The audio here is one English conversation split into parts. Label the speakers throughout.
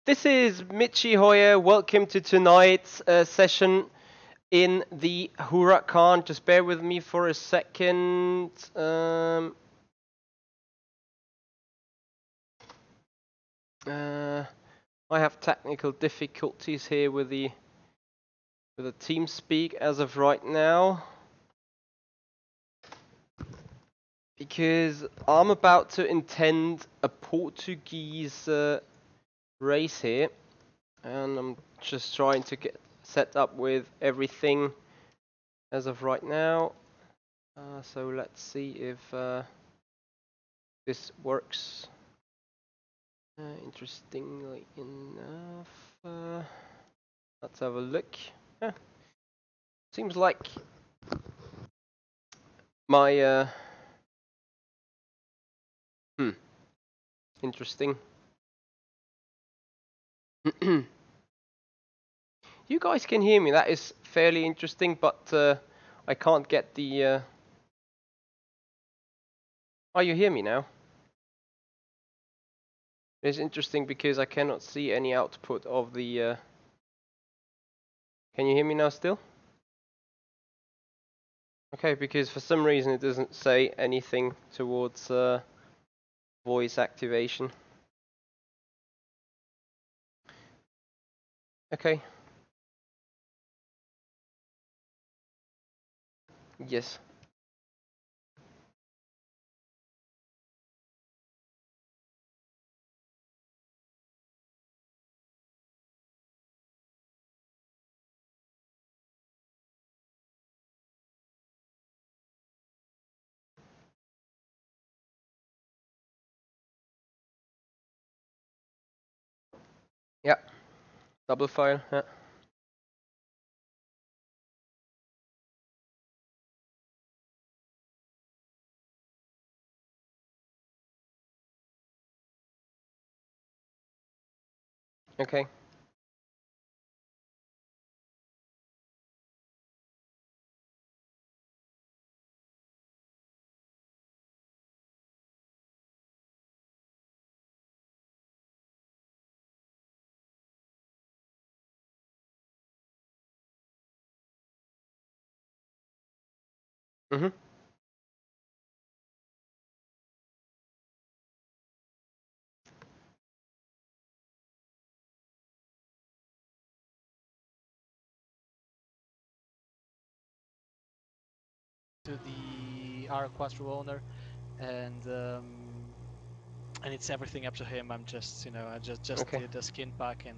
Speaker 1: This is Michi Hoyer. Welcome to tonight's session in the Huracan. Just bear with me for a second. I have technical difficulties here with the TeamSpeak as of right now, because I'm about to attend a Portuguese race here, and I'm just trying to get set up with everything as of right now. So let's see if this works. Interestingly enough, let's have a look. Yeah. Seems like my interesting. You guys can hear me. That is fairly interesting, but I can't get the. Oh, you hear me now? It's interesting because I cannot see any output of the. Can you hear me now still? Okay, because for some reason it doesn't say anything towards voice activation. Okay. Yes. Yeah. Double file. Yeah. Okay. Mhm.
Speaker 2: To the R4 owner, and it's everything up to him. I'm just, I just
Speaker 1: Okay.
Speaker 2: did the skin pack and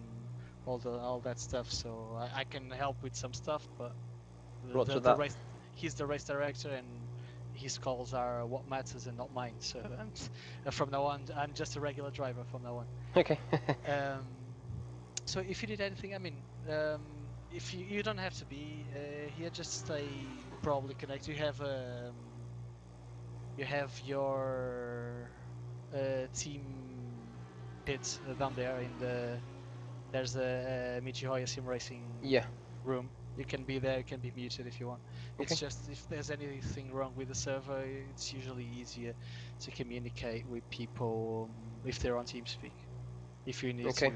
Speaker 2: all that stuff, so I can help with some stuff, but
Speaker 1: Roger
Speaker 2: the
Speaker 1: that.
Speaker 2: race, he's the race director, and his calls are what matters and not mine. So from now on, I'm just a regular driver from now on.
Speaker 1: Okay.
Speaker 2: So if you need anything, I mean, if you don't have to be here, just stay probably connect. You have your team pit down there in there's a Michi simracing
Speaker 1: Yeah.
Speaker 2: room. You can be there, you can be muted if you want.
Speaker 1: Okay.
Speaker 2: It's just if there's anything wrong with the server, it's usually easier to communicate with people if they're on TeamSpeak. If you need to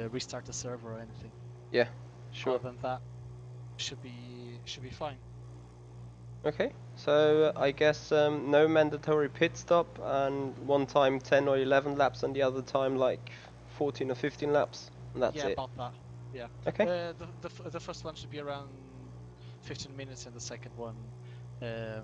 Speaker 2: restart the server or anything.
Speaker 1: Yeah. Sure.
Speaker 2: Other than that, should be fine.
Speaker 1: Okay. So I guess no mandatory pit stop, and one time 10 or 11 laps, and the other time like 14 or 15 laps. And that's
Speaker 2: yeah,
Speaker 1: it.
Speaker 2: about that. Yeah.
Speaker 1: Okay.
Speaker 2: The first one should be around 15 minutes, and the second one, the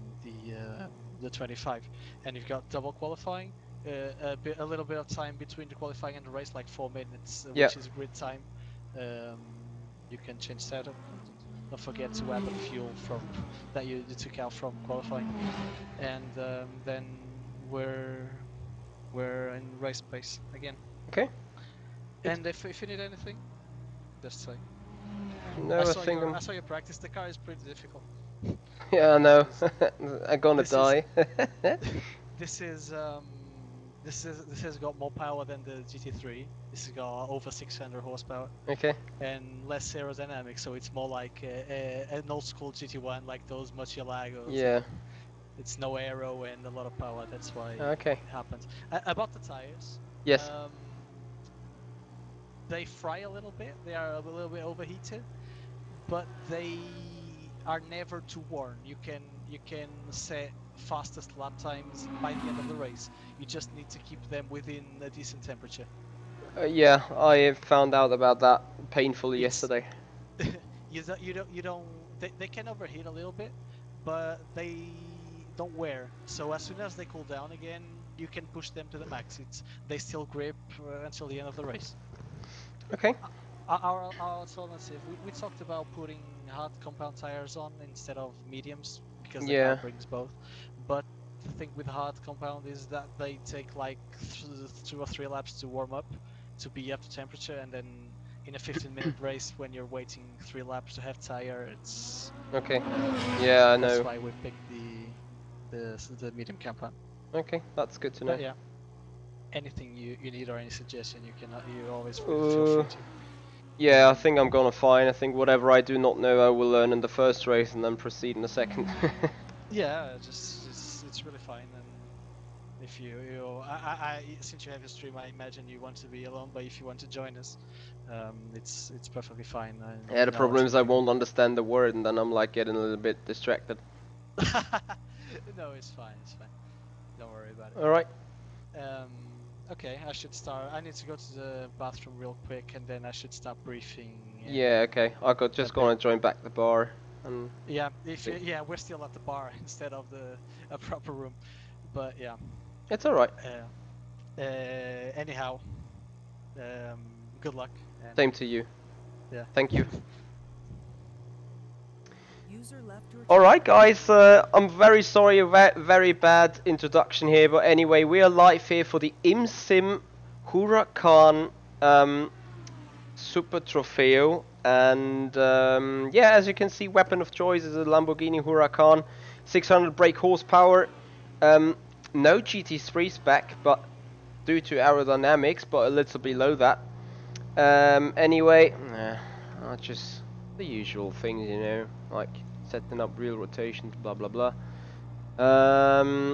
Speaker 2: 25. And you've got double qualifying, a little bit of time between the qualifying and the race, like 4 minutes, which is grid time. You can change setup. Don't forget to add the fuel from that you took out from qualifying, and then we're in race pace again.
Speaker 1: Okay.
Speaker 2: And if you need anything, just say.
Speaker 1: No,
Speaker 2: I saw your practice. The car is pretty difficult.
Speaker 1: Yeah, I know. I'm gonna die.
Speaker 2: This has got more power than the GT3. This has got over 600 horsepower.
Speaker 1: Okay.
Speaker 2: And less aerodynamic, so it's more like an old school GT1, like those Murcielagos.
Speaker 1: Yeah.
Speaker 2: It's no aero and a lot of power. That's why
Speaker 1: Okay.
Speaker 2: it happens. About the tires.
Speaker 1: Yes.
Speaker 2: they fry a little bit. They are a little bit overheated, but they are never too warm. You can set fastest lap times by the end of the race. You just need to keep them within a decent temperature.
Speaker 1: Yeah, I found out about that painfully
Speaker 2: It's
Speaker 1: yesterday.
Speaker 2: you don't they can overheat a little bit, but they don't wear. So as soon as they cool down again, you can push them to the max. They still grip until the end of the race.
Speaker 1: Okay.
Speaker 2: Our alternative, we talked about putting hard compound tires on instead of mediums because the car
Speaker 1: Yeah.
Speaker 2: brings both. But the thing with hard compound is that they take like 2 or 3 laps to warm up, to be up to temperature, and then in a 15-minute race when you're waiting 3 laps to have tire, it's
Speaker 1: Okay. Yeah, I
Speaker 2: that's
Speaker 1: know.
Speaker 2: why we picked the medium compound.
Speaker 1: Okay, that's good to know.
Speaker 2: But yeah, anything you need or any suggestion, you always feel free to.
Speaker 1: Yeah, I think I'm gonna fine. I think whatever I do not know, I will learn in the first race and then proceed in the second.
Speaker 2: Yeah, it's really fine. And if since you have a stream, I imagine you want to be alone. But if you want to join us, it's perfectly fine.
Speaker 1: Yeah, the
Speaker 2: In our
Speaker 1: problem is I
Speaker 2: team,
Speaker 1: won't understand the word and then I'm like getting a little bit distracted.
Speaker 2: no, it's fine. It's fine. Don't worry about it.
Speaker 1: Alright.
Speaker 2: Okay, I should start. I need to go to the bathroom real quick, and then I should start briefing.
Speaker 1: Yeah, okay. I got just gonna join back the bar. And
Speaker 2: yeah, we're still at the bar instead of a proper room, but yeah.
Speaker 1: it's alright.
Speaker 2: Anyhow, good luck. And
Speaker 1: Same to you.
Speaker 2: yeah.
Speaker 1: Thank you.
Speaker 3: User left your
Speaker 1: Alright guys, I'm very sorry, very bad introduction here, but anyway, we are live here for the ImSim Huracan Super Trofeo, and yeah, as you can see, weapon of choice is a Lamborghini Huracan, 600 brake horsepower, no GT3 spec, but due to aerodynamics, but a little below that. Anyway, just the usual things, you know, like setting up real rotations, blah blah blah.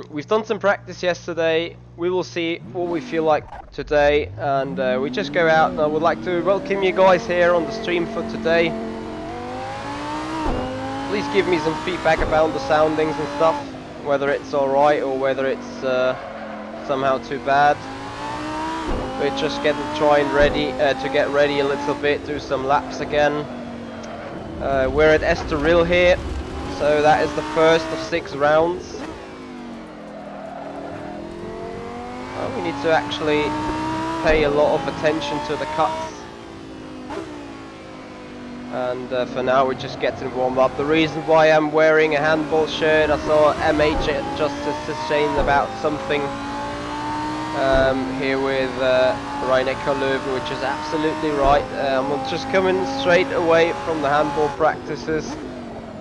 Speaker 1: We've done some practice yesterday. We will see what we feel like today, and we just go out. And I would like to welcome you guys here on the stream for today. Please give me some feedback about the soundings and stuff, whether it's alright or whether it's somehow too bad. We're just trying to get ready a little bit, do some laps again. We're at Estoril here, so that is the first of 6 rounds. We need to actually pay a lot of attention to the cuts. And for now we're just getting warmed up. The reason why I'm wearing a handball shirt, I saw MH just saying about something here with Rainer Löwen, which is absolutely right. I'm just coming straight away from the handball practices.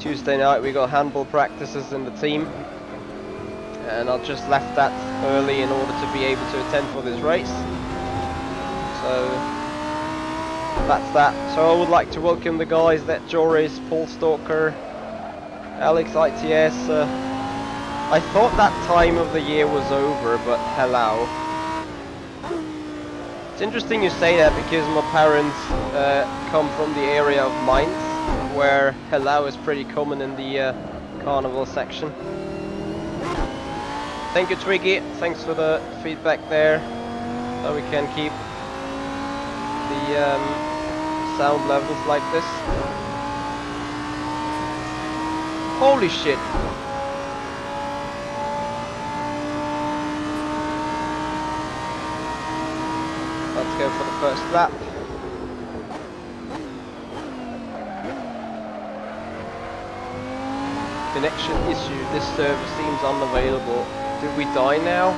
Speaker 1: Tuesday night we got handball practices in the team, and I just left that early in order to be able to attend for this race. So that's that. So I would like to welcome the guys, that Joris, Paul Stalker, Alex ITS. I thought that time of the year was over, but hello. It's interesting you say that because my parents come from the area of Mainz, where hello is pretty common in the carnival section. Thank you, Twiggy. Thanks for the feedback there, so we can keep the sound levels like this. Holy shit! Let's go for the first lap. Connection issue. This server seems unavailable. Did we die now?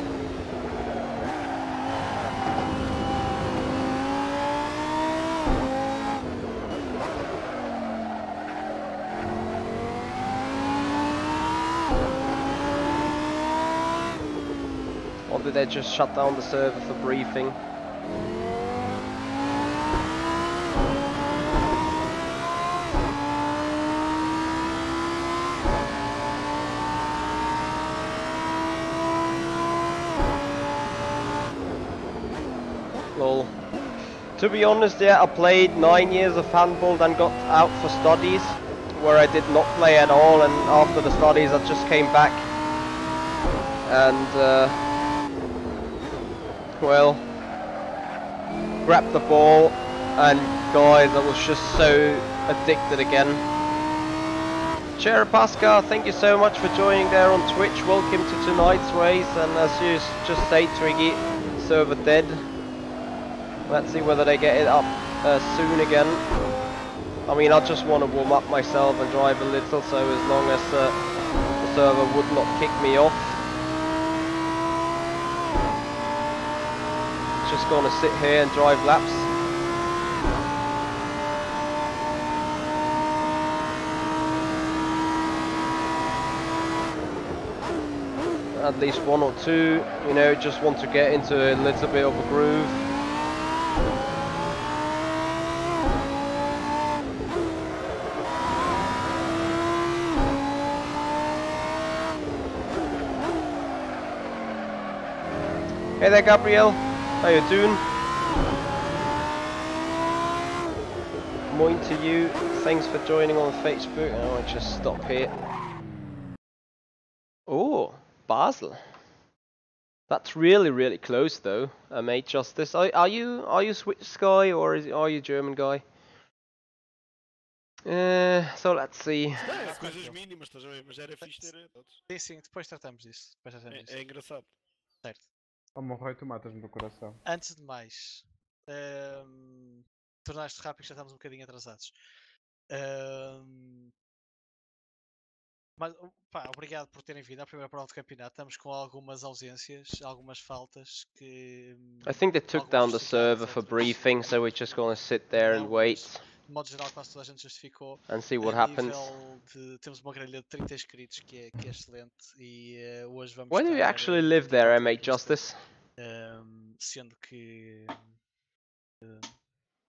Speaker 1: Or did they just shut down the server for briefing? Lol. To be honest, yeah, I played 9 years of handball, then got out for studies, where I did not play at all, and after the studies I just came back and, well, grabbed the ball, and guys, I was just so addicted again. Cherapaska, thank you so much for joining there on Twitch. Welcome to tonight's race, and as you just say, Triggy, server dead. Let's see whether they get it up soon again. I mean, I just want to warm up myself and drive a little, so as long as the server would not kick me off. Just gonna sit here and drive laps. At least 1 or 2, you know, just want to get into a little bit of a groove. Hey there, Gabriel. How you doing? Morning to you. Thanks for joining on Facebook. I'll just stop here. Oh, Basel. That's really close though. Mate, Justice. Are you Swiss guy or are you German guy? So let's see.
Speaker 3: Há coisas mínimas, estás a ver? Mas era fixe ter.
Speaker 2: Sim, depois tratamos disso.
Speaker 3: É engraçado.
Speaker 2: Certo.
Speaker 4: Oh, morreu, tu matas-me do coração.
Speaker 2: Antes de mais, tornaste rápido, já estamos um bocadinho atrasados. Mas, pá, obrigado por terem vindo à primeira prova do campeonato. Estamos com algumas ausências, algumas faltas que.
Speaker 1: I think they took down the server for briefing, so we're just gonna sit there and wait.
Speaker 2: De modo geral, quase toda a gente justificou.
Speaker 1: And see what happens.
Speaker 2: Temos uma grelha de 30 inscritos que é excelente e hoje vamos.
Speaker 1: Where do you actually live there, mate, Justice?
Speaker 2: Sendo que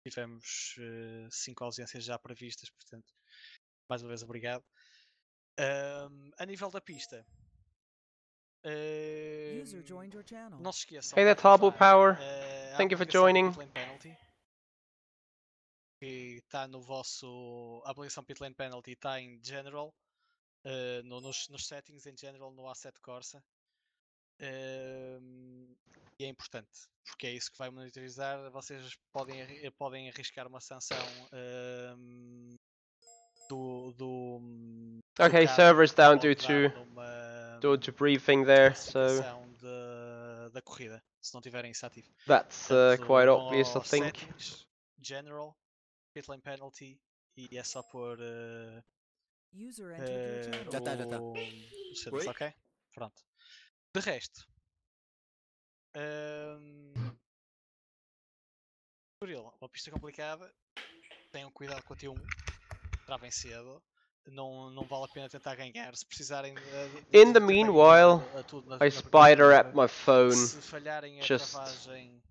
Speaker 2: tivemos 5 ausências já previstas, portanto, mais uma vez obrigado. A nível da pista, não se esqueçam.
Speaker 1: Hey there, Turbo Power. Thank you for joining.
Speaker 2: Penalty, que está no vosso. A aplicação Pitlane Penalty está em General, nos settings em General no Assetto Corsa. E é importante, porque é isso que vai monitorizar. Vocês podem arriscar uma sanção
Speaker 1: Okay, server's down due to briefing there, so
Speaker 2: da corrida, se não tiverem isso ativo.
Speaker 1: That's quite obvious, I think.
Speaker 2: Settings, General, Pitlane Penalty, e é só por
Speaker 5: Já tá.
Speaker 2: ok? Pronto. De resto, Estoril, uma pista complicada. Tenham cuidado com a T1, travem cedo. Não vale a pena tentar ganhar. Se precisarem
Speaker 1: In the meanwhile, I spider at my phone
Speaker 2: se falharem a
Speaker 1: just
Speaker 2: travagem,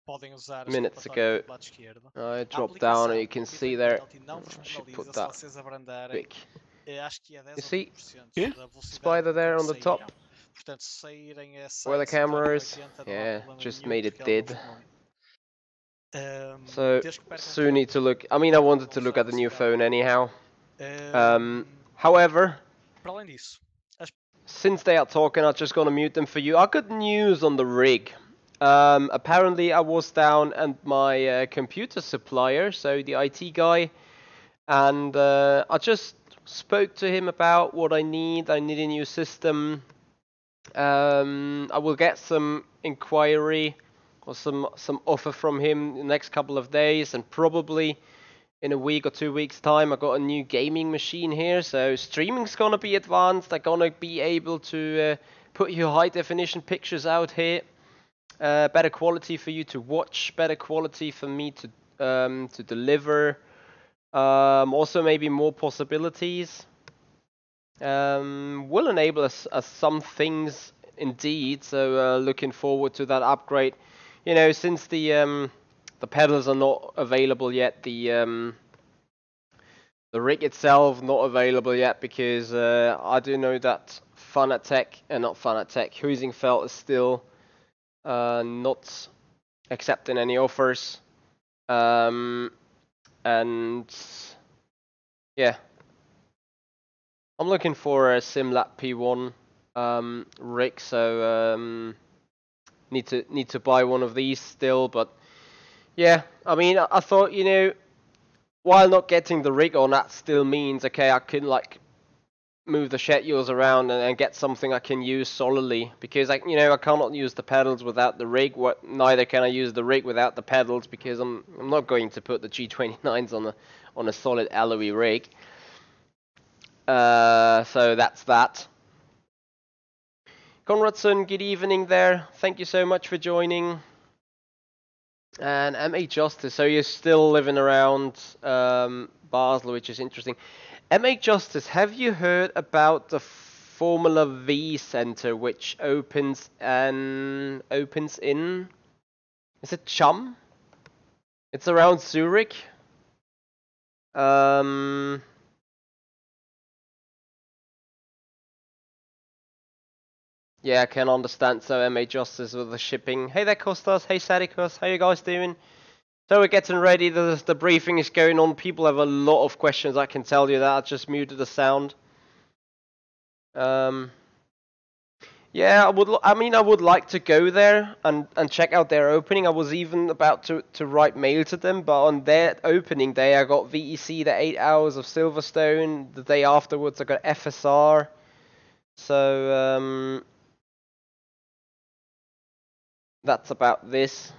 Speaker 2: podem usar
Speaker 1: minutes ago.
Speaker 2: do lado esquerdo.
Speaker 1: I dropped down and you can see there.
Speaker 2: Não vos
Speaker 1: I should
Speaker 2: penaliza
Speaker 1: put
Speaker 2: se
Speaker 1: that
Speaker 2: vocês abrandarem.
Speaker 1: big.
Speaker 2: Acho que é 10
Speaker 1: You
Speaker 2: ou
Speaker 1: see?
Speaker 2: 20% da velocidade
Speaker 1: Spider there on the
Speaker 2: que
Speaker 1: top.
Speaker 2: sairão. Portanto, se saírem a
Speaker 1: Where the
Speaker 2: 100,
Speaker 1: camera is.
Speaker 2: 180, não há
Speaker 1: Yeah,
Speaker 2: problema
Speaker 1: just
Speaker 2: nenhum,
Speaker 1: made it
Speaker 2: porque ela
Speaker 1: dead.
Speaker 2: não-
Speaker 1: So
Speaker 2: desde que percam
Speaker 1: soon
Speaker 2: tempo,
Speaker 1: need to look. I mean, I wanted to look at the new phone anyhow. However,
Speaker 2: para além disso,
Speaker 1: since they are talking, I'm just gonna mute them for you. I got news on the rig. Apparently, I was down at my computer supplier, so the IT guy, and I just spoke to him about what I need. I need a new system. I will get some inquiry or some offer from him in the next couple of days, and probably in a week or 2 weeks time I got a new gaming machine here, so streaming's gonna be advanced. I'm gonna be able to put your high definition pictures out here, better quality for you to watch, better quality for me to deliver, also maybe more possibilities. Will enable us some things indeed, so looking forward to that upgrade. You know, since the pedals are not available yet, the rig itself not available yet, because I do know that Husingfeld is still not accepting any offers. And yeah, I'm looking for a SimLab P1 rig, so need to buy one of these still. But yeah, I mean, I thought, you know, while not getting the rig on, that still means okay, I can like move the schedules around and get something I can use solidly, because I cannot use the pedals without the rig. Neither can I use the rig without the pedals, because I'm not going to put the G29s on a solid alloy rig. So that's that. Conradson, good evening there. Thank you so much for joining. And MA Justice, so you're still living around Basel, which is interesting. MA Justice, have you heard about the Formula V Center, which opens in, is it Cham? It's around Zurich. Yeah, I can understand. So MA Justice with the shipping. Hey there, Kostas. Hey, Sadikos. How you guys doing? So we're getting ready. The briefing is going on. People have a lot of questions. I can tell you that. I just muted the sound. Yeah, I would like to go there and check out their opening. I was even about to write mail to them, but on their opening day, I got VEC, the 8 hours of Silverstone. The day afterwards, I got FSR. So that's about this.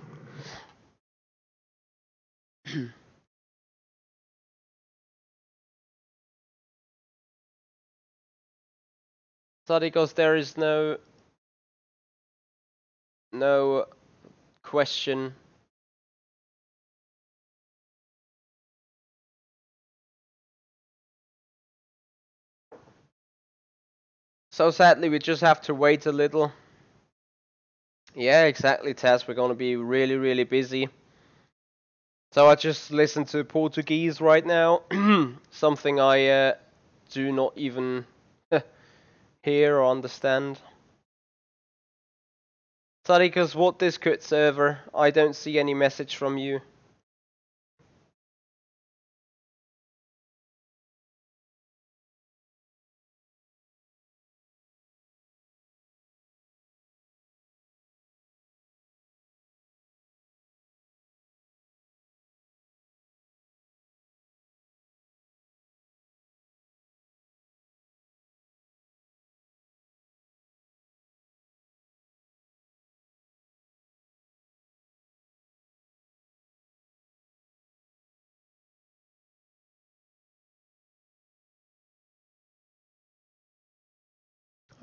Speaker 1: Sadikos, there is no question. So sadly, we just have to wait a little. Yeah, exactly, Tess. We're going to be really, really busy. So I just listen to Portuguese right now. Something I do not even hear or understand. Tarikas, what Discord server? I don't see any message from you.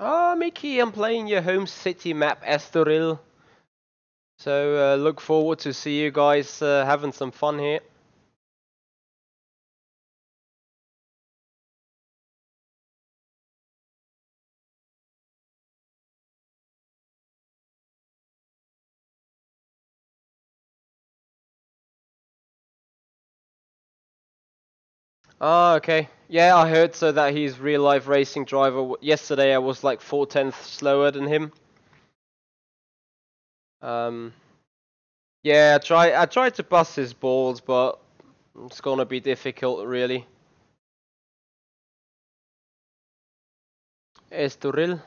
Speaker 1: Ah, Michi, I'm playing your home city map, Estoril. So look forward to see you guys having some fun here. Ah, okay. Yeah, I heard so that he's real life racing driver. Yesterday I was like 4/10 slower than him. Yeah, I tried to bust his balls, but it's gonna be difficult, really. Estoril?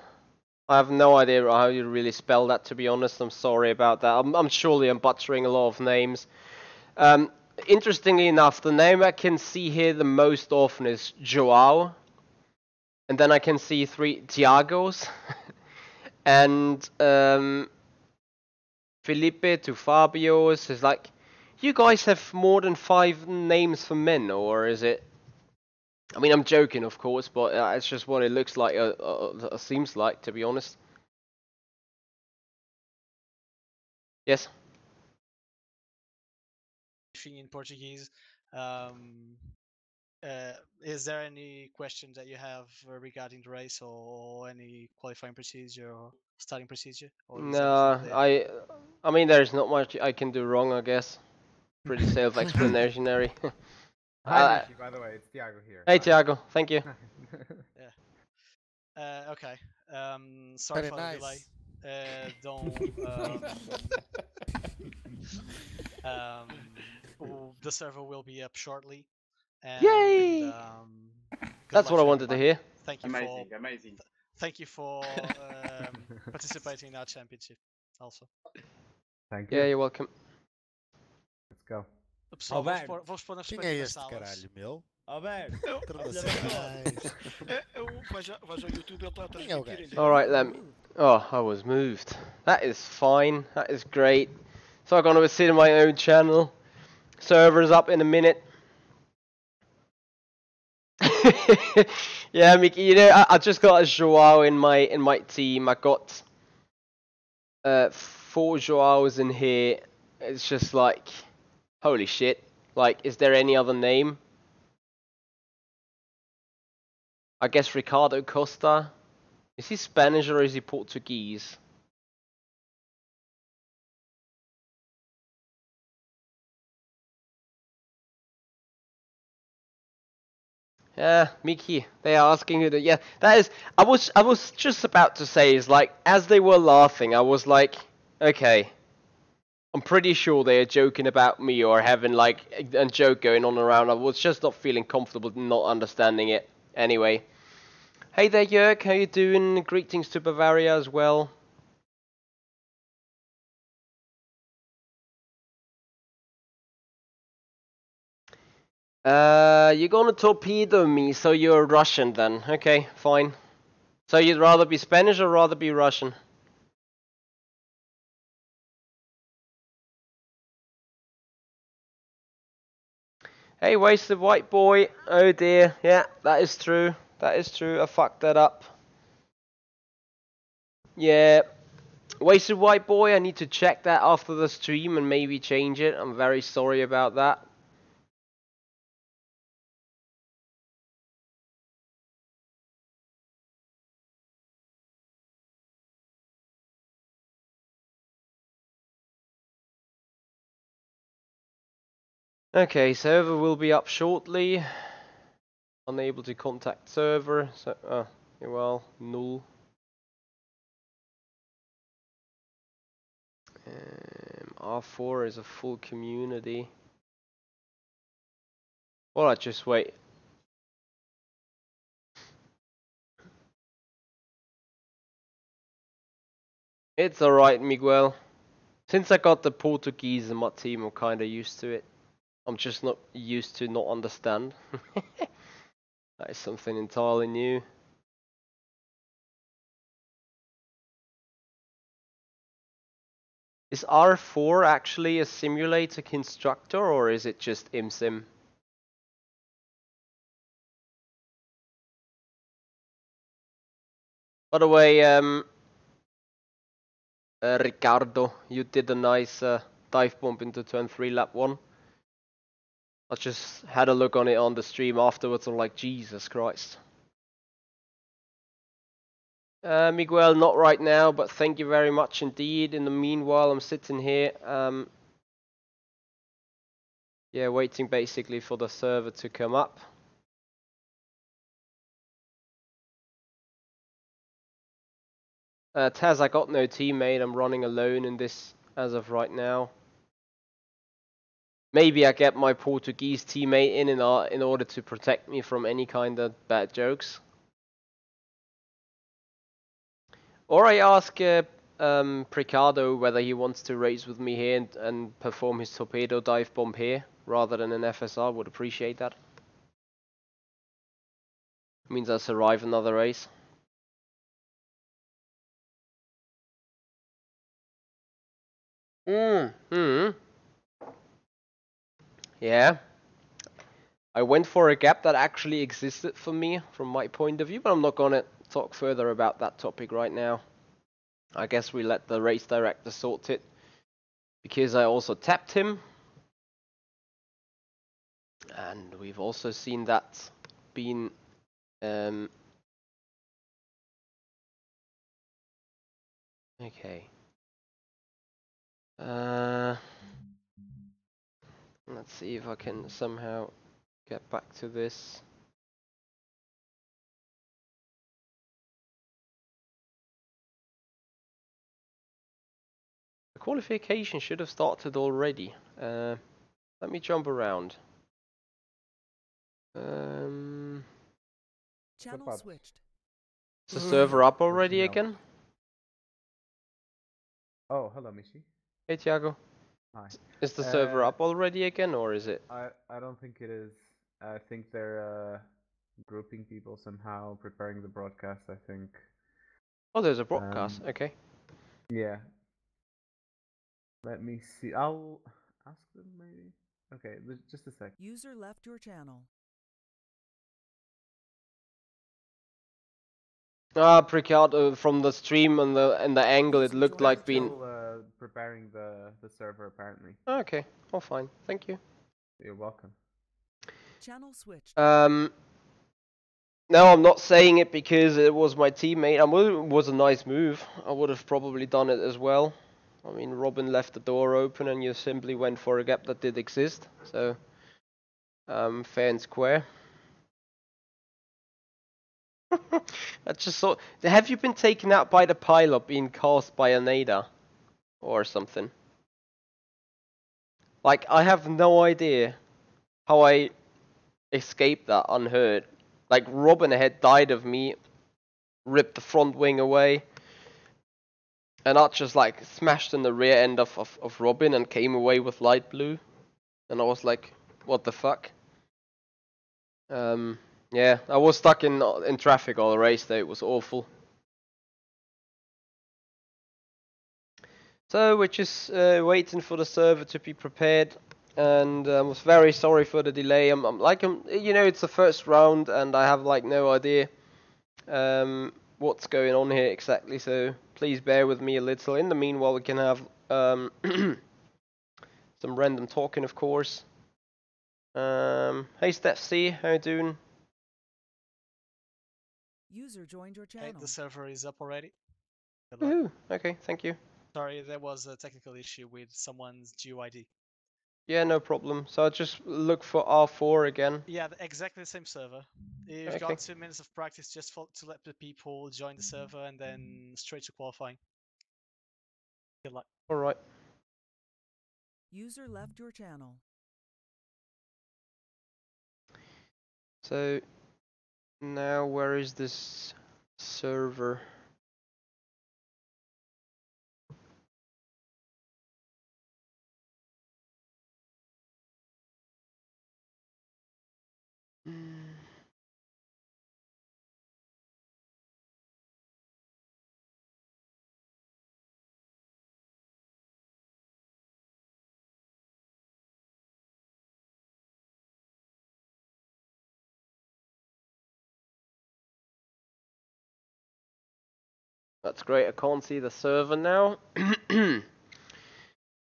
Speaker 1: I have no idea how you really spell that, to be honest. I'm sorry about that. I'm surely I'm butchering a lot of names. Interestingly enough, the name I can see here the most often is Joao. And then I can see 3 Tiagos. And Felipe to Fabio's is like, you guys have more than 5 names for men, or is it? I mean, I'm joking, of course, but it's just what it looks like, seems like, to be honest. Yes?
Speaker 2: In Portuguese. Is there any question that you have regarding the race or any qualifying procedure or starting procedure? Or is
Speaker 1: No,
Speaker 2: clear?
Speaker 1: I mean, there's not much I can do wrong, I guess. Pretty self-explanatory.
Speaker 4: Hi, Michi, by the way, it's Tiago here.
Speaker 1: Hey, Tiago, thank you.
Speaker 2: Yeah. Okay. Sorry
Speaker 5: Very
Speaker 2: for
Speaker 5: nice.
Speaker 2: the delay. don't. The server will be up shortly. And,
Speaker 1: Yay! That's what I wanted to hear.
Speaker 2: Thank you
Speaker 5: Amazing.
Speaker 2: Thank you for participating in our championship. Also.
Speaker 4: Thank you.
Speaker 1: Yeah, you're welcome.
Speaker 4: Let's go.
Speaker 2: Pessoal,
Speaker 6: Alberto,
Speaker 2: vamos pôr nas
Speaker 6: quem é
Speaker 2: respectivas
Speaker 6: este
Speaker 2: salas.
Speaker 6: caralho, meu?
Speaker 3: Alberto,
Speaker 6: Internacionais.
Speaker 3: vais ao YouTube, ele está a
Speaker 6: Quem é o
Speaker 3: transmitir.
Speaker 6: gajo?
Speaker 1: Alright then. Oh, I was moved. That is fine. That is great. So I'm gonna be sitting on my own channel. Server's up in a minute. Yeah, Michi, you know, I just got a Joao in my team. I got 4 Joaos in here. It's just like, holy shit. Like, is there any other name? I guess Ricardo Costa. Is he Spanish or is he Portuguese? Yeah, Michi, they are asking you to. Yeah, that is. I was just about to say is like as they were laughing, I was like, okay, I'm pretty sure they are joking about me or having like a joke going on around. I was just not feeling comfortable, not understanding it. Anyway, hey there, Jörg, how you doing? Greetings to Bavaria as well. You're gonna torpedo me, so you're Russian then. Okay, fine. So you'd rather be Spanish or rather be Russian? Hey, wasted white boy. Oh dear. Yeah, that is true. That is true. I fucked that up. Yeah. Wasted white boy, I need to check that after the stream and maybe change it. I'm very sorry about that. Okay, server will be up shortly. Unable to contact server. So, well, null. R4 is a full community. Well, I just wait. It's alright, Miguel. Since I got the Portuguese in my team, I'm kinda used to it. I'm just not used to not understand. That is something entirely new. Is R4 actually a simulator constructor or is it just ImSim? By the way, Ricardo, you did a nice dive bomb into turn 3 lap 1. I just had a look on it on the stream afterwards. I'm like, Jesus Christ. Miguel, not right now, but thank you very much indeed. In the meanwhile, I'm sitting here, yeah, waiting basically for the server to come up. Taz, I got no teammate. I'm running alone in this as of right now. Maybe I get my Portuguese teammate in order to protect me from any kind of bad jokes. Or I ask Ricardo whether he wants to race with me here and perform his torpedo dive bomb here rather than an FSR. Would appreciate that. Means I survive another race. Yeah. I went for a gap that actually existed for me from my point of view, but I'm not gonna talk further about that topic right now. I guess we let the race director sort it, because I also tapped him. And we've also seen that being okay. Let's see if I can somehow get back to this. qualification should have started already. Let me jump around.
Speaker 5: Channel
Speaker 4: about-
Speaker 5: switched.
Speaker 1: Is the server up
Speaker 4: Let you
Speaker 1: already
Speaker 4: know.
Speaker 1: again?
Speaker 4: Oh, hello, Michi.
Speaker 1: Hey Thiago.
Speaker 4: Hi.
Speaker 1: Is the server up already again, or is it?
Speaker 4: I don't think it is. I think they're grouping people somehow, preparing the broadcast, I think.
Speaker 1: Oh, there's a broadcast. Okay.
Speaker 4: Yeah. Let me see. I'll ask them maybe. Okay, just a sec.
Speaker 5: User left your channel.
Speaker 1: Ah, pretty hard from the stream and the angle. It looked like being.
Speaker 4: Still preparing the server apparently.
Speaker 1: Okay. Oh, fine. Thank you.
Speaker 4: You're welcome.
Speaker 5: Channel switched.
Speaker 1: No, I'm not saying it because it was my teammate. It was a nice move. I would have probably done it as well. I mean, Robin left the door open and you simply went for a gap that did exist. So, fair and square. I just saw. Have you been taken out by the pilot being cast by a NADA? Or something? Like, I have no idea how I escaped that unhurt. Like, Robin had died of me, ripped the front wing away, and I just like smashed in the rear end of Robin and came away with light blue. And I was like, what the fuck? Yeah, I was stuck in traffic all the race though, it was awful. So we're just waiting for the server to be prepared, and I was very sorry for the delay. I'm you know, it's the first round and I have like no idea what's going on here exactly, so please bear with me a little. In the meanwhile, we can have some random talking, of course. Hey Steph C, how you doing?
Speaker 5: User joined your
Speaker 2: Hey,
Speaker 5: channel.
Speaker 2: the server is up already. Good luck.
Speaker 1: Woohoo, okay, thank you.
Speaker 2: Sorry, there was a technical issue with someone's GUID.
Speaker 1: Yeah, no problem. So I'll just look for R4 again.
Speaker 2: Yeah, exactly the same server. You've
Speaker 1: Okay.
Speaker 2: got 2 minutes of practice just to let the people join the server and then straight to qualifying. Good luck.
Speaker 1: Alright.
Speaker 5: User left your channel.
Speaker 1: So now where is this server? That's great, I can't see the server now.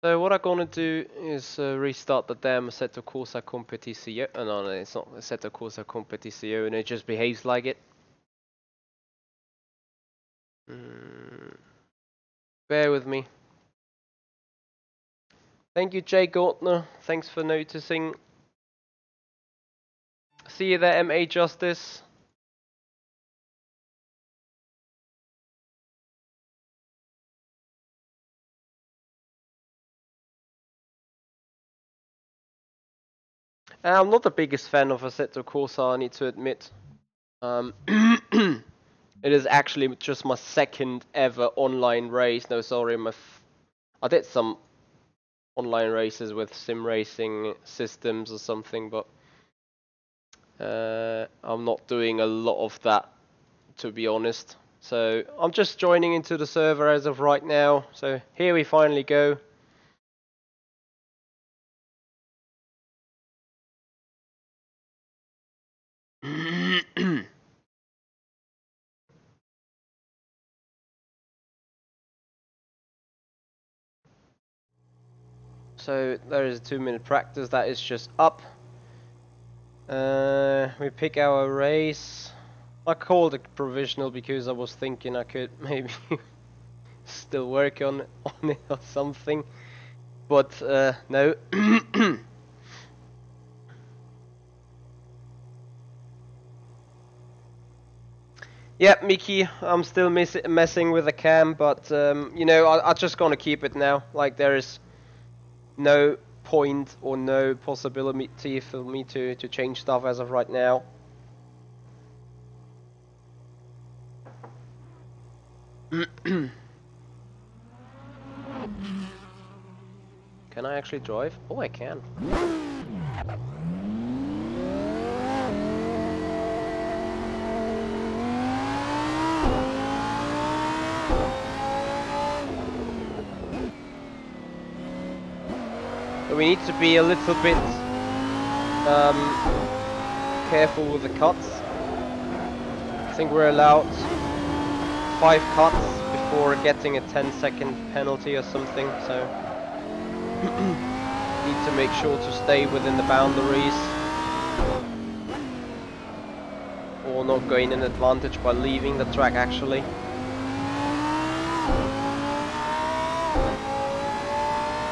Speaker 1: So what I'm gonna do is restart the damn Assetto Corsa Competizione. No, it's not Assetto Corsa Competizione, it just behaves like it. Bear with me. Thank you, Jay Gortner. Thanks for noticing. See you there, MA Justice. I'm not the biggest fan of Assetto Corsa, I need to admit. It is actually just my second ever online race. No, sorry, I did some online races with sim racing systems or something, but I'm not doing a lot of that, to be honest. So I'm just joining into the server as of right now. So here we finally go. So there is a 2-minute practice that is just up. We pick our race. I called it provisional because I was thinking I could maybe still work on it or something, but no. Yep, Michi, I'm still messing with the cam, but you know, I'm just gonna keep it now. Like, there is no point or no possibility for me to change stuff as of right now. Can I actually drive? Oh, I can. So we need to be a little bit careful with the cuts. I think we're allowed 5 cuts before getting a 10-second penalty or something, so need to make sure to stay within the boundaries or not gain an advantage by leaving the track actually.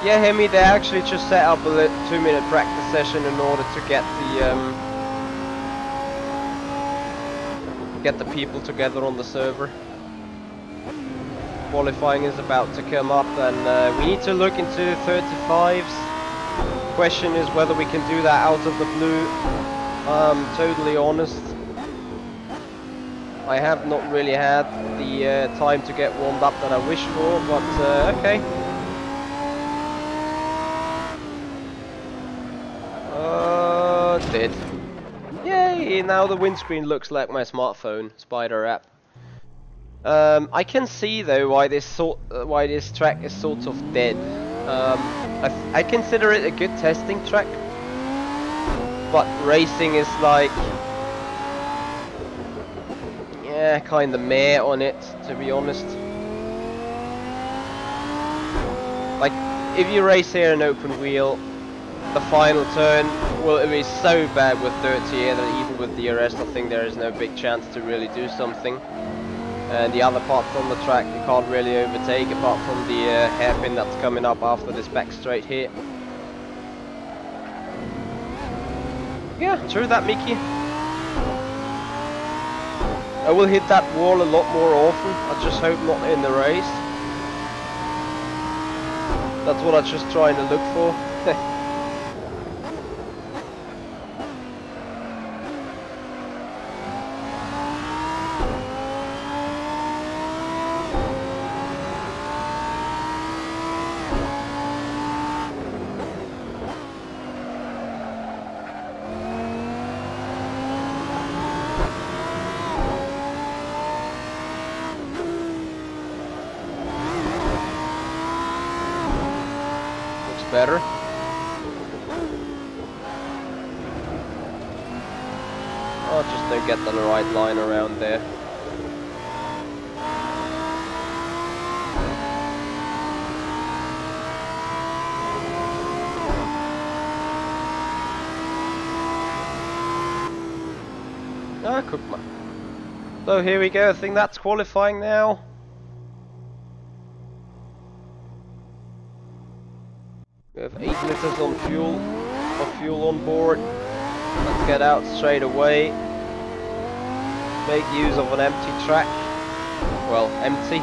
Speaker 1: Yeah, Hemi, they actually just set up a 2-minute practice session in order to get the people together on the server. Qualifying is about to come up, and we need to look into 35s. Question is whether we can do that out of the blue. Totally honest, I have not really had the time to get warmed up that I wish for, but okay. Did. Yay! Now the windscreen looks like my smartphone Spider app. I can see though why this track is sort of dead. I consider it a good testing track, but racing is like, yeah, kind of meh on it, to be honest. Like, if you race here in open wheel, the final turn will be so bad with 30 here that even with the arrest I think there is no big chance to really do something. And the other parts on the track you can't really overtake apart from the hairpin that's coming up after this back straight here. Yeah, true that, Michi. I will hit that wall a lot more often, I just hope not in the race. That's what I'm just trying to look for. Better. Oh, just don't get the right line around there. Ah, Cookma. So here we go, I think that's qualifying now. We have 8 liters of fuel on board. Let's get out straight away. Make use of an empty track. Well, empty.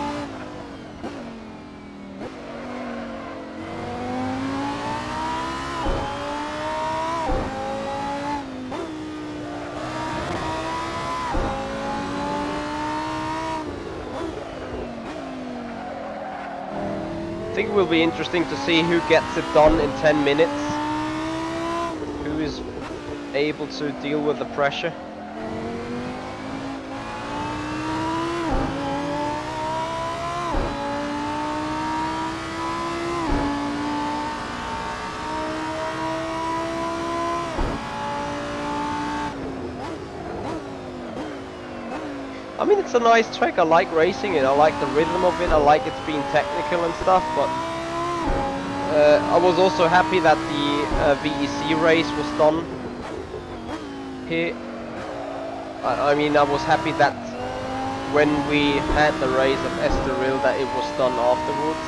Speaker 1: I think it will be interesting to see who gets it done in 10 minutes. Who is able to deal with the pressure. I mean, it's a nice track, I like racing it, I like the rhythm of it, I like it being technical and stuff, but I was also happy that the VEC race was done here. I mean, I was happy that when we had the race of Estoril that it was done afterwards.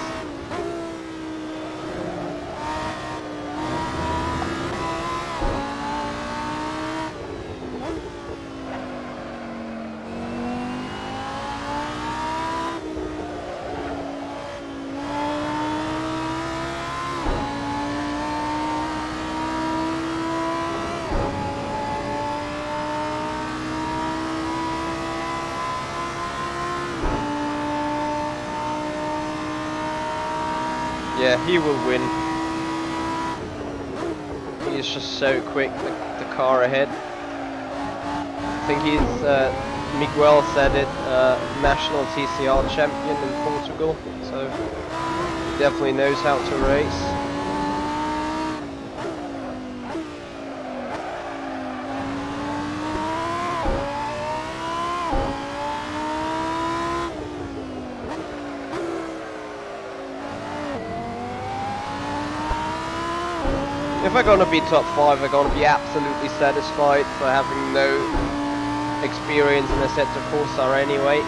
Speaker 1: Yeah, he will win. He is just so quick, the car ahead. I think he's, Miguel said it, national TCR champion in Portugal, so he definitely knows how to race. If I'm gonna be top 5, I'm gonna be absolutely satisfied for having no experience in Assetto Corsa anyway.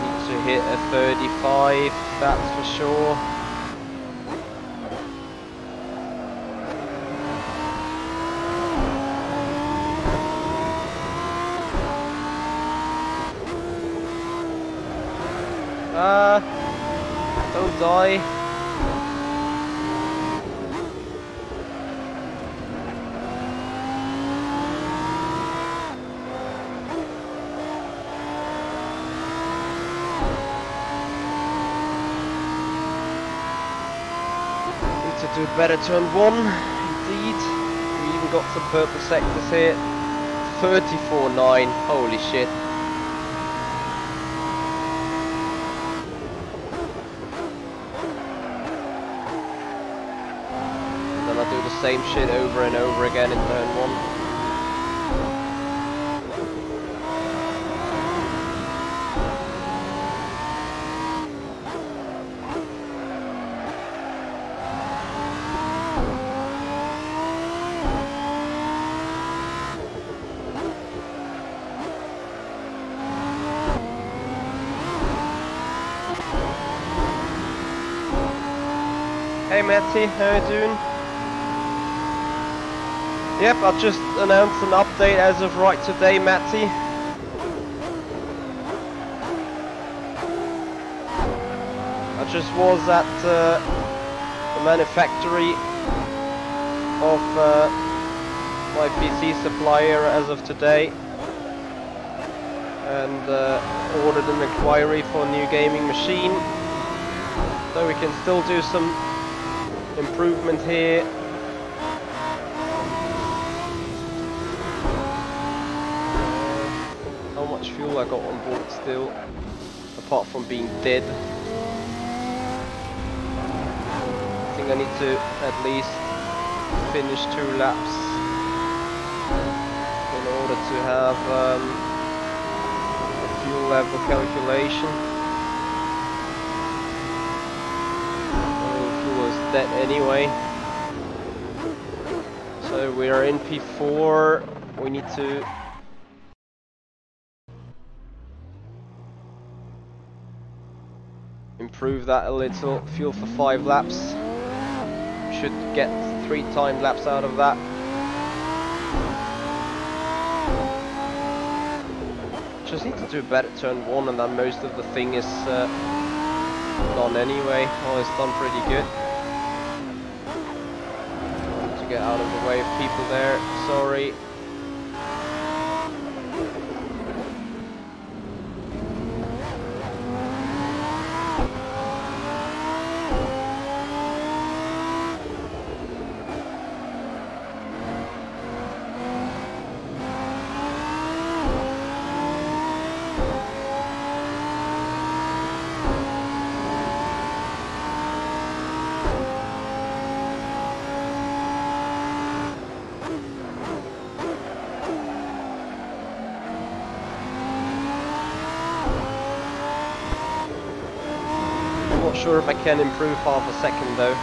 Speaker 1: Need to hit a 35, that's for sure. Don't die. Need to do better turn 1, indeed. We even got some purple sectors here. 34.9, holy shit. Do the same shit over and over again in turn 1. Hey Matty, how you doing? Yep, I just announced an update as of right today, Matty. I just was at the manufactory of my PC supplier as of today and ordered an inquiry for a new gaming machine. So we can still do some improvement here. How much fuel I got on board still, apart from being dead. I think I need to at least finish 2 laps in order to have a fuel level calculation. Fuel is dead anyway. So we are in P4, we need to improve that a little. Fuel for 5 laps. Should get 3 time laps out of that. Just need to do a better turn 1 and then most of the thing is done anyway. Oh, it's done pretty good. To get out of the way of people there, sorry. Not sure if I can improve half a second though.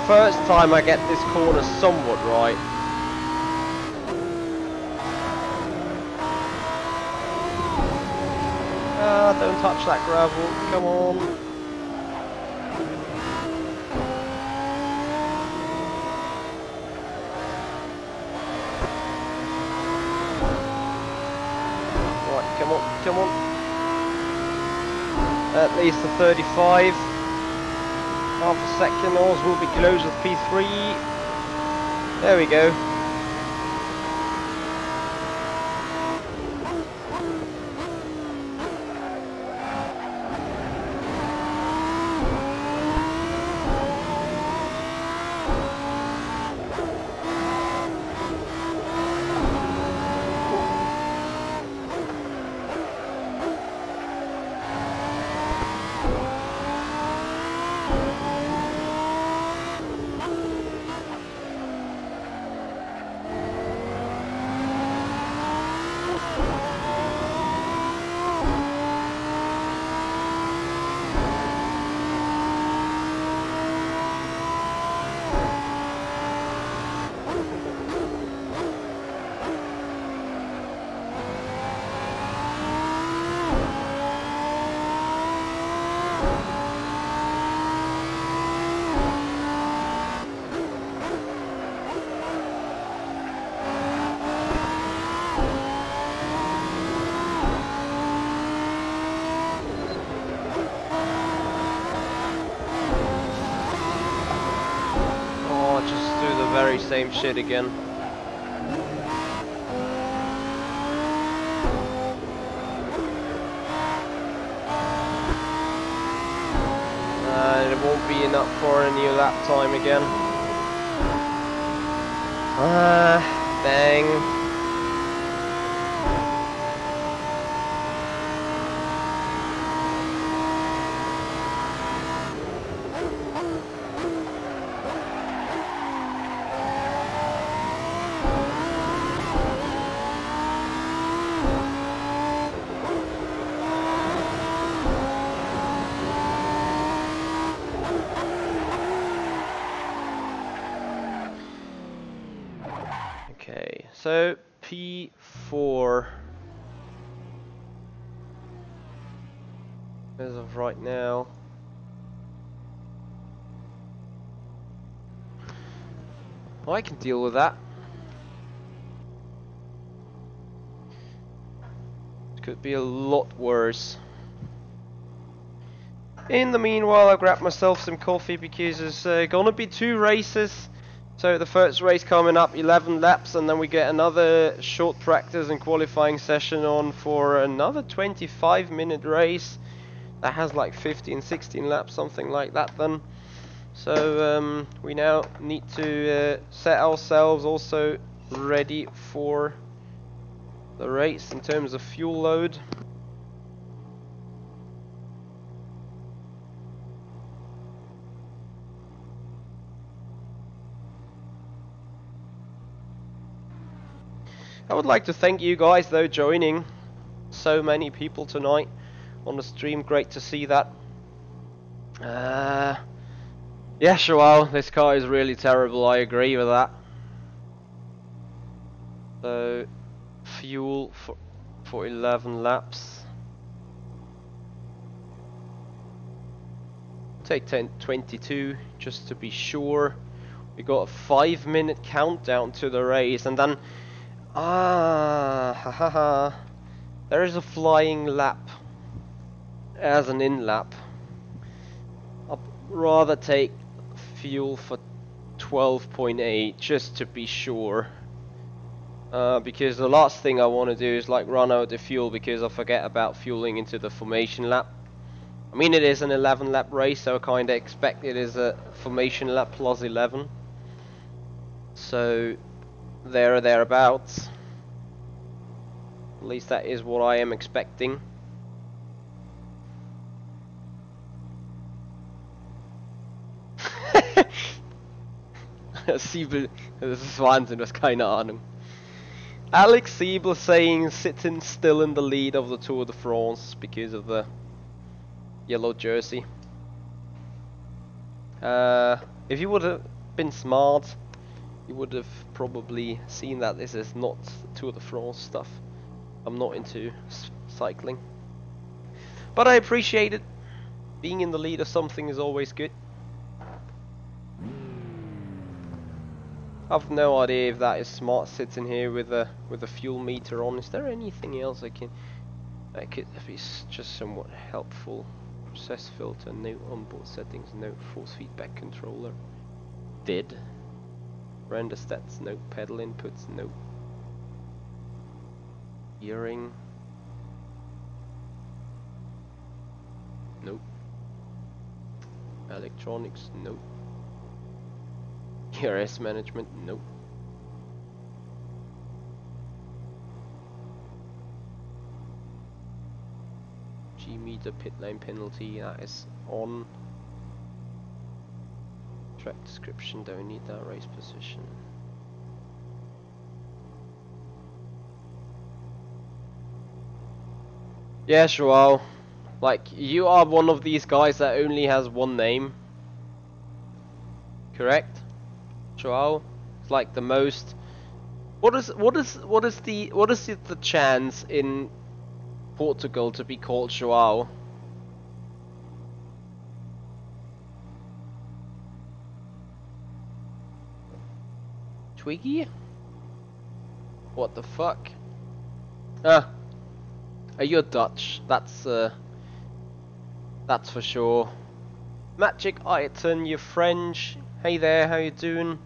Speaker 1: first time I get this corner somewhat right. Ah, don't touch that gravel, come on. Right, come on, come on. At least a 35. Half a second, Oz will be close with P3. There we go. Very same shit again. It won't be enough for a new lap time again. Dang. Okay, so P4 as of right now. I can deal with that. It could be a lot worse. In the meanwhile, I grab myself some coffee because there's gonna be 2 races. So the first race coming up, 11 laps, and then we get another short practice and qualifying session on for another 25-minute race. That has like 15, 16 laps, something like that then. So we now need to set ourselves also ready for the race in terms of fuel load. I would like to thank you guys though joining. So many people tonight on the stream, great to see that. Yeah, Joao, this car is really terrible, I agree with that. So, fuel for 11 laps. Take 22 just to be sure. We got a 5-minute countdown to the race, and then there is a flying lap as an in lap. I'd rather take fuel for 12.8 just to be sure. Because the last thing I want to do is like run out of fuel because I forget about fueling into the formation lap. I mean, it is an 11 lap race, so I kinda expect it is a formation lap plus 11. So there or thereabouts. At least that is what I am expecting. Siebel, das ist Wahnsinn, du hast keine Ahnung. Alex Siebel saying sitting still in the lead of the Tour de France because of the yellow jersey. If you would been smart, you would have probably seen that this is not Tour de France stuff. I'm not into cycling. But I appreciate it. Being in the lead of something is always good. I've no idea if that is smart sitting here with a fuel meter on. Is there anything else that could be just somewhat helpful? Process filter, no onboard settings, no force feedback controller. Did. Render stats, no pedal inputs, no. Gearing. Nope. Electronics, nope. ERS management, nope. G-meter pit lane penalty, that is on. Track description, don't need that. Race position. Yeah, Joao. Like, you are one of these guys that only has one name. Correct? Joao? It's like the most. What is the chance in Portugal to be called Joao? Twiggy? What the fuck? Ah, you're Dutch. That's for sure. Magic Iton, you're French. Hey there, how you doing?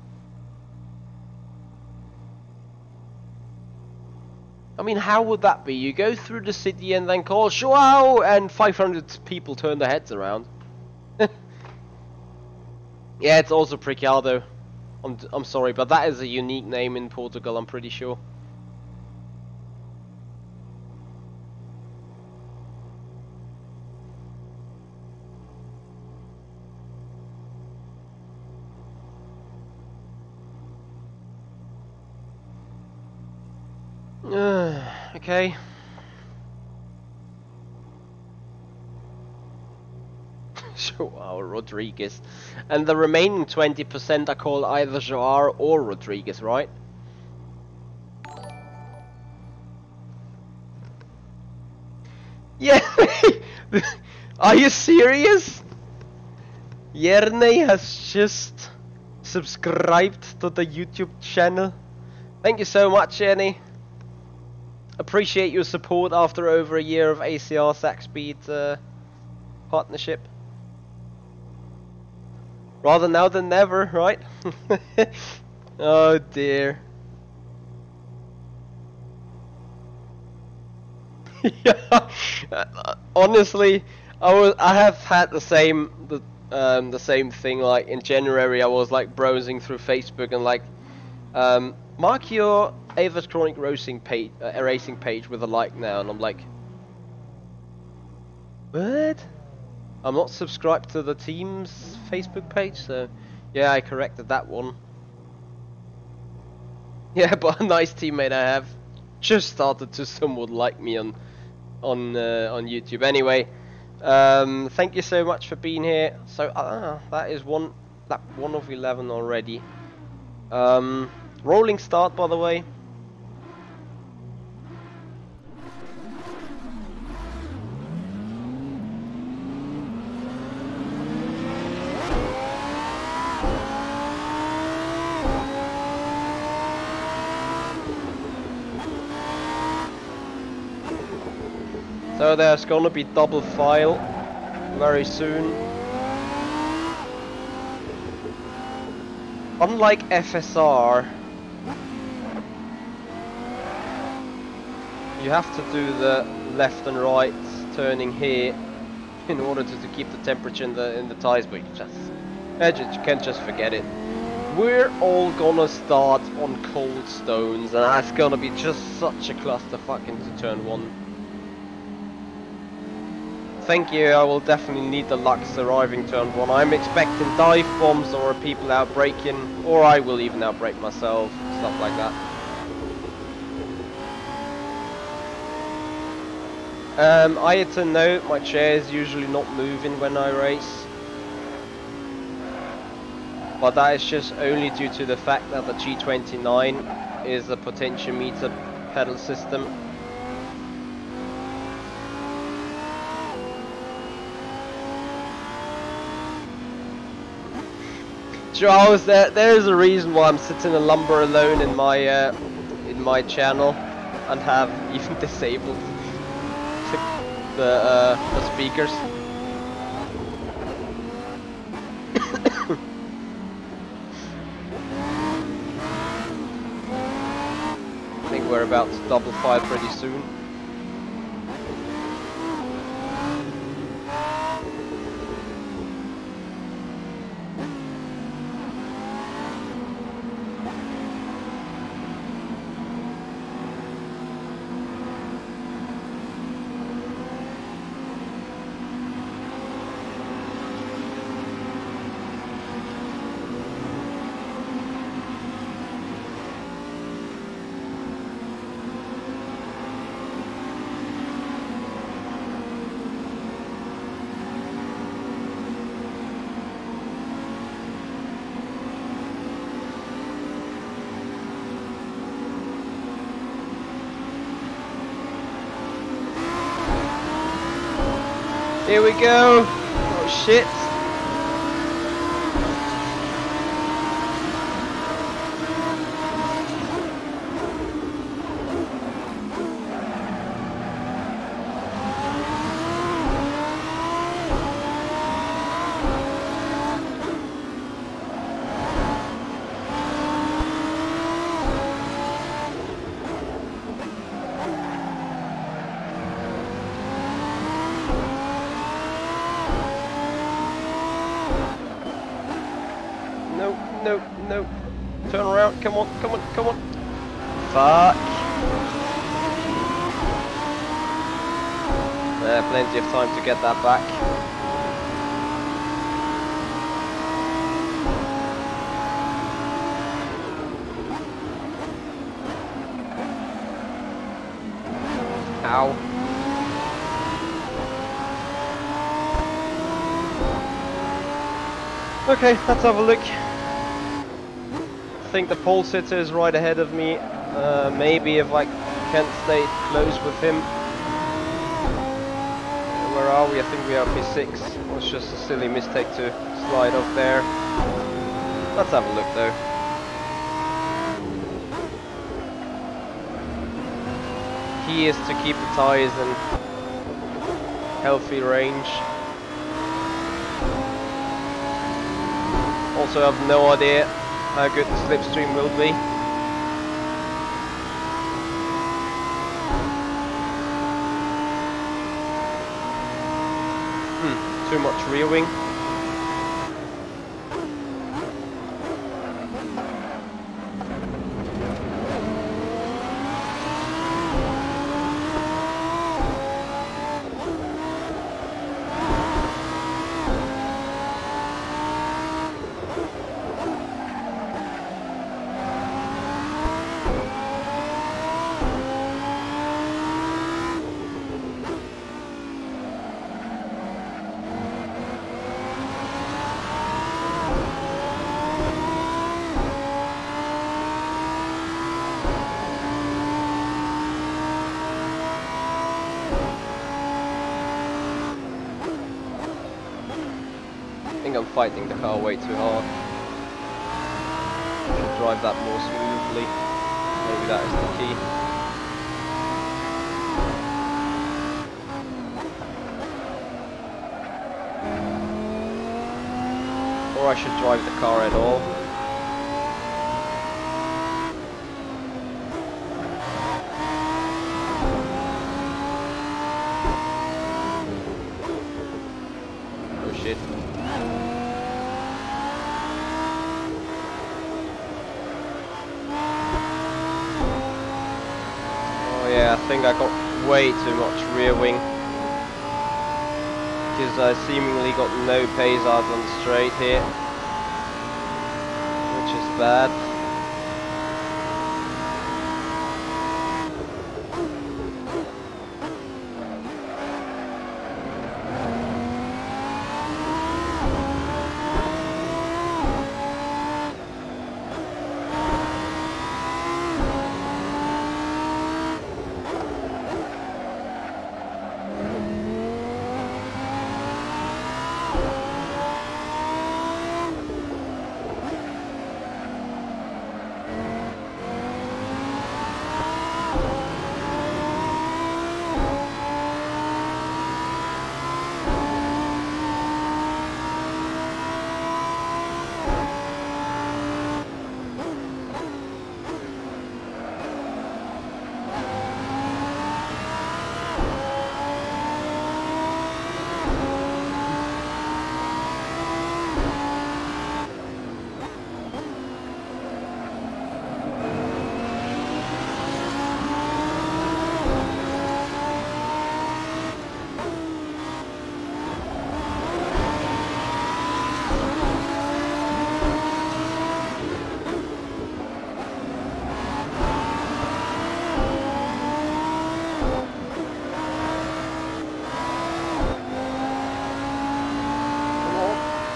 Speaker 1: I mean, how would that be? You go through the city and then call Joao, and 500 people turn their heads around. Yeah, it's also Pricado. I'm sorry, but that is a unique name in Portugal, I'm pretty sure. Okay. Joao Rodriguez. And the remaining 20% are called either Joao or Rodriguez, right? Yeah! Are you serious? Yerne has just subscribed to the YouTube channel. Thank you so much, Yerne. Appreciate your support after over a year of ACR Saxpeed partnership. Rather now than never, right? Oh dear. Yeah. Honestly, I have had the same thing. Like in January, I was like browsing through Facebook and like, mark your Ava's Chronic racing page with a like now, and I'm like, what? I'm not subscribed to the team's Facebook page, so yeah, I corrected that one. Yeah, but a nice teammate I have just started to somewhat like me on YouTube. Anyway, thank you so much for being here. So that is one of 11 already. Rolling start, by the way. So there's gonna be double file very soon. Unlike FSR, you have to do the left and right turning here in order to keep the temperature in the tires, but you can't just forget it. We're all gonna start on cold stones, and that's gonna be just such a clusterfuck into turn 1. Thank you, I will definitely need the Lux arriving turn 1. I'm expecting dive bombs or people outbraking, or I will even outbrake myself, stuff like that. I had to note my chair is usually not moving when I race. but that is just only due to the fact that the G29 is a potentiometer pedal system. Charles, there is a reason why I'm sitting a lumber alone in my channel and have even disabled the speakers. I think we're about to double file pretty soon. Here we go. Oh shit. No. Turn around. Come on. Fuck. Plenty of time to get that back. Ow. Okay, let's have a look. I think the pole sitter is right ahead of me. Maybe if I can stay close with him. Where are we? I think we are P6. It was just a silly mistake to slide off there. Let's have a look though. Key is to keep the tyres in healthy range. Also, I have no idea how good the slipstream will be. Too much rear wing. I'm fighting the car way too hard. Should drive that more smoothly. Maybe that is the key. Or I should drive the car at all. Oh shit. Yeah, I think I got way too much rear wing because I seemingly got no pace out on the straight here, which is bad.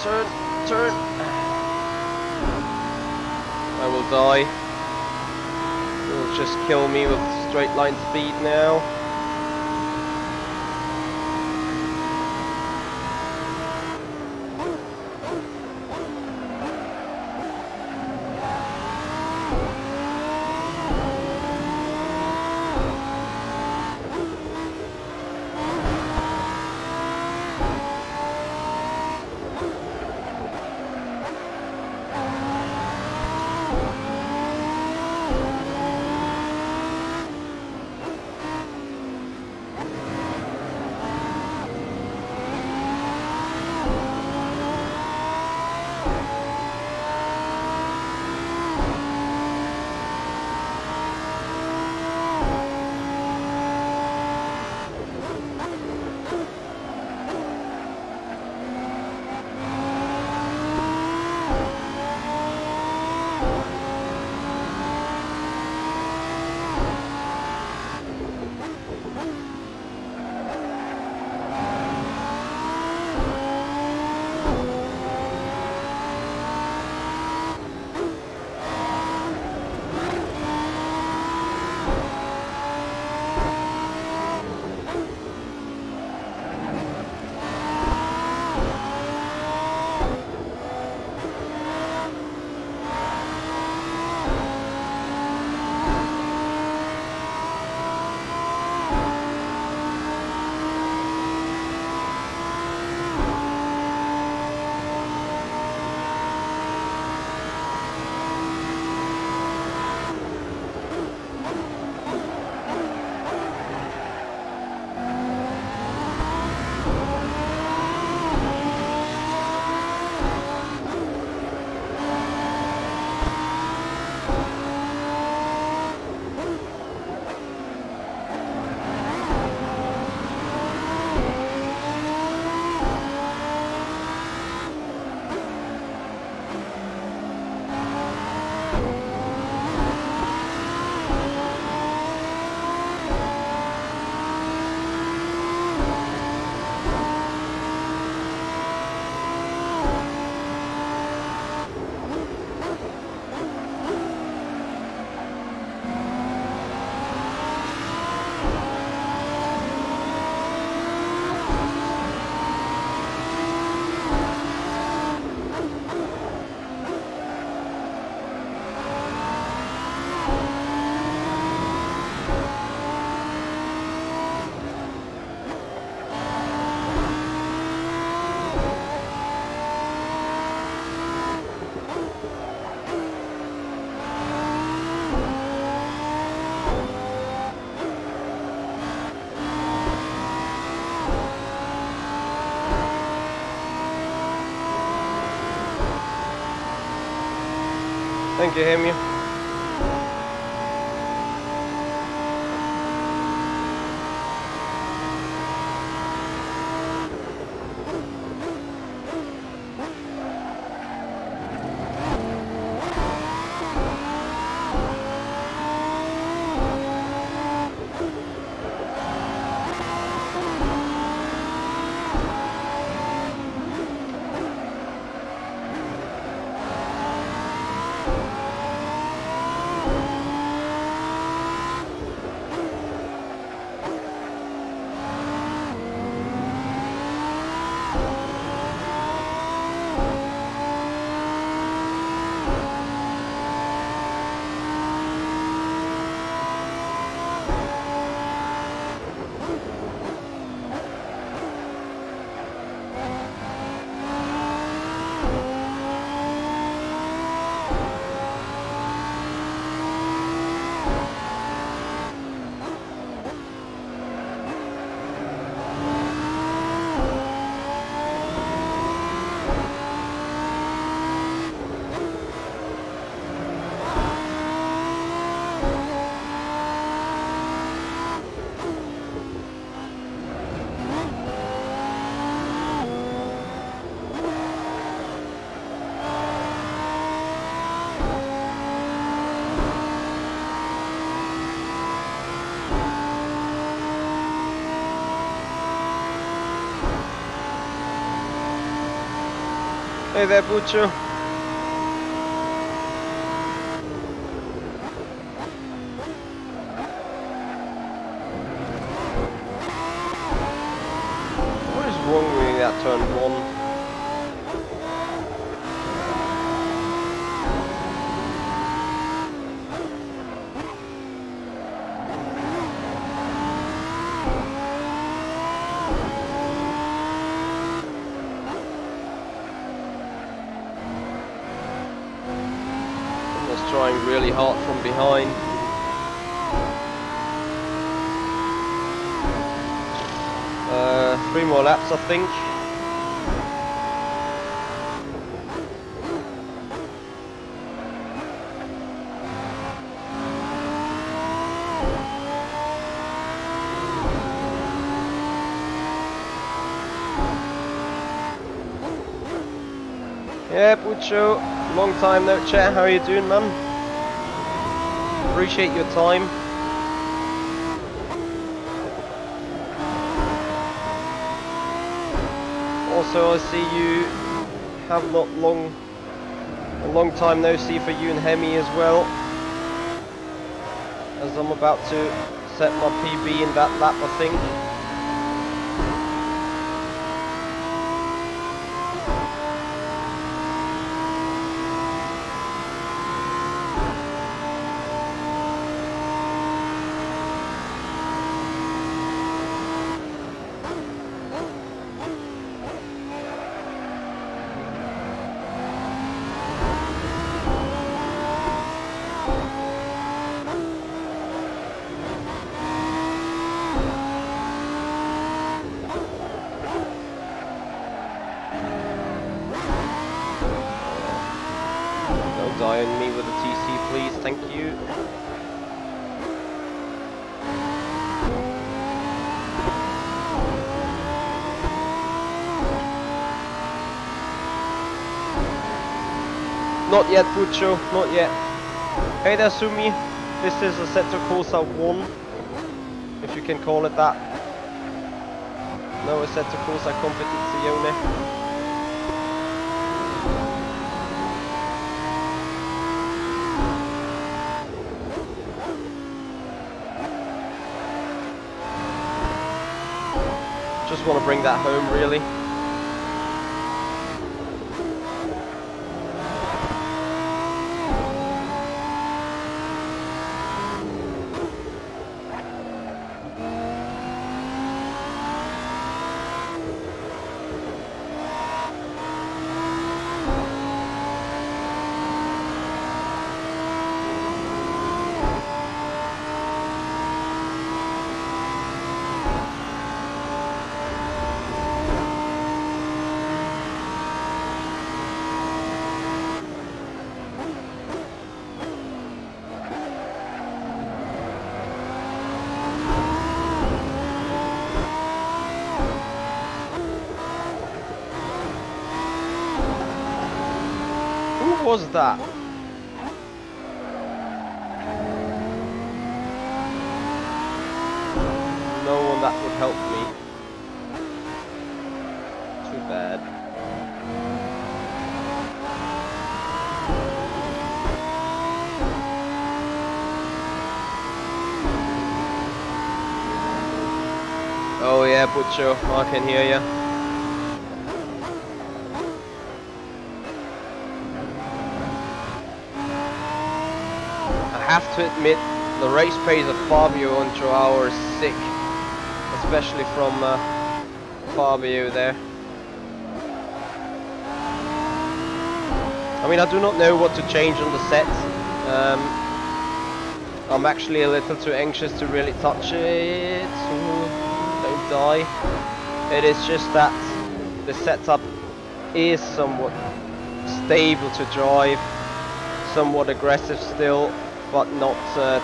Speaker 1: turn, turn. I will die. It will just kill me with straight line speed now. Thank you, Hemu. Hey there, Pucho. What is wrong with that turn 1? Trying really hard from behind. 3 more laps, I think. Yeah, Pucho, long time no chat. How are you doing, man? Appreciate your time. Also, I see you have a long time no see for you and Hemi as well. As I'm about to set my PB in that lap, I think. Die on me with a TC, please. Thank you. Not yet, Pucho. Not yet. Hey there, Sumi. This is Assetto Corsa 1, if you can call it that. No Assetto Corsa Competizione. Just want to bring that home, really. What was that? No one that would help me. Too bad. Oh yeah, Butcho, I can hear ya. I have to admit, the race pace of Fabio on Joao is sick, especially from Fabio there. I mean, I do not know what to change on the set. I'm actually a little too anxious to really touch it, so don't die. It is just that the setup is somewhat stable to drive, somewhat aggressive still, but not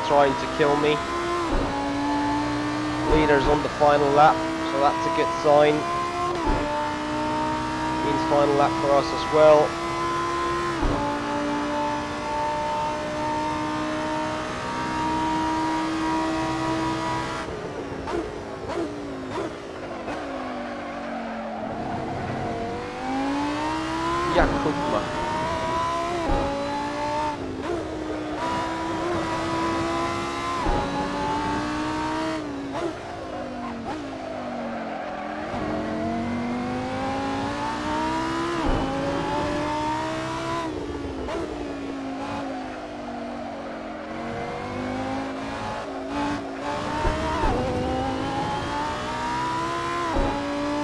Speaker 1: trying to kill me. Leader's on the final lap, so that's a good sign. Means final lap for us as well. Ja, guck mal.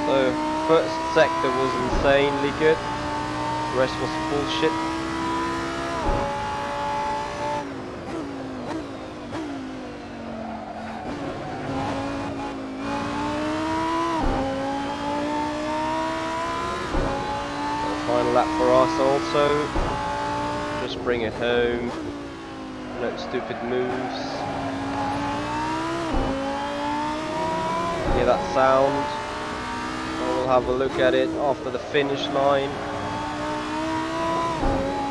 Speaker 1: So, first sector was insanely good. The rest was bullshit. Final lap for us also. Just bring it home. No stupid moves. Hear that sound? We'll have a look at it after the finish line.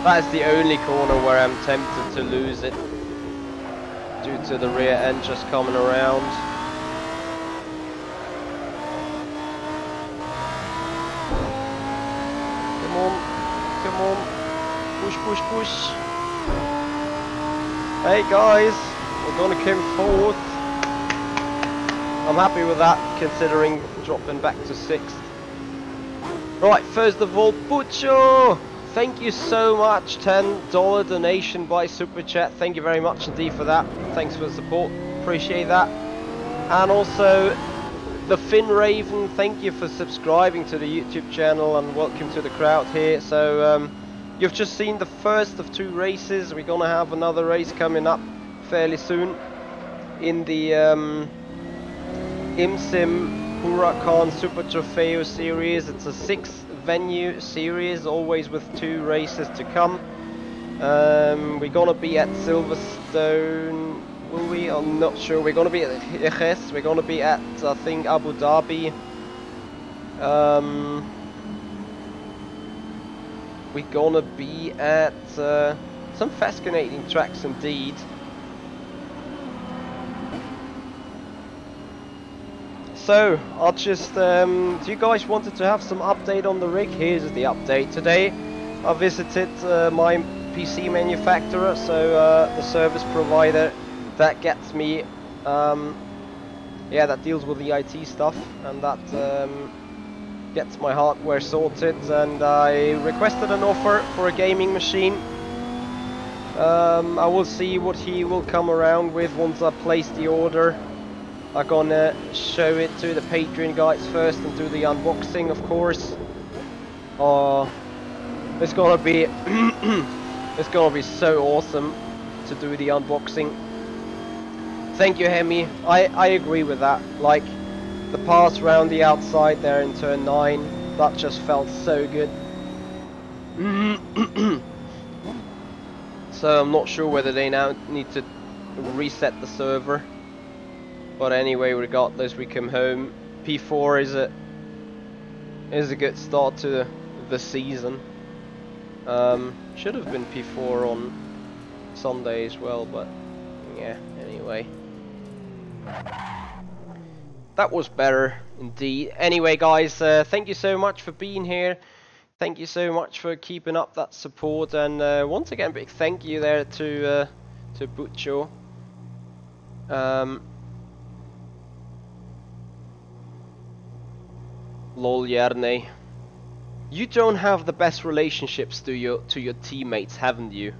Speaker 1: That's the only corner where I'm tempted to lose it due to the rear end just coming around. Come on, come on, push, push, push. Hey guys, we're gonna come fourth. I'm happy with that, considering dropping back to 6th. Right, first of all, Pucho! Thank you so much, $10 donation by Super Chat. Thank you very much indeed for that. Thanks for the support, appreciate that. And also, the Finn Raven, thank you for subscribing to the YouTube channel and welcome to the crowd here. So, you've just seen the first of 2 races. We're gonna have another race coming up fairly soon in the ImSim Huracan Super Trofeo series. It's a 6-venue series, always with 2 races to come. We're gonna be at Silverstone, will we? I'm not sure. We're gonna be at GT3. We're gonna be at, I think, Abu Dhabi. We're gonna be at some fascinating tracks indeed. So, I'll just, do you guys wanted to have some update on the rig? Here's the update. Today, I visited my PC manufacturer, so the service provider that gets me, yeah, that deals with the IT stuff, and that gets my hardware sorted, and I requested an offer for a gaming machine. I will see what he will come around with once I place the order. I'm gonna show it to the Patreon guys first and do the unboxing, of course. It's gonna be it's gonna be so awesome to do the unboxing. Thank you, Hemi. I agree with that. Like the pass round the outside there in turn 9, that just felt so good. So I'm not sure whether they now need to reset the server. But anyway, regardless, we come home. P4 is a good start to the season. Should have been P4 on Sunday as well, but yeah, anyway. That was better indeed. Anyway, guys, thank you so much for being here. Thank you so much for keeping up that support, and once again, big thank you there to Buccio. Lol Yarney. You don't have the best relationships to your teammates, haven't you?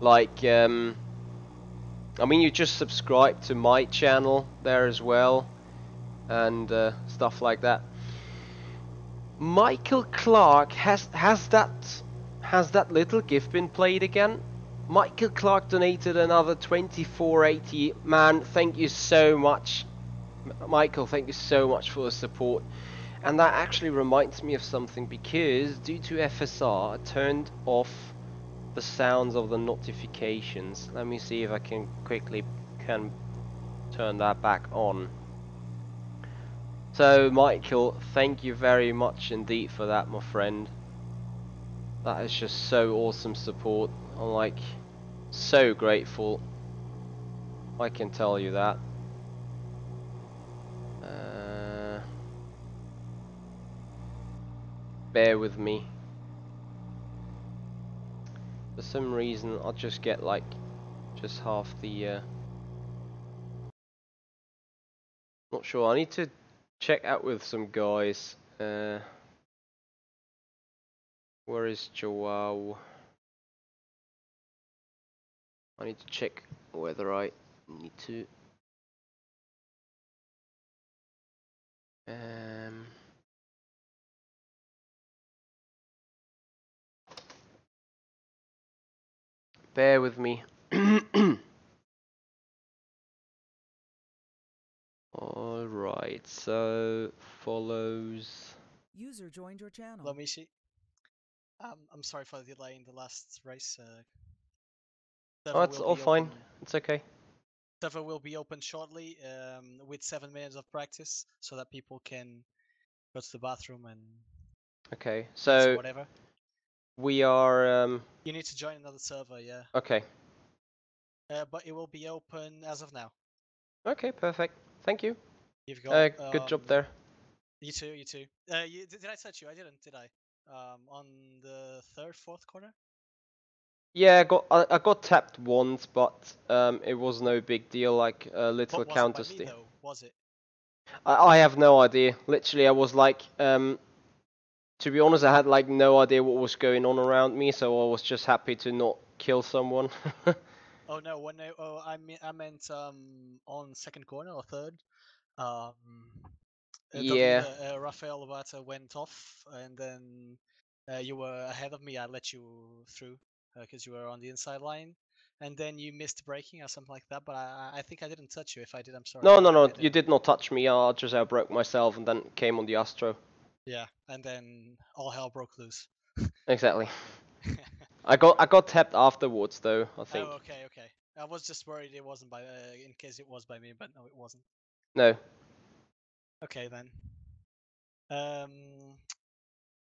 Speaker 1: Like, I mean, you just subscribed to my channel there as well, and stuff like that. Michael Clark, has that little GIF been played again? Michael Clark donated another 24.80. Man, thank you so much, Michael. Thank you so much for the support. And that actually reminds me of something, because due to FSR, I turned off the sounds of the notifications. Let me see if I can quickly turn that back on. So Michael, thank you very much indeed for that, my friend. That is just so awesome support. I'm like so grateful, I can tell you that. Bear with me. For some reason, I'll just get like just half the. Not sure. I need to check out with some guys. Where is Joao? I need to check whether I need to. Bear with me. Alright, so follows.
Speaker 5: User joined your channel.
Speaker 2: Hello, Michi. I'm sorry for the delay in the last race.
Speaker 1: Oh, it's all fine. It's okay.
Speaker 2: Server will be open shortly with 7 minutes of practice so that people can go to the bathroom and
Speaker 1: Okay,
Speaker 2: eat or
Speaker 1: so
Speaker 2: whatever.
Speaker 1: we are.
Speaker 2: You need to join another server, yeah.
Speaker 1: Okay.
Speaker 2: But it will be open as of now.
Speaker 1: Okay, perfect. Thank you.
Speaker 2: You've got
Speaker 1: Good job there.
Speaker 2: You too. Did I touch you? I didn't, did I? On the third, fourth corner.
Speaker 1: Yeah, I got tapped once, but it was no big deal. Like a little
Speaker 2: But
Speaker 1: counter
Speaker 2: was it by me
Speaker 1: steer.
Speaker 2: though? Was it?
Speaker 1: I have no idea. Literally, I was like, to be honest, I had like no idea what was going on around me, so I was just happy to not kill someone.
Speaker 2: Oh no! I meant on second corner or third. The
Speaker 1: Yeah.
Speaker 2: leader Rafael Abata went off, and then you were ahead of me. I let you through because you were on the inside line, and then you missed braking or something like that. But I think I didn't touch you. If I did, I'm sorry.
Speaker 1: No, you did not touch me. I just outbroke myself and then came on the Astro.
Speaker 2: Yeah, and then all hell broke loose.
Speaker 1: Exactly. I got tapped afterwards though, I think.
Speaker 2: Oh, okay. I was just worried it wasn't by in case it was by me, but no, it wasn't.
Speaker 1: No.
Speaker 2: Okay then.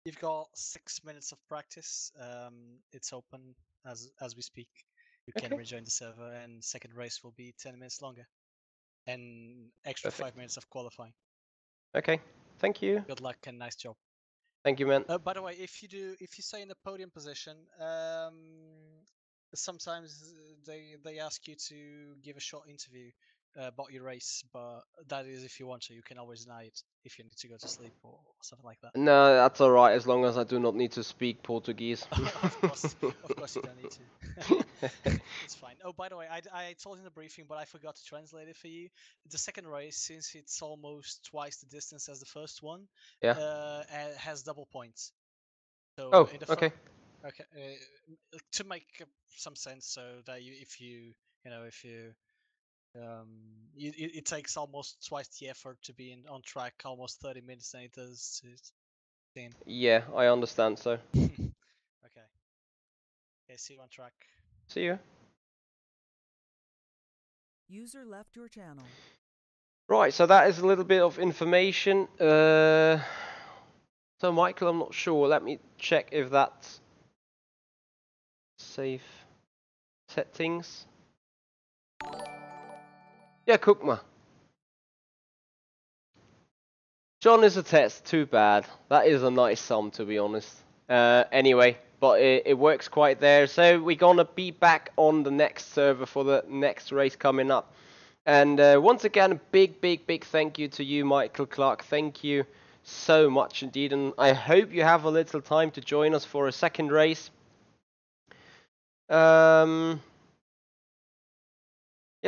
Speaker 2: You've got 6 minutes of practice. It's open as we speak. You can
Speaker 1: Okay.
Speaker 2: rejoin the server, and second race will be 10 minutes longer, and extra
Speaker 1: Perfect.
Speaker 2: 5 minutes of qualifying.
Speaker 1: Okay. Thank you.
Speaker 2: Good luck and nice job.
Speaker 1: Thank you, man.
Speaker 2: By the way, if you stay in the podium position, sometimes they ask you to give a short interview about your race, but that is if you want to. You can always deny it if you need to go to sleep or something like that.
Speaker 1: No, that's alright as long as I do not need to speak Portuguese.
Speaker 2: Of course you don't need to. It's fine. Oh, by the way, I told in the briefing, but I forgot to translate it for you. The second race, since it's almost twice the distance as the first one,
Speaker 1: Yeah.
Speaker 2: has double points. So
Speaker 1: Oh,
Speaker 2: in the
Speaker 1: okay.
Speaker 2: Okay, to make some sense, so that it takes almost twice the effort to be on track, almost 30 minutes than it does to stay in.
Speaker 1: Yeah, I understand so.
Speaker 2: Okay, see you on track.
Speaker 1: See you.
Speaker 5: User left your channel.
Speaker 1: Right, so that is a little bit of information. So Michael, I'm not sure. Let me check if that's safe settings. Yeah, Kukma. John is a test. Too bad. That is a nice sum, to be honest. Anyway, but it works quite there. So we're gonna be back on the next server for the next race coming up. And once again, a big thank you to you, Michael Clark. Thank you so much indeed. And I hope you have a little time to join us for a second race. Yeah,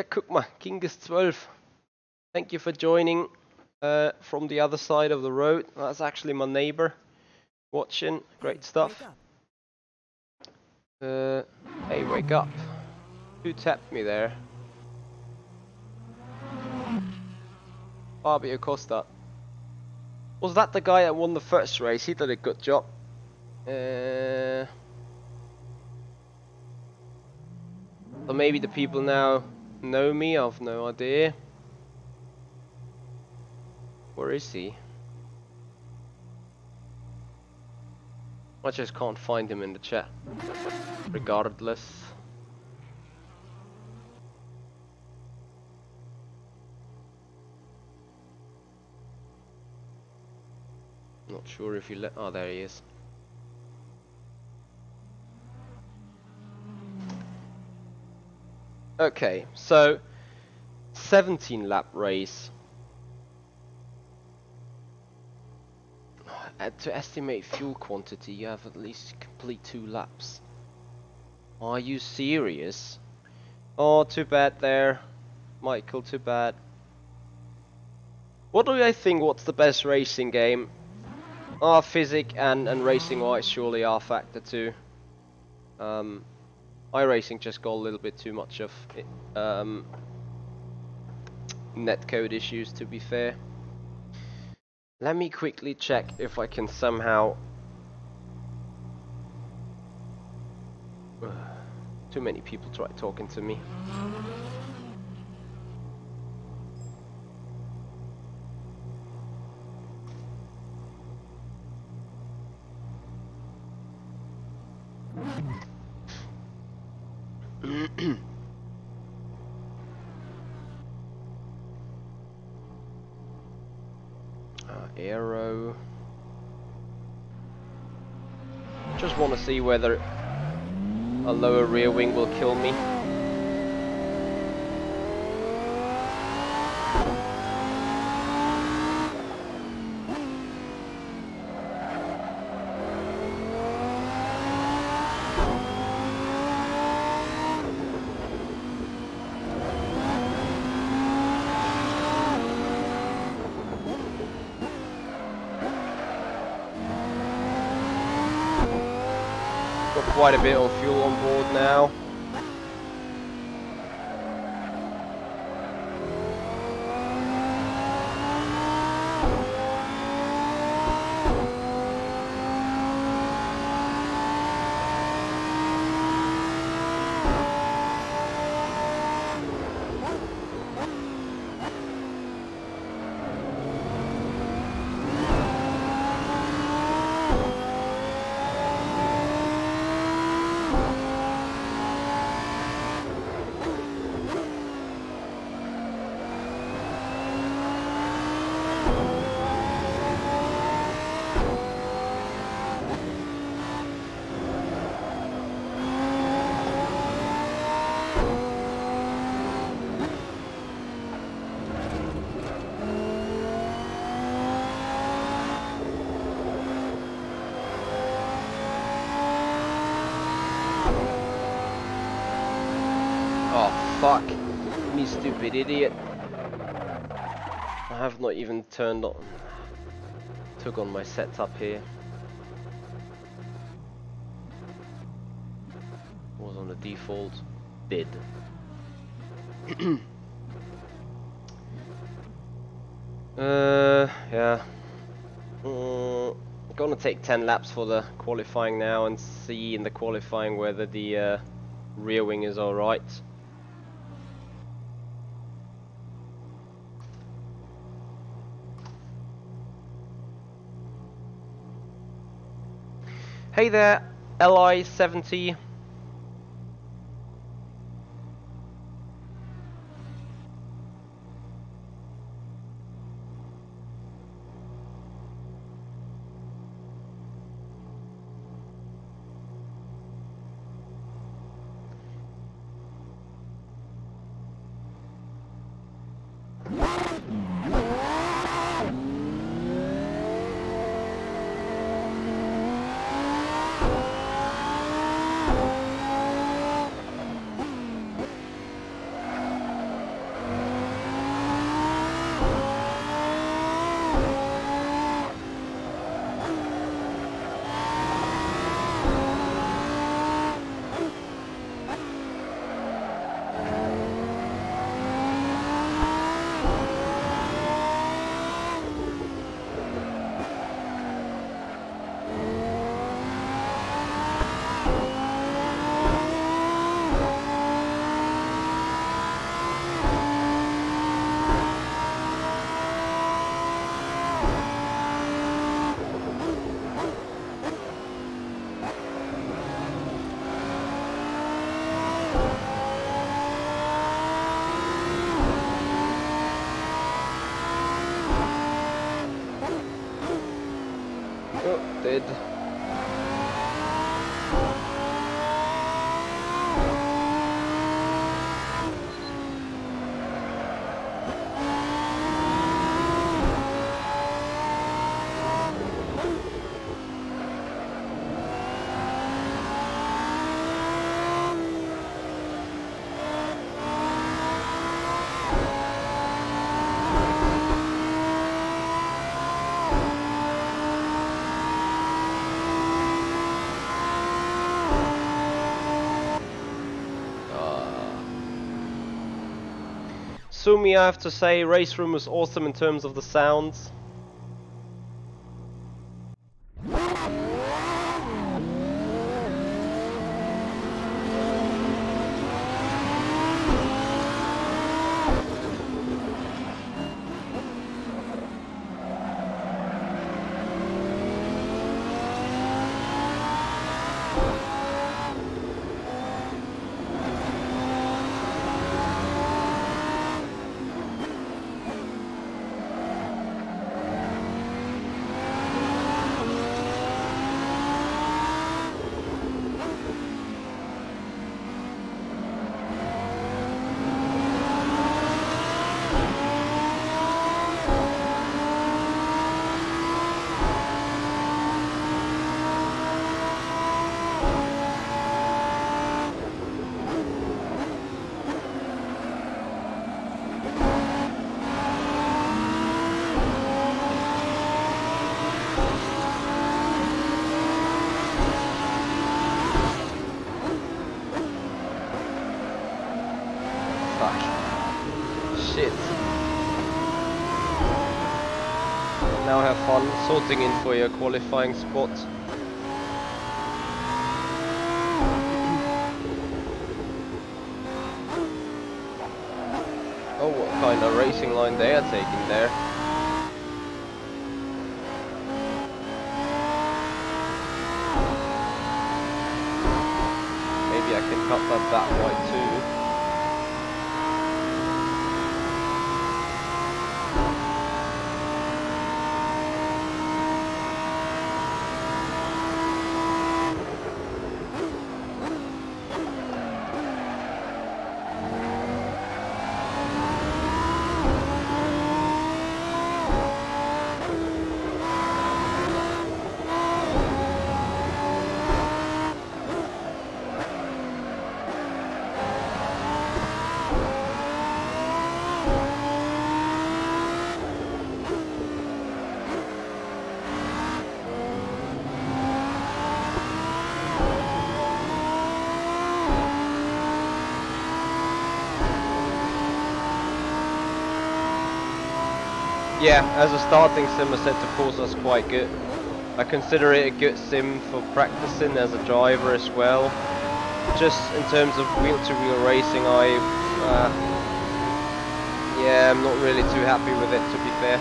Speaker 1: Kukma, Kingus12. Thank you for joining from the other side of the road. That's actually my neighbor watching. Great stuff. Hey, wake up. Who tapped me there? Fabio Costa. Was that the guy that won the first race? He did a good job. So maybe the people now know me. I've no idea. Where is he? I just can't find him in the chat. Regardless. Not sure if you let. Oh, there he is. Okay, so 17 lap race. To estimate fuel quantity, you have at least complete 2 laps. Are you serious? Oh, too bad there, Michael, too bad. What do I think, what's the best racing game? Ah, physic and racing wise surely are factor 2. iRacing just got a little bit too much of netcode issues, to be fair. Let me quickly check if I can somehow... Too many people try talking to me. Aero. Just want to see whether a lower rear wing will kill me. Quite a bit of fuel on board now. Fuck me, stupid idiot. I have not even took on my setup here. Was on the default. Did. Yeah. Gonna take 10 laps for the qualifying now and see in the qualifying whether the rear wing is alright. Hey there, LI70. Sumi, I have to say, Race Room was awesome in terms of the sounds. Shit. Now have fun sorting in for your qualifying spot. Oh, what kind of racing line they are taking there. Maybe I can cut that wide too. Yeah, as a starting sim, Assetto Corsa is quite good. I consider it a good sim for practicing as a driver as well. Just in terms of wheel-to-wheel racing, yeah, I'm not really too happy with it, to be fair.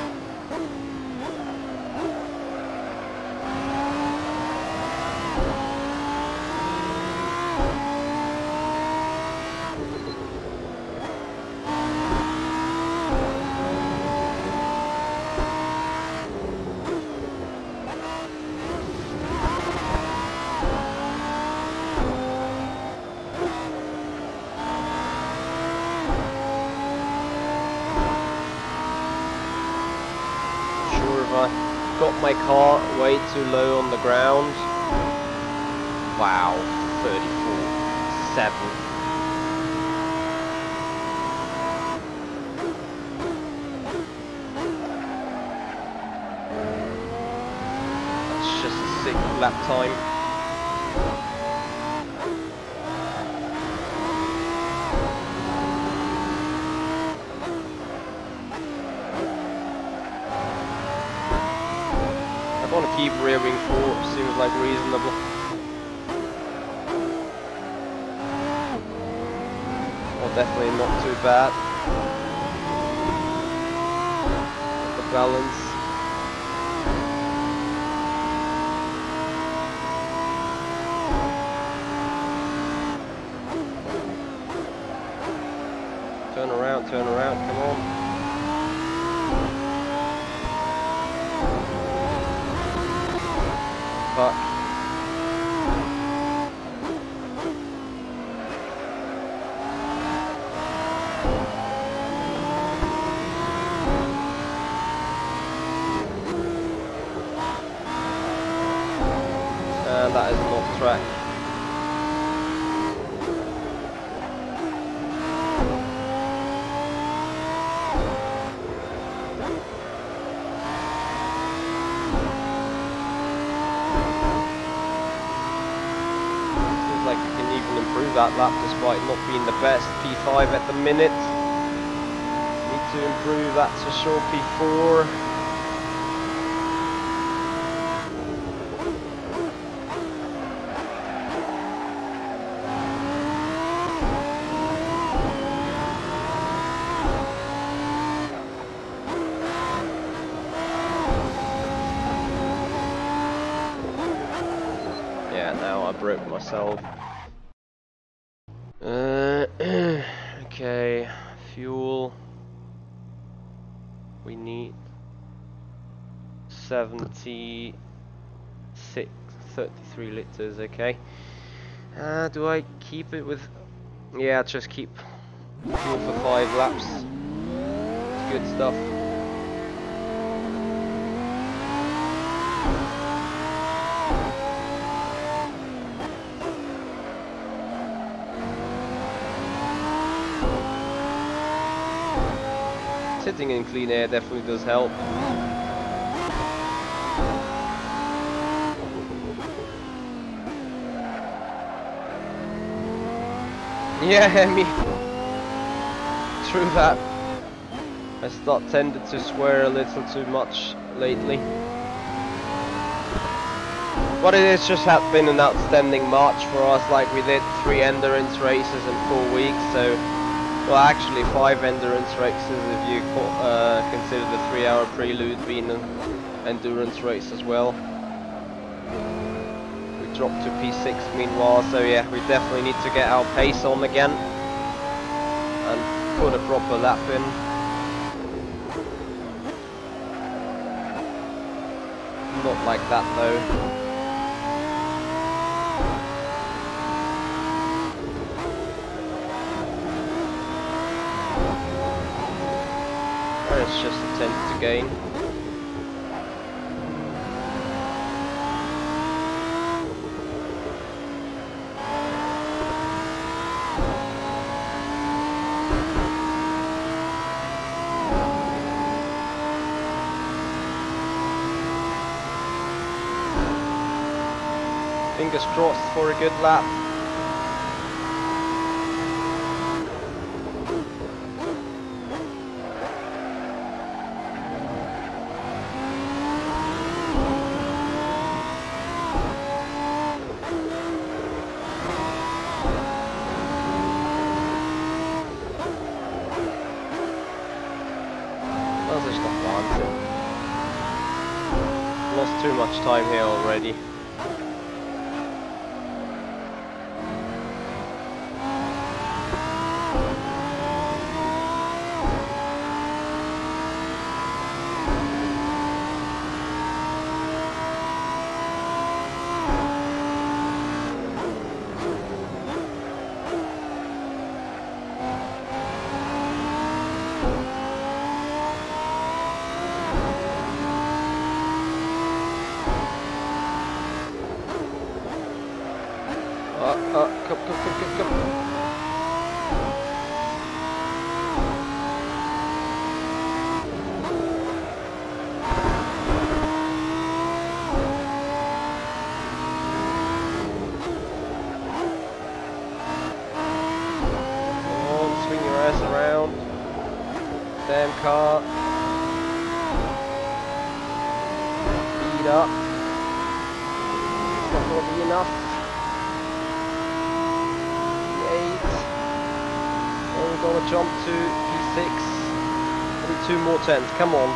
Speaker 1: Got my car way too low on the ground. Wow, 34.7. That's just a sick lap time. I want to keep rear wing 4, seems like reasonable. Well, definitely not too bad. The balance. Turn around, come on. Fuck. And that is not track. Improve that lap despite not being the best. P5 at the minute. to improve that to short P4. Yeah, now I broke myself. Okay, fuel. We need 33 liters, okay. Do I keep it with... Yeah, just keep fuel for 5 laps. It's good stuff. Sitting in clean air definitely does help. Yeah, me. True that. I tended to swear a little too much lately. But it has just been an outstanding March for us. Like, we did 3 endurance races in 4 weeks, so... Well, actually 5 endurance races if you consider the 3-hour prelude being an endurance race as well. We dropped to P6 meanwhile, so yeah, we definitely need to get our pace on again and put a proper lap in. Not like that though. It's just a tenth to gain. Fingers crossed for a good lap. Lost too much time here already. Come. Swing your ass around. Damn car. Speed up. It's not going to be enough. We're gonna jump to P6. Only 2 more tenths, come on.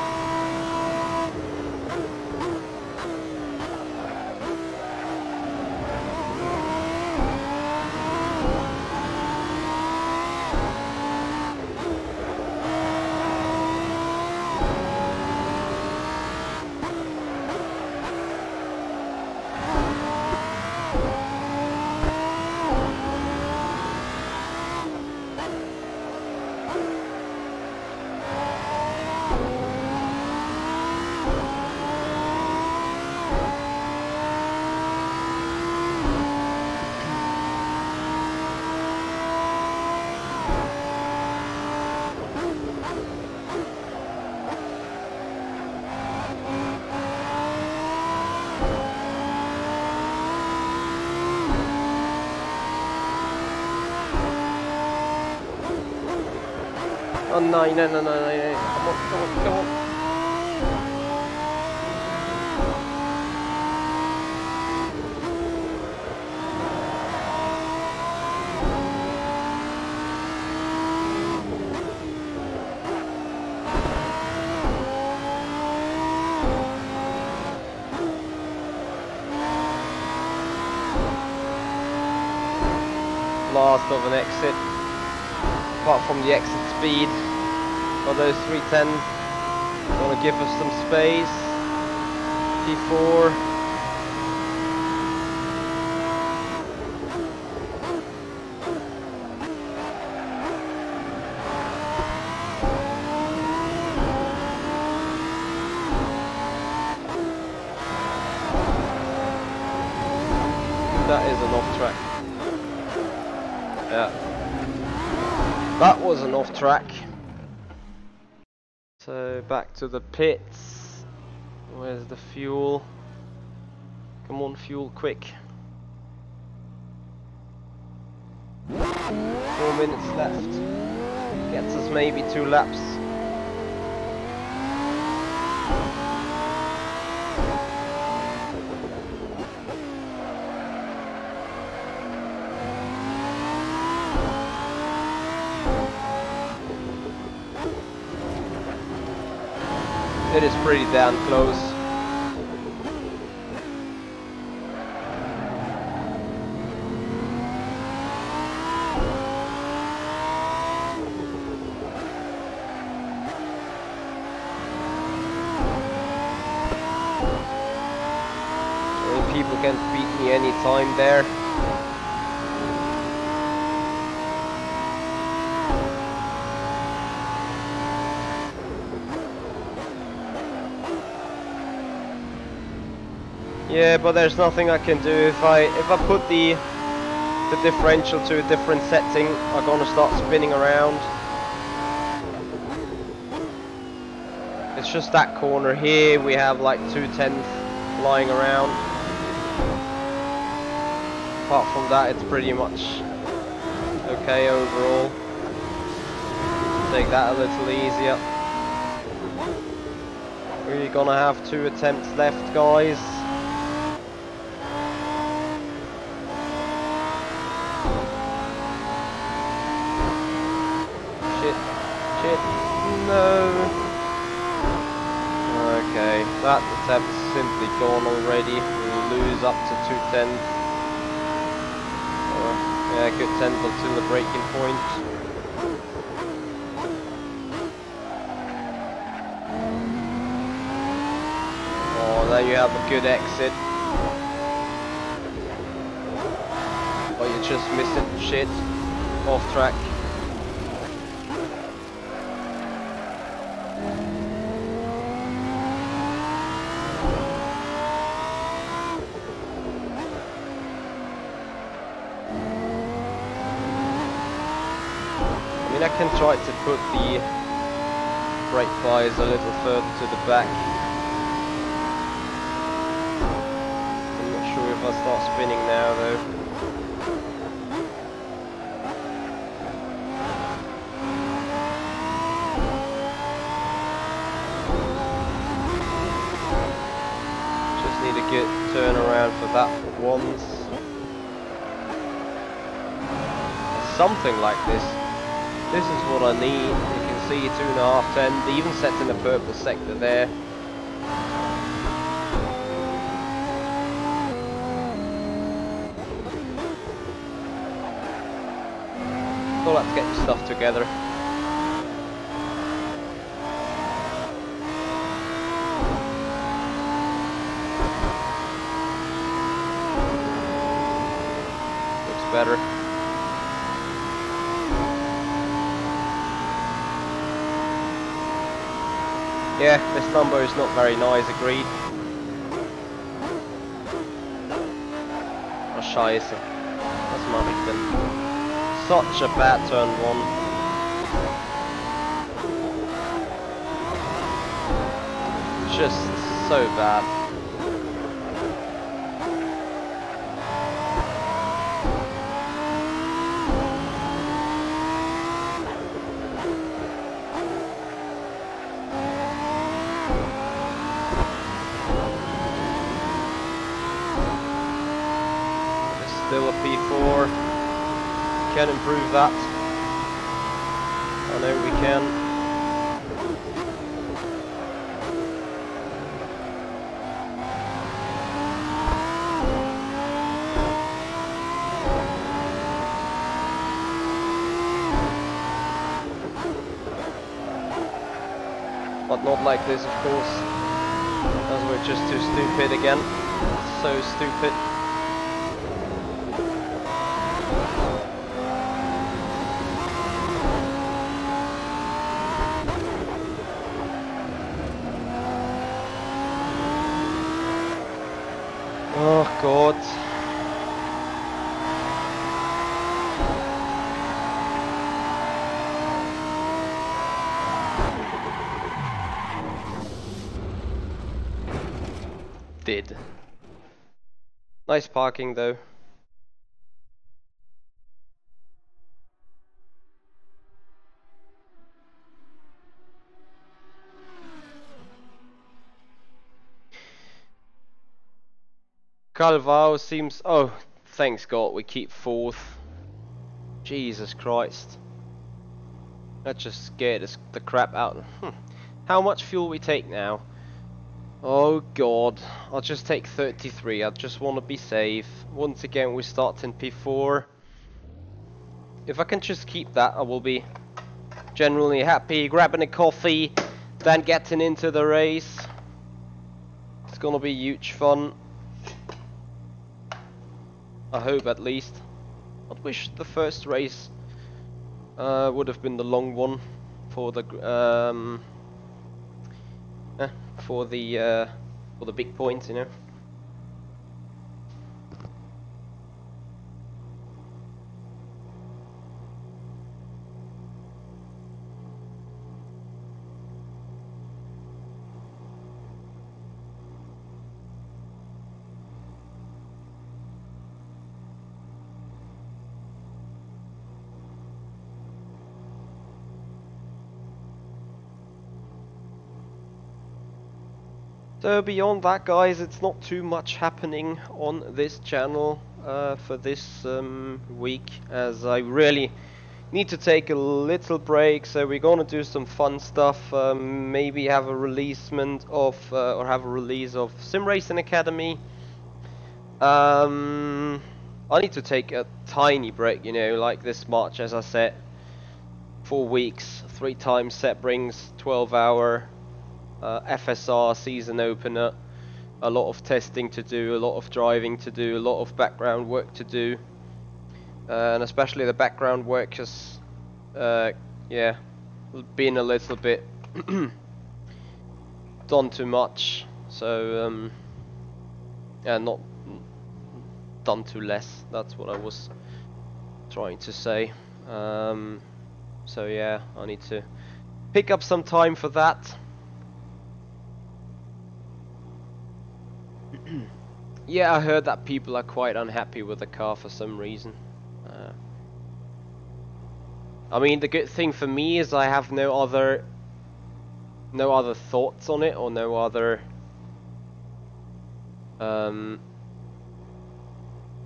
Speaker 1: Oh no, no, no, no, no, no. Come on, come on, come on. Last of an exit, apart from the exit speed of those 310s. Gonna give us some space. P4. That is an off track. Yeah, that was an off track. So back to the pits. Where's the fuel? Come on, fuel quick. 4 minutes left. Gets us maybe 2 laps. It is pretty damn close. People can beat me anytime there. Yeah, but there's nothing I can do. If I put the differential to a different setting, I'm gonna start spinning around. It's just that corner here. We have like 2/10 lying around. Apart from that, it's pretty much okay overall. Take that a little easier. We're gonna have 2 attempts left, guys. Shit, no. Okay, that attempt's simply gone already. We'll lose up to 2/10. Yeah, good 10 until the breaking point. Oh, there you have a good exit. Oh, you just missed it. Shit. Off track. I can try to put the brake pliers a little further to the back. I'm not sure if I start spinning now though. Just need a good turnaround for that once. Something like this. This is what I need. You can see 2.5 10. They even set in the purple sector there. So let's get your stuff together. Looks better. Yeah, this number is not very nice, agreed. Oh, scheiße. Was mache ich denn? Such a bad turn 1. Just so bad. Still a P4. Can improve that. I know we can. But not like this, of course, as we're just too stupid again. So stupid. Oh God. Did. Nice parking though. Calvao seems... Oh, thanks God we keep 4th. Jesus Christ. That just scared us the crap out. How much fuel we take now? Oh God, I'll just take 33. I just want to be safe. Once again we start in P4. If I can just keep that, I will be generally happy. Grabbing a coffee, then getting into the race. It's gonna be huge fun. I hope at least. I wish the first race would have been the long one for the for the big points, you know. So beyond that, guys, it's not too much happening on this channel for this week, as I really need to take a little break. So we're gonna do some fun stuff, maybe have a releasement of or have a release of Sim Racing Academy. I need to take a tiny break, you know, like this March, as I said, 4 weeks, 3 times set brings 12-hour FSR season opener, a lot of testing to do, a lot of driving to do, a lot of background work to do, and especially the background work has yeah, been a little bit done too much, so yeah, not done too less, that's what I was trying to say. So yeah, I need to pick up some time for that. Yeah, I heard that people are quite unhappy with the car for some reason. I mean, the good thing for me is I have no other thoughts on it, or no other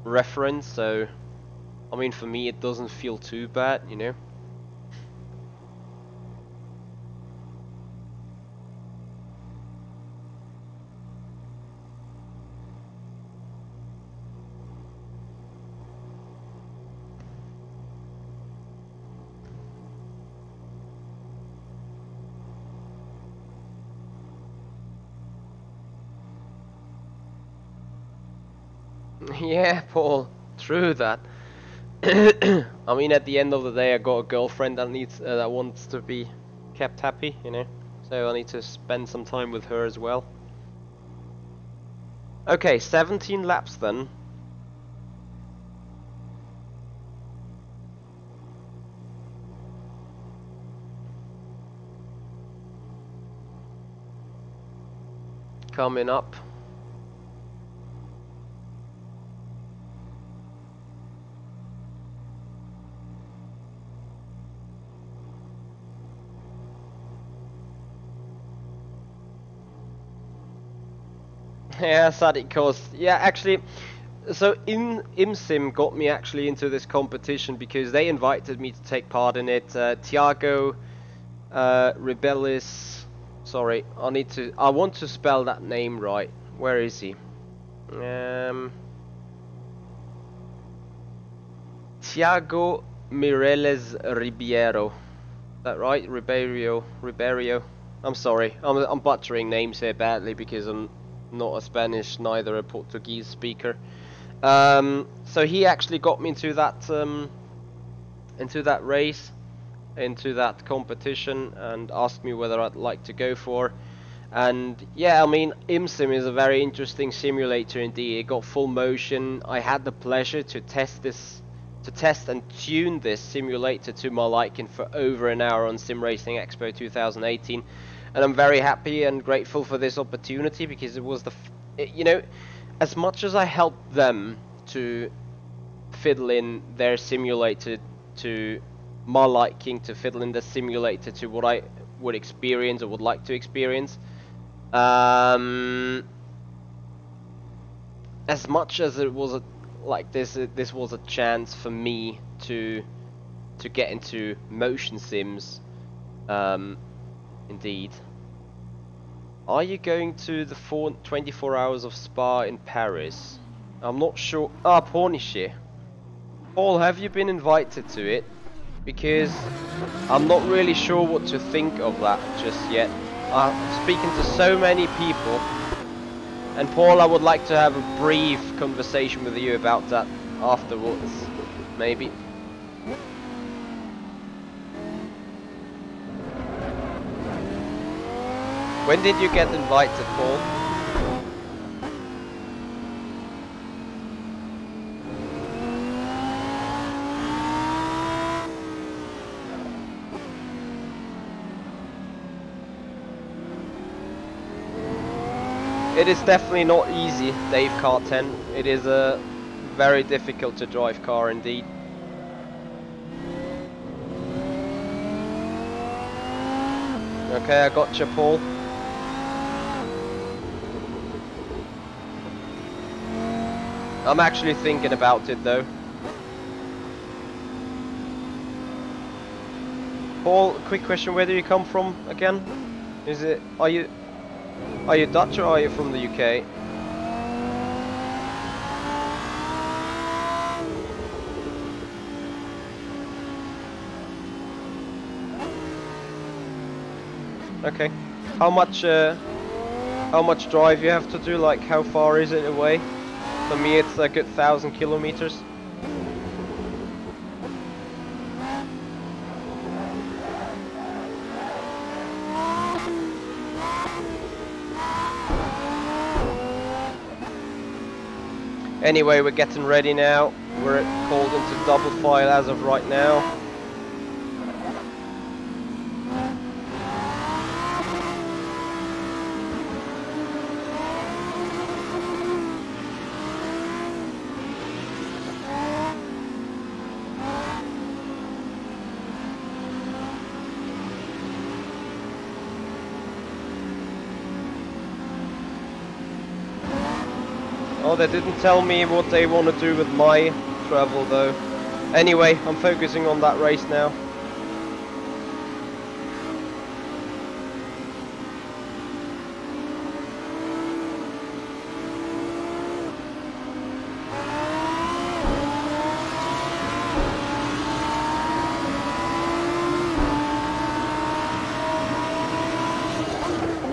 Speaker 1: reference, so I mean, for me it doesn't feel too bad, you know. Yeah, Paul, true that. I mean, at the end of the day, I got a girlfriend that needs, that wants to be kept happy, you know. So I need to spend some time with her as well. Okay, 17 laps then. Coming up. Yeah, Assetto Corsa. Yeah, actually, So ImSim got me actually into this competition because they invited me to take part in it. Tiago Rebellis. Sorry, I want to spell that name right. Where is he? Tiago Mireles Ribeiro. Is that right? Ribeiro. I'm sorry. I'm butchering names here badly because I'm not a Spanish, neither a Portuguese speaker. So he actually got me into that race, into that competition, and asked me whether I'd like to go for. And yeah, I mean, ImSim is a very interesting simulator indeed. It got full motion. I had the pleasure to test and tune this simulator to my liking for over an hour on Sim Racing Expo 2018, and I'm very happy and grateful for this opportunity because it was you know, as much as I helped them to fiddle in their simulator to my liking, to fiddle in the simulator to what I would experience or would like to experience, as much as it was this was a chance for me to get into motion sims. Indeed. Are you going to the 24 hours of Spa in Paris? I'm not sure. Ah, Pornichet. Paul, have you been invited to it? Because I'm not really sure what to think of that just yet. I'm speaking to so many people. And Paul, I would like to have a brief conversation with you about that afterwards, maybe. When did you get invited, Paul? It is definitely not easy, Dave Car 10. It is a very difficult to drive car indeed. Okay, I got you, Paul. I'm actually thinking about it though. Paul, quick question, where do you come from again? Are you Dutch or are you from the UK? Okay. How much drive you have to do? Like, how far is it away? For me, it's a good 1,000 kilometers. Anyway, we're getting ready now. We're called into double file as of right now. Oh, they didn't tell me what they want to do with my travel though. Anyway, I'm focusing on that race now.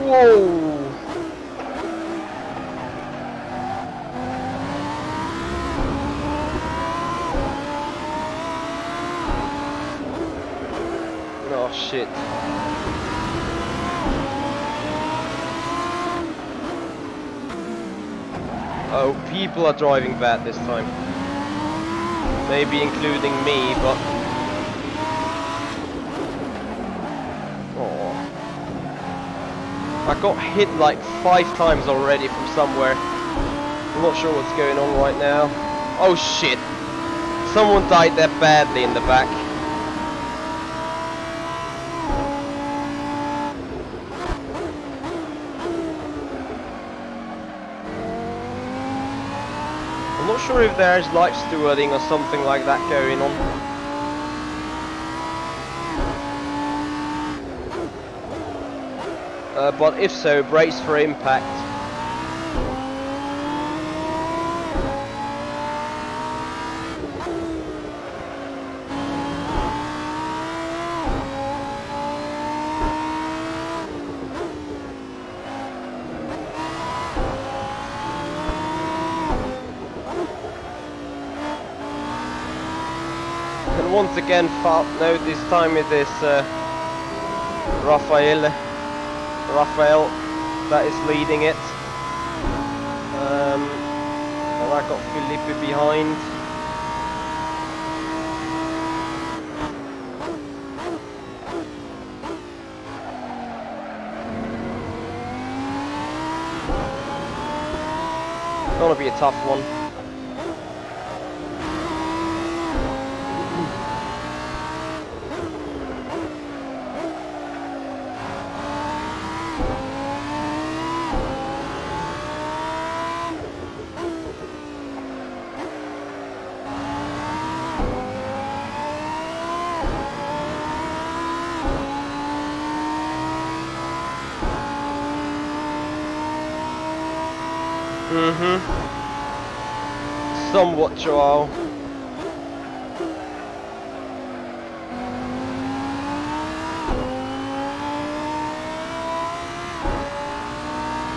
Speaker 1: Whoa! Oh shit. Oh, people are driving bad this time. Maybe including me, but... Oh. I got hit like 5 times already from somewhere. I'm not sure what's going on right now. Oh shit. Someone died there badly in the back. I'm not sure if there's life stewarding or something like that going on. But if so, brace for impact. And once again, no, this time it is Rafael that is leading it. And I got Felipe behind. Gonna be a tough one. Somewhat, Joao.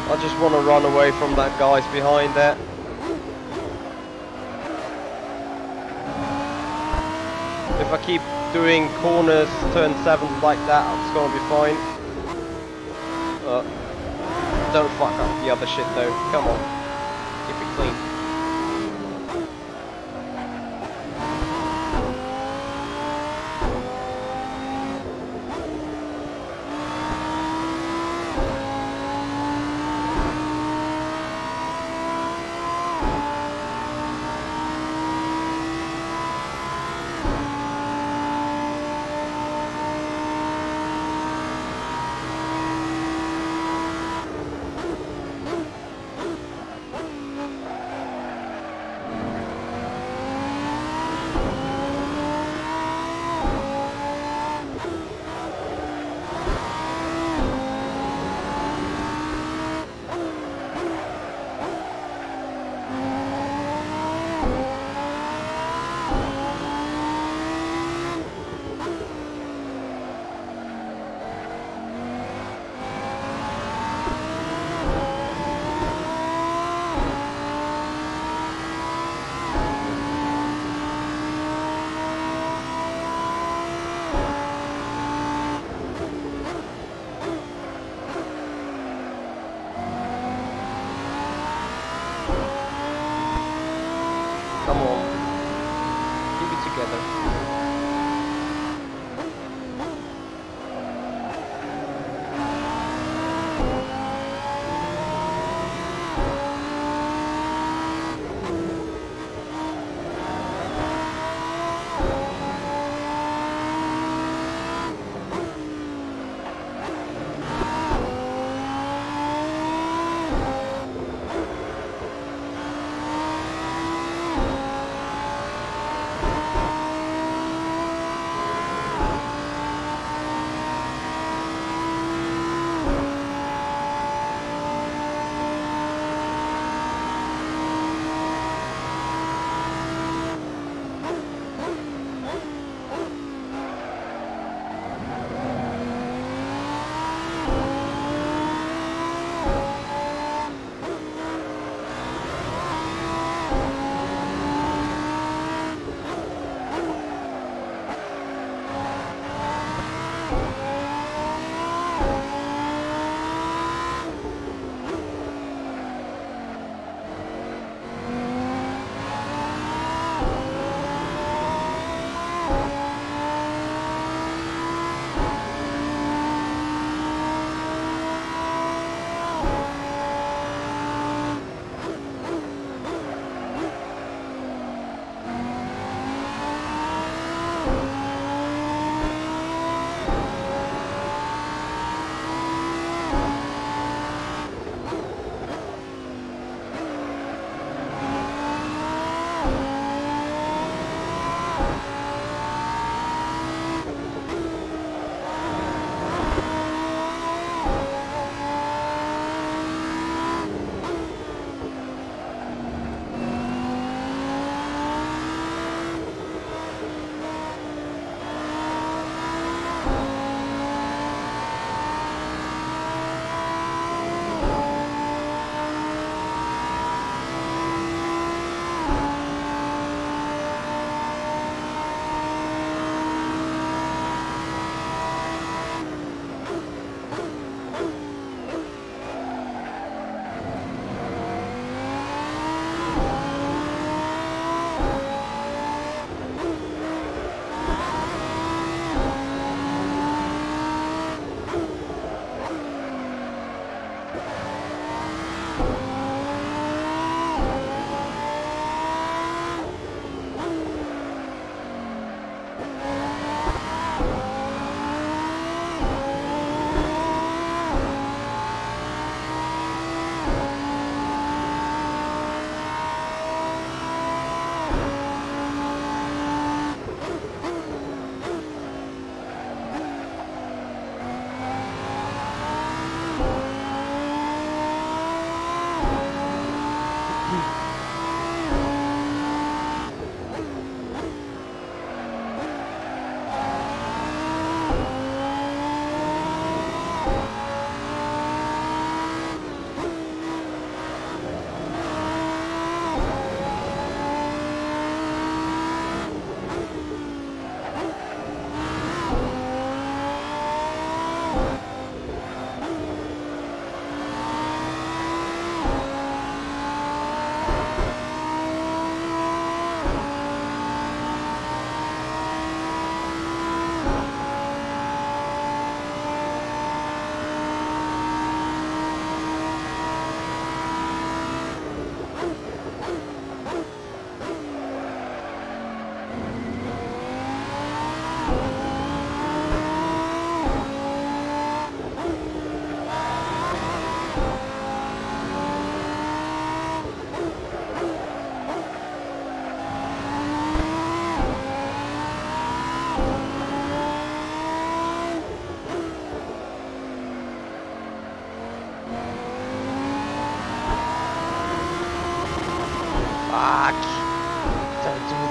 Speaker 1: I just want to run away from that guy's behind there. If I keep doing corners, turn 7s like that, it's gonna be fine. Don't fuck up the other shit though, come on. Keep it clean.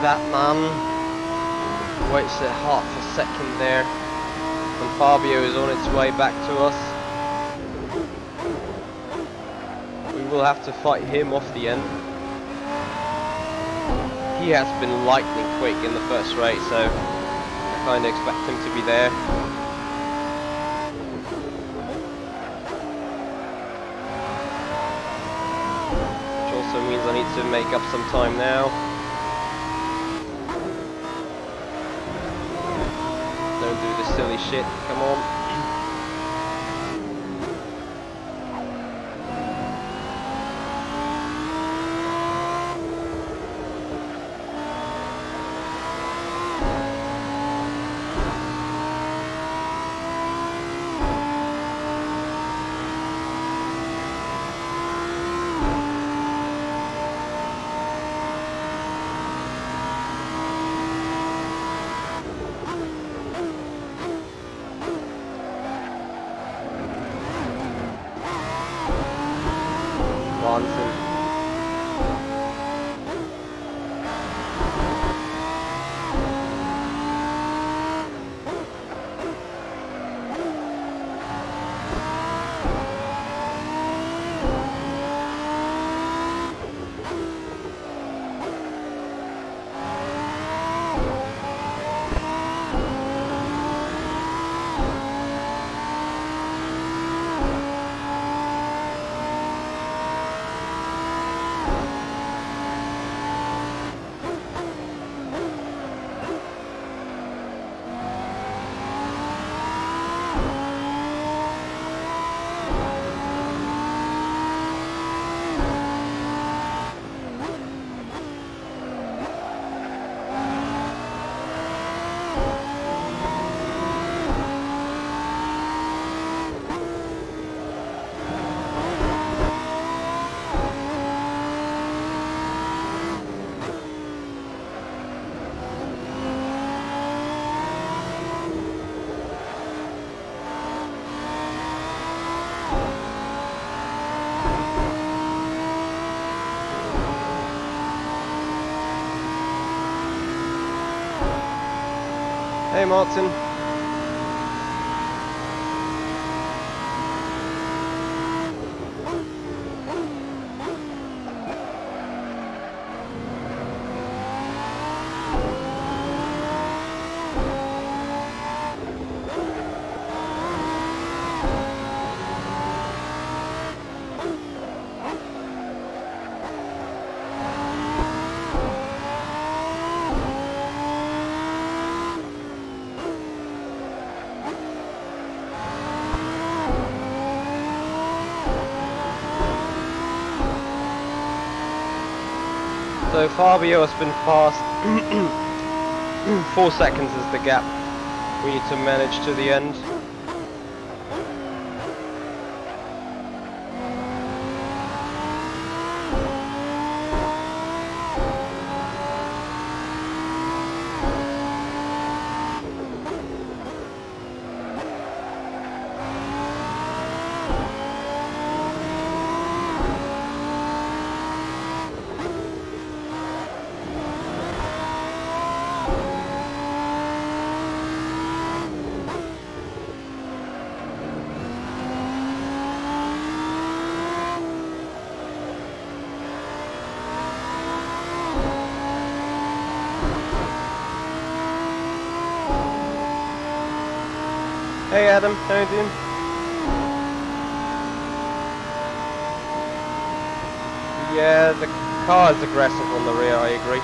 Speaker 1: that man. Waits a half a second there. And Fabio is on its way back to us. We will have to fight him off the end. He has been lightning quick in the first race, so I kind of expect him to be there. Which also means I need to make up some time now. Don't do this silly shit, come on. Hey Martin. So Fabio has been fast. 4 seconds is the gap we need to manage to the end. Hey Adam, how you doing? Yeah, the car is aggressive on the rear, I agree.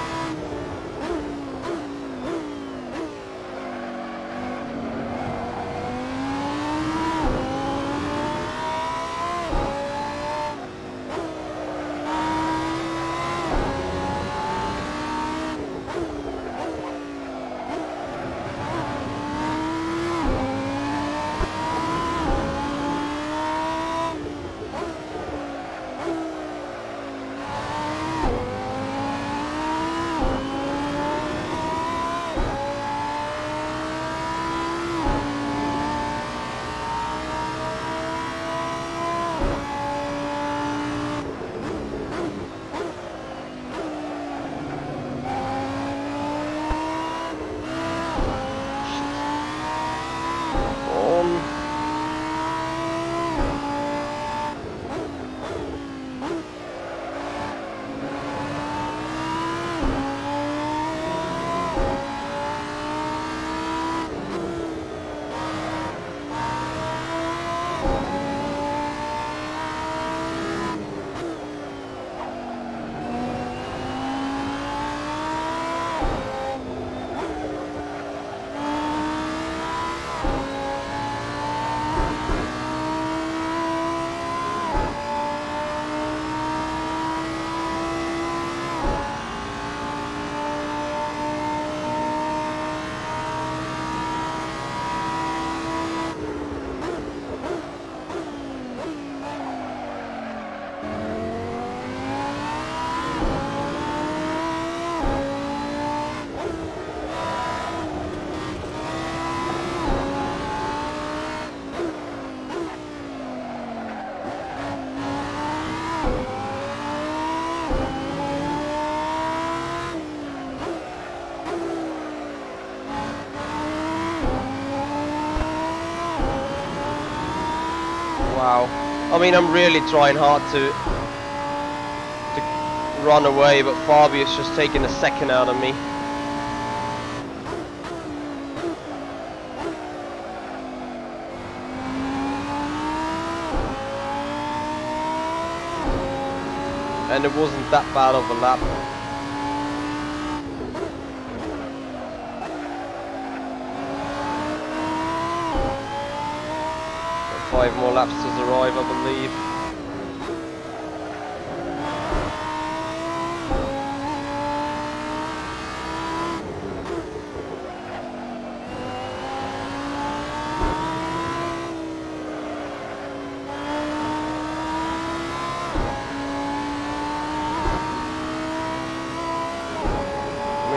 Speaker 1: Wow. I mean, I'm really trying hard to run away, but Fabio's just taking a second out of me. And it wasn't that bad of a lap. Got 5 more laps to arrive, I believe.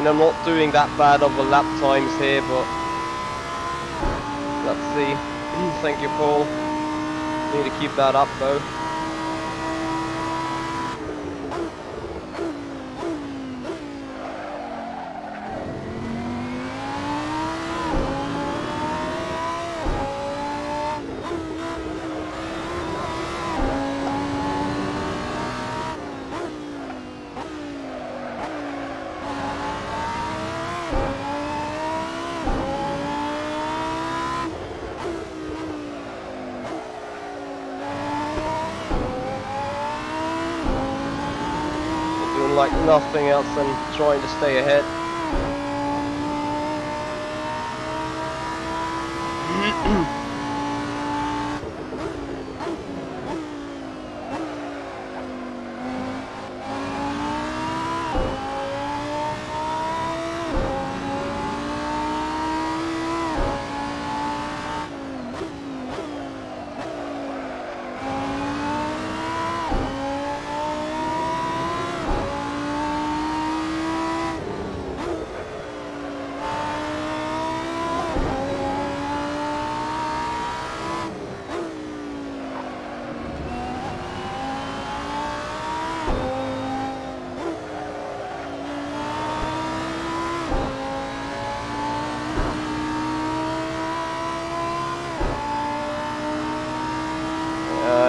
Speaker 1: I'm not doing that bad of a lap times here, but let's see. Thank you, Paul. Need to keep that up though. Like nothing else than trying to stay ahead.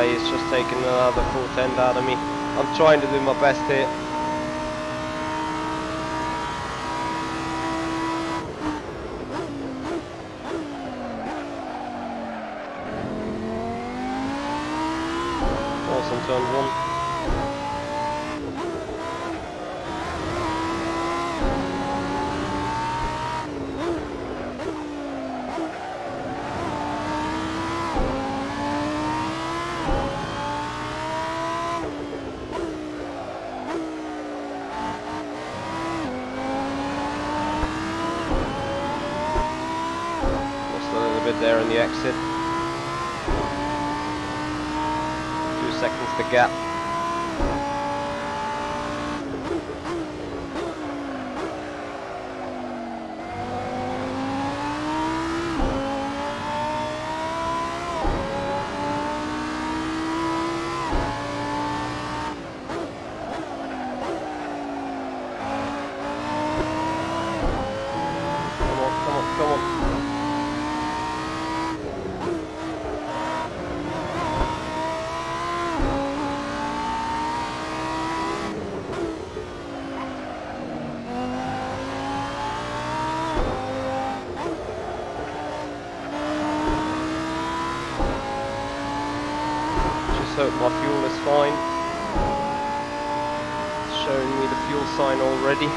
Speaker 1: He's just taking another full 10 out of me. I'm trying to do my best here. Awesome, turn 1. There in the exit. 2 seconds to gap. Come on. Hope my fuel is fine. It's showing me the fuel sign already.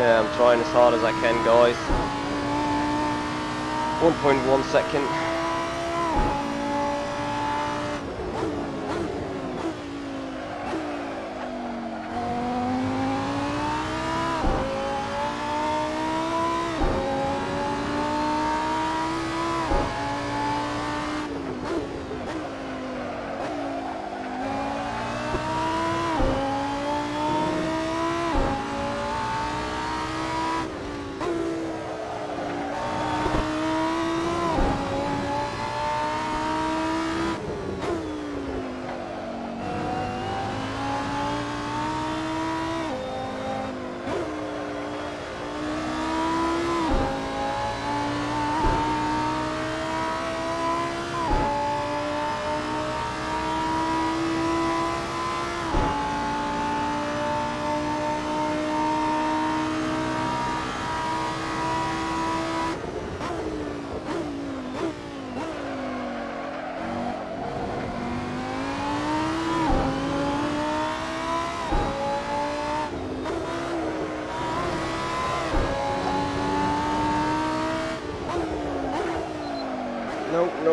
Speaker 1: Yeah, I'm trying as hard as I can, guys. 1.1 second.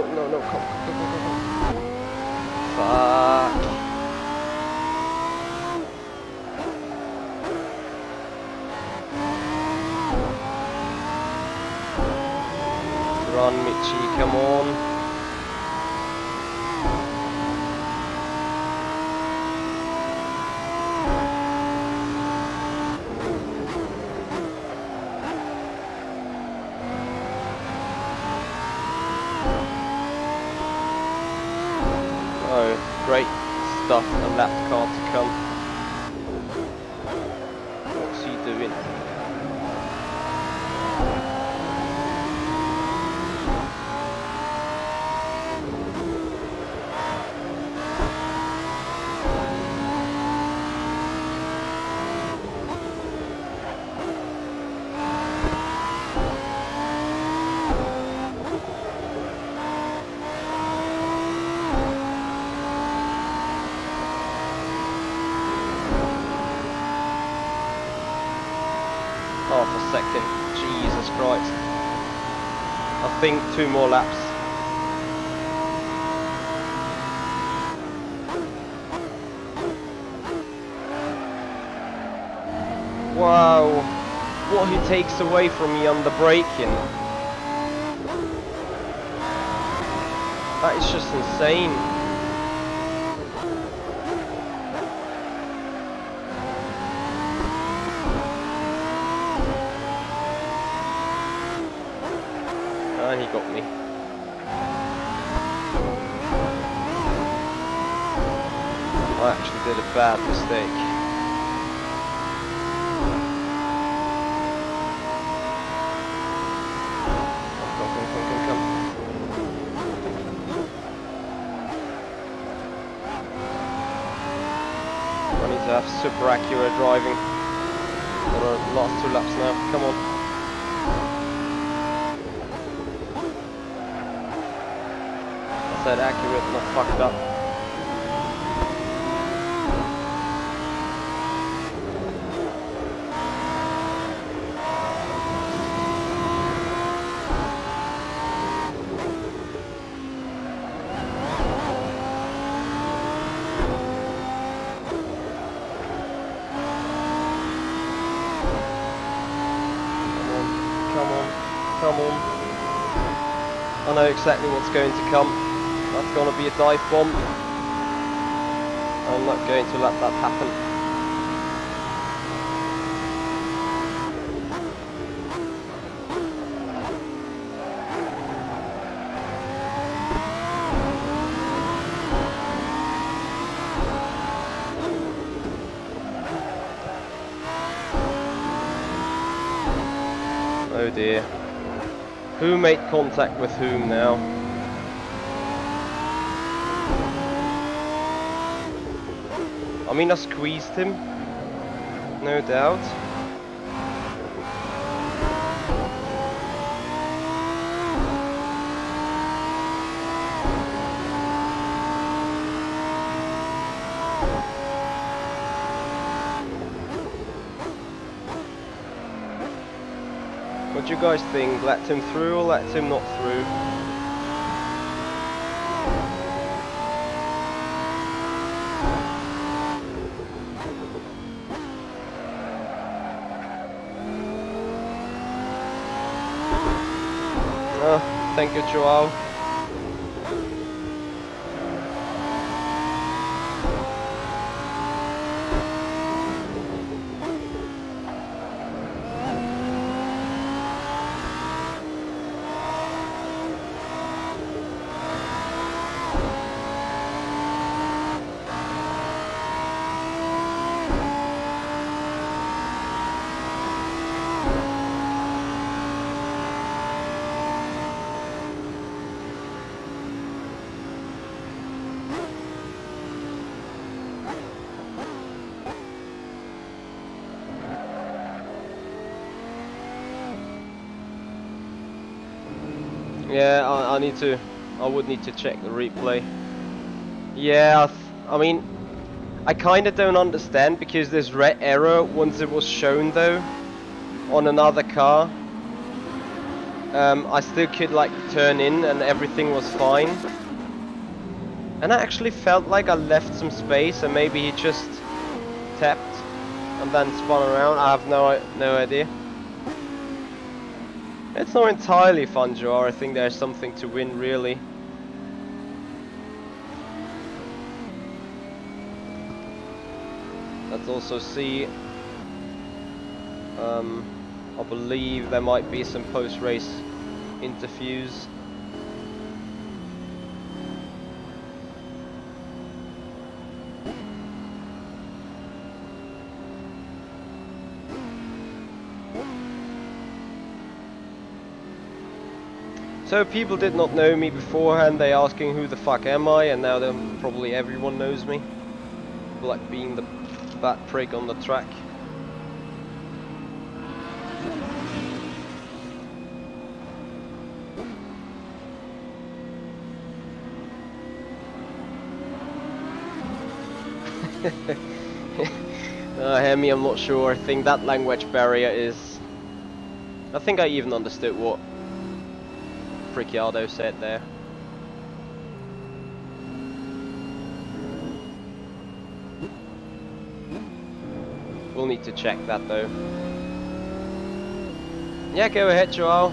Speaker 1: no, come. Fuck. Run, Michi, come on. Great stuff, a lap car to come. What's he doing? Half a second, Jesus Christ. I think 2 more laps. Wow, what he takes away from me on the braking. That is just insane. And he got me. I actually did a bad mistake. Come. I need to have super accurate driving for the last 2 laps now. Come on. Said accurate, not fucked up. Come on. I know exactly what's going to come. That's going to be a dive bomb. I'm not going to let that happen. Oh dear. Who made contact with whom now? I mean, I squeezed him, no doubt. What do you guys think? Let him through or let him not through? Thank you, Joao. Yeah, I would need to check the replay. Yeah, I mean, I kinda don't understand because there's red error once it was shown though, on another car. I still could like turn in and everything was fine. And I actually felt like I left some space and maybe he just tapped and then spun around. I have no idea. It's not entirely fun, Joe. I think there's something to win, really. Let's also see. I believe there might be some post-race interviews. So people did not know me beforehand, they asking who the fuck am I, and now probably everyone knows me. Like being the fat prick on the track. Hemi, I'm not sure. I think that language barrier is... I think I even understood what Ricciardo said there. We'll need to check that though. Yeah, go ahead, Joao.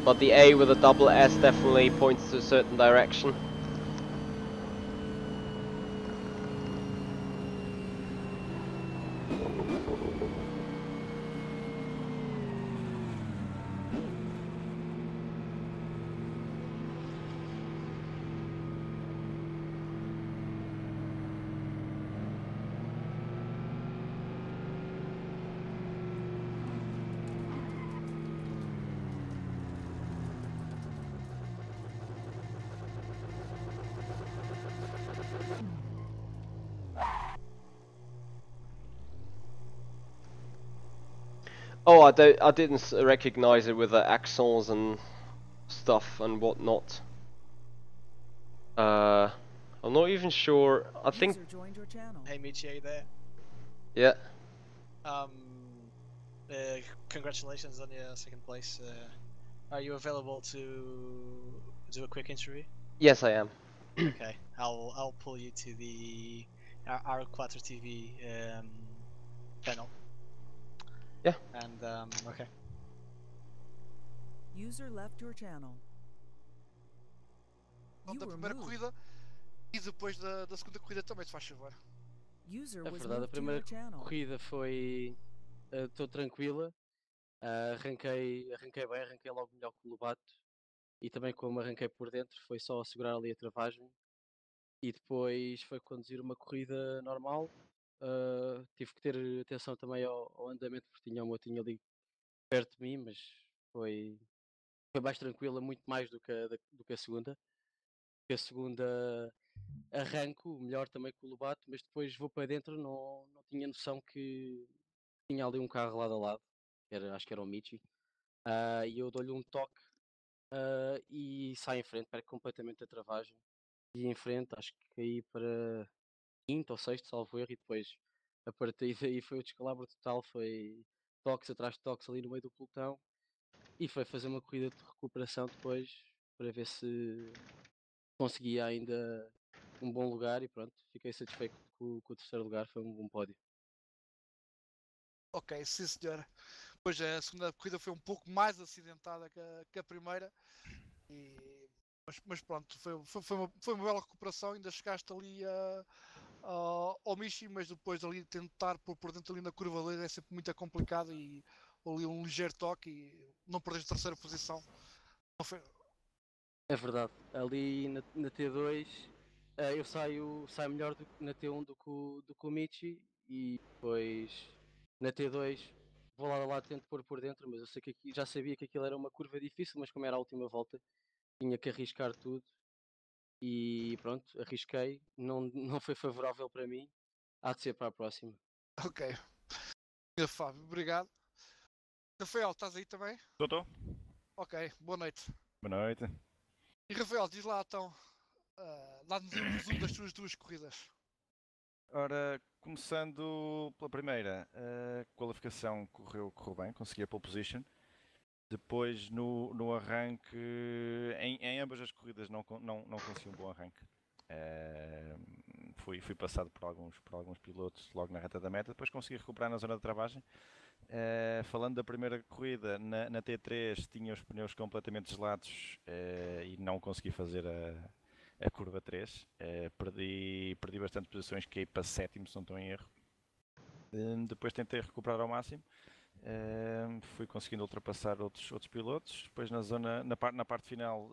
Speaker 1: But the A with a double S definitely points to a certain direction. Oh, I didn't recognize it with the accents and stuff and whatnot. I'm not even sure. I think.
Speaker 5: User joined your channel.
Speaker 2: Hey Michi, are you there?
Speaker 1: Yeah.
Speaker 2: Congratulations on your second place. Are you available to do a quick interview?
Speaker 1: Yes, I am.
Speaker 2: Okay, I'll pull you to the R4 TV panel.
Speaker 1: Yeah.
Speaker 2: And okay.
Speaker 5: User left your channel. You
Speaker 3: Da
Speaker 5: were
Speaker 3: primeira
Speaker 5: moved.
Speaker 3: corrida e depois da segunda corrida também, se faz favor.
Speaker 5: User
Speaker 7: É
Speaker 5: was
Speaker 7: verdade, a
Speaker 5: moved to
Speaker 7: primeira
Speaker 5: your channel.
Speaker 7: corrida foi estou tranquila, arranquei bem, arranquei logo melhor que o Lobato e também como arranquei por dentro foi só segurar ali a travagem e depois foi conduzir uma corrida normal. Tive que ter atenção também ao andamento porque tinha uma motinha ali perto de mim, mas foi mais tranquila, muito mais do que a segunda. Porque a segunda arranco melhor também que o Lobato, mas depois vou para dentro, não tinha noção que tinha ali um carro lado a lado, acho que era o Michi, e eu dou-lhe um toque e sai em frente, perco completamente a travagem. E em frente, acho que caí para quinto ou sexto, salvo erro, e depois a partir daí foi o descalabro total, foi toques atrás de toques ali no meio do pelotão, e foi fazer uma corrida de recuperação depois, para ver se conseguia ainda um bom lugar, e pronto, fiquei satisfeito com o terceiro lugar, foi um bom pódio.
Speaker 3: Ok, sim senhora. Pois a segunda corrida foi um pouco mais acidentada que a primeira. Mas pronto, foi uma bela recuperação. Ainda chegaste ali ao Michi, mas depois ali tentar pôr por dentro ali na curva ali é sempre muito complicado e ali um ligeiro toque e não perdes a terceira posição. Não foi...
Speaker 7: É verdade, ali na T2 eu saio melhor na T1 do que o Michi e depois na T2 vou lá a lado, tento pôr por dentro, mas eu sei que já sabia que aquilo era uma curva difícil, mas como era a última volta tinha que arriscar tudo e pronto, arrisquei, não foi favorável para mim, há de ser para a próxima.
Speaker 3: Ok. Fábio, obrigado. Rafael, estás aí também?
Speaker 8: Estou.
Speaker 3: Ok, boa noite.
Speaker 8: Boa noite.
Speaker 3: E Rafael, diz lá então, dá-nos um resumo das tuas duas corridas.
Speaker 8: Ora, começando pela primeira, a qualificação correu bem, consegui a pole position. Depois, no arranque, em ambas as corridas não consegui um bom arranque. Fui passado por alguns pilotos logo na reta da meta, depois consegui recuperar na zona de travagem. Falando da primeira corrida, na T3 tinha os pneus completamente gelados e não consegui fazer a curva 3. Perdi bastante posições, caí para sétimo, se não estou em erro. Depois tentei recuperar ao máximo. Fui conseguindo ultrapassar outros pilotos. Depois na parte final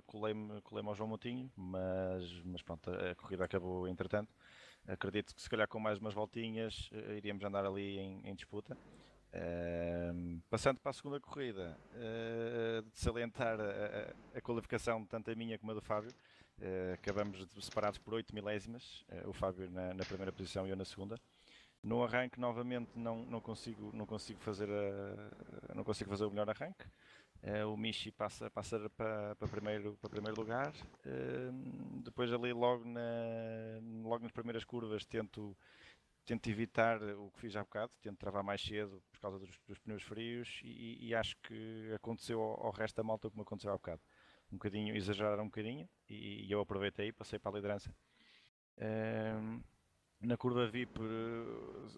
Speaker 8: colei-me ao João Moutinho, mas pronto, a corrida acabou entretanto. Acredito que se calhar com mais umas voltinhas iríamos andar ali em disputa. Passando para a segunda corrida, de salientar a qualificação tanto a minha como a do Fábio. Acabamos separados por 8 milésimas, o Fábio na primeira posição e eu na segunda. No arranque novamente não consigo fazer o melhor arranque. O Michi passa para primeiro lugar. Depois ali logo nas primeiras curvas tento evitar o que fiz há bocado, tento travar mais cedo por causa dos pneus frios e acho que aconteceu ao resto da malta como aconteceu há bocado. Exageraram um bocadinho e eu aproveitei e passei para a liderança. Na curva VIP,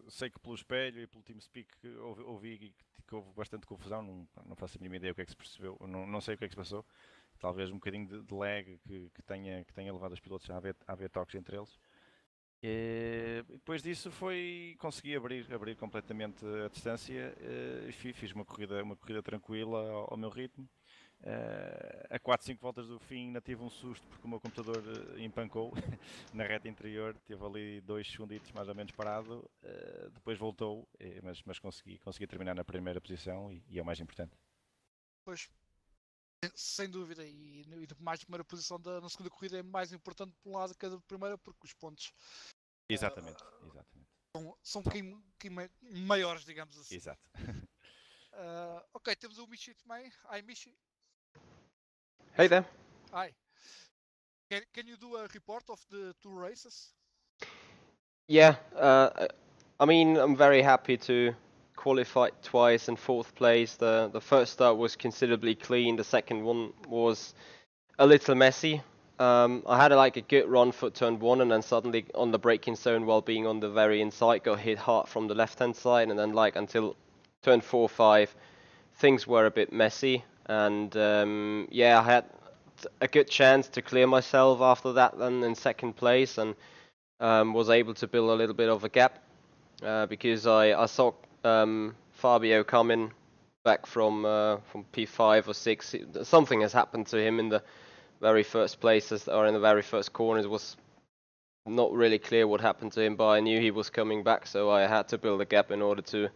Speaker 8: sei que pelo espelho e pelo TeamSpeak ouvi que houve bastante confusão, não faço a mínima ideia o que é que se percebeu, não sei o que é que se passou. Talvez um bocadinho de lag que tenha levado os pilotos a haver toques entre eles. E depois disso consegui abrir completamente a distância e fiz uma corrida tranquila ao meu ritmo. A 4, 5 voltas do fim ainda tive um susto porque o meu computador empancou na reta interior, teve ali 2 segunditos mais ou menos parado, depois voltou, mas consegui terminar na primeira posição e é o mais importante.
Speaker 3: Pois, sem dúvida, e mais primeira posição na segunda corrida é mais importante por um lado que a da primeira, porque os pontos
Speaker 8: exatamente.
Speaker 3: São um bocadinho maiores, digamos assim.
Speaker 8: Exato.
Speaker 3: Ok, temos o Michi também. Hi, Michi.
Speaker 1: Hey there.
Speaker 3: Hi. Can you do a report of the 2 races?
Speaker 1: Yeah, I mean, I'm very happy to qualify twice in 4th place. The first start was considerably clean. The second one was a little messy. I had a good run for turn 1 and then suddenly on the braking zone while being on the very inside got hit hard from the left hand side, and then until turn 4, 5 things were a bit messy, and yeah, I had a good chance to clear myself after that then in 2nd place, and was able to build a little bit of a gap because I saw Fabio coming back from P5 or 6. Something has happened to him in the very first places or in the very first corners. It was not really clear what happened to him, but I knew he was coming back, so I had to build a gap in order to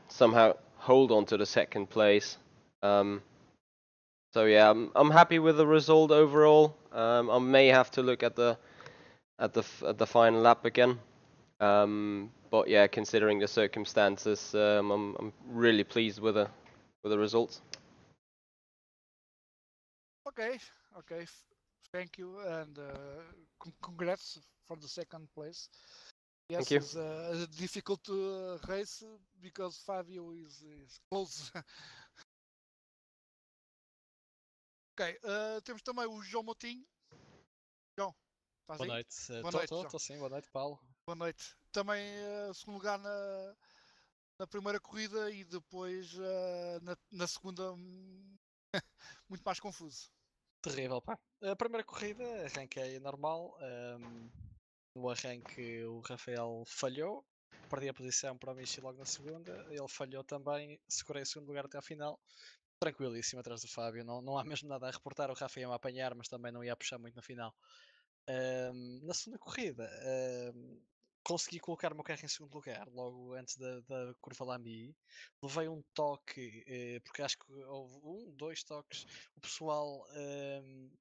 Speaker 1: somehow hold on to the 2nd place. So yeah, I'm happy with the result overall. I may have to look at the final lap again. But yeah, considering the circumstances, I'm really pleased with the results.
Speaker 3: Okay. Thank you, and congrats for the 2nd place. Yes,
Speaker 1: Thank you.
Speaker 3: It's a difficult race because Fabio is close. Ok, temos também o João Moutinho. João, estás
Speaker 2: Boa
Speaker 3: aí?
Speaker 2: noite.
Speaker 3: Boa noite, João.
Speaker 2: Estou sim, boa noite, Paulo.
Speaker 3: Boa noite. Também segundo lugar na primeira corrida e depois na segunda muito mais confuso.
Speaker 2: Terrível, pá. A primeira corrida arranquei normal. No arranque o Rafael falhou, perdi a posição para o Michi logo na segunda. Ele falhou também, segurei o 2º lugar até ao final. Tranquilíssimo atrás do Fábio, não há mesmo nada a reportar. O Rafa ia-me apanhar, mas também não ia puxar muito no final. Na segunda corrida, consegui colocar o meu carro em 2º lugar, logo antes da curva Lambi. Levei um toque, porque acho que houve 2 toques. O pessoal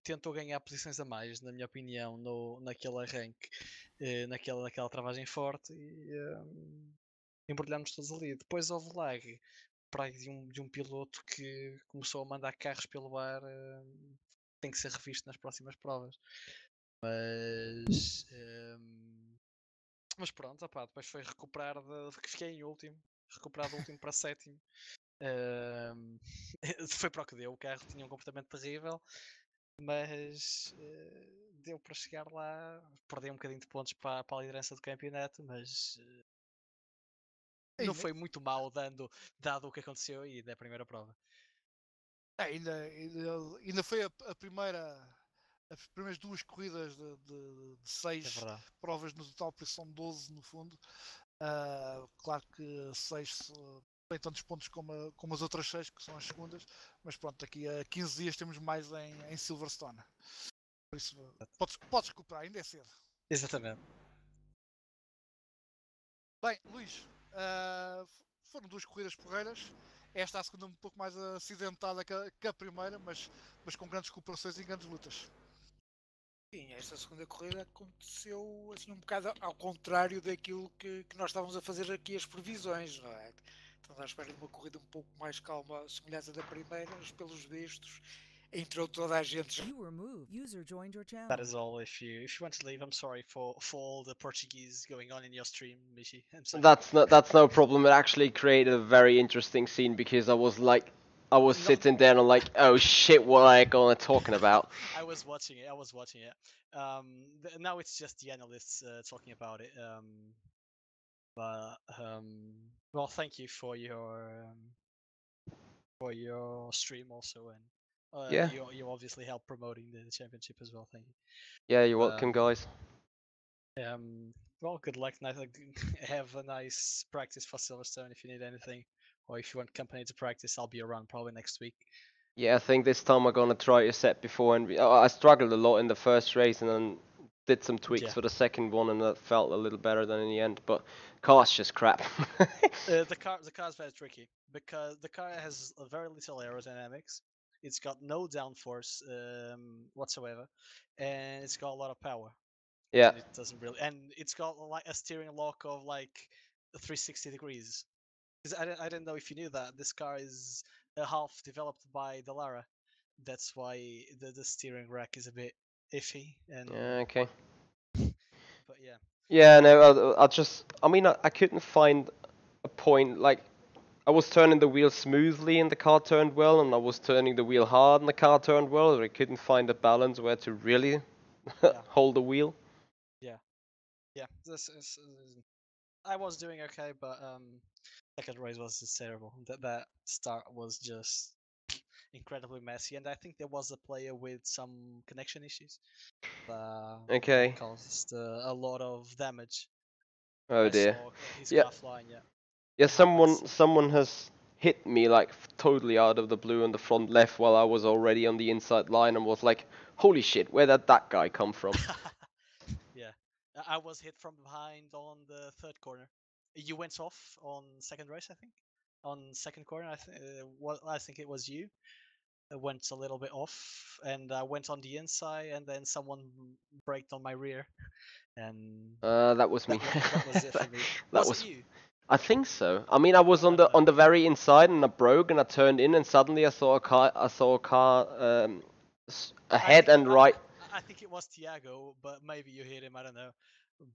Speaker 2: tentou ganhar posições a mais, na minha opinião, naquele arranque, naquela travagem forte, e embrulhámos todos ali. Depois houve lag para de um piloto que começou a mandar carros pelo ar. Tem que ser revisto nas próximas provas. Mas Mas pronto, opá, depois foi recuperar que fiquei em último, recuperar do último para sétimo. Foi para o que deu, o carro tinha um comportamento terrível, mas deu para chegar lá. Perdi um bocadinho de pontos para a liderança do campeonato, mas não foi muito mal dado o que aconteceu e da primeira prova.
Speaker 3: Ainda foi a primeira. As primeiras duas corridas de 6 provas no total, por isso são 12 no fundo. Claro que 6 tem tantos pontos como as outras 6, que são as segundas, mas pronto, daqui a 15 dias temos mais em Silverstone. Por isso, podes recuperar, ainda é cedo.
Speaker 2: Exatamente.
Speaker 3: Bem, Luís, foram duas corridas porreiras. Esta a segunda um pouco mais acidentada que a primeira, mas com grandes recuperações e grandes lutas.
Speaker 6: Sim, esta segunda corrida aconteceu assim um bocado ao contrário daquilo que nós estávamos a fazer aqui as previsões, não é? Estamos à espera de uma corrida um pouco mais calma, semelhança da primeira, mas pelos vistos entrou toda a gente.
Speaker 5: You were moved. User joined your channel.
Speaker 2: That is all. If you want to leave, I'm sorry for all the Portuguese going on in your stream, Michi. I'm sorry.
Speaker 1: That's no problem. It actually created a very interesting scene because I was sitting there and I'm like, oh shit, what are I gonna talking about?
Speaker 2: I was watching it. Now it's just the analysts talking about it. Well, thank you for your stream also, and
Speaker 1: Yeah.
Speaker 2: you obviously help promoting the championship as well. Thank you.
Speaker 1: Yeah, you're welcome, guys.
Speaker 2: Well, good luck. Have a nice practice for Silverstone if you need anything, or if you want company to practice, I'll be around probably next week.
Speaker 1: Yeah, I think this time I'm gonna try a set before, and I struggled a lot in the first race, and then did some tweaks for the second one, and that felt a little better than in the end. But car's just crap.
Speaker 2: The car's very tricky because the car has very little aerodynamics. It's got no downforce whatsoever, and it's got a lot of power.
Speaker 1: Yeah.
Speaker 2: And it doesn't really, and it's got like a steering lock of like 360 degrees. Because I don't know if you knew that this car is half developed by Dallara. That's why the steering rack is a bit iffy. And
Speaker 1: Okay.
Speaker 2: but yeah.
Speaker 1: Yeah, no, I mean, I couldn't find a point, like, I was turning the wheel smoothly and the car turned well, and I was turning the wheel hard and the car turned well, but I couldn't find a balance where to really hold the wheel.
Speaker 2: Yeah, I was doing okay, but second race was just terrible. That start was just incredibly messy, and I think there was a player with some connection issues that caused a lot of damage.
Speaker 1: Oh dear.
Speaker 2: Saw his car flying.
Speaker 1: Yeah, someone has hit me like totally out of the blue on the front left while I was already on the inside line, and was like, holy shit, where did that guy come from?
Speaker 2: Yeah, I was hit from behind on the third corner. You went off on second race, I think. On second corner, I think it was you. Went a little bit off, and I went on the inside, and then someone braked on my rear, and
Speaker 1: that was me.
Speaker 2: That was it for me.
Speaker 1: Was
Speaker 2: it you?
Speaker 1: I think so. I mean, I was on the very inside, and I broke, and I turned in, and suddenly I saw a car. Ahead and right.
Speaker 2: I think it was Thiago, but maybe you hit him. I don't know.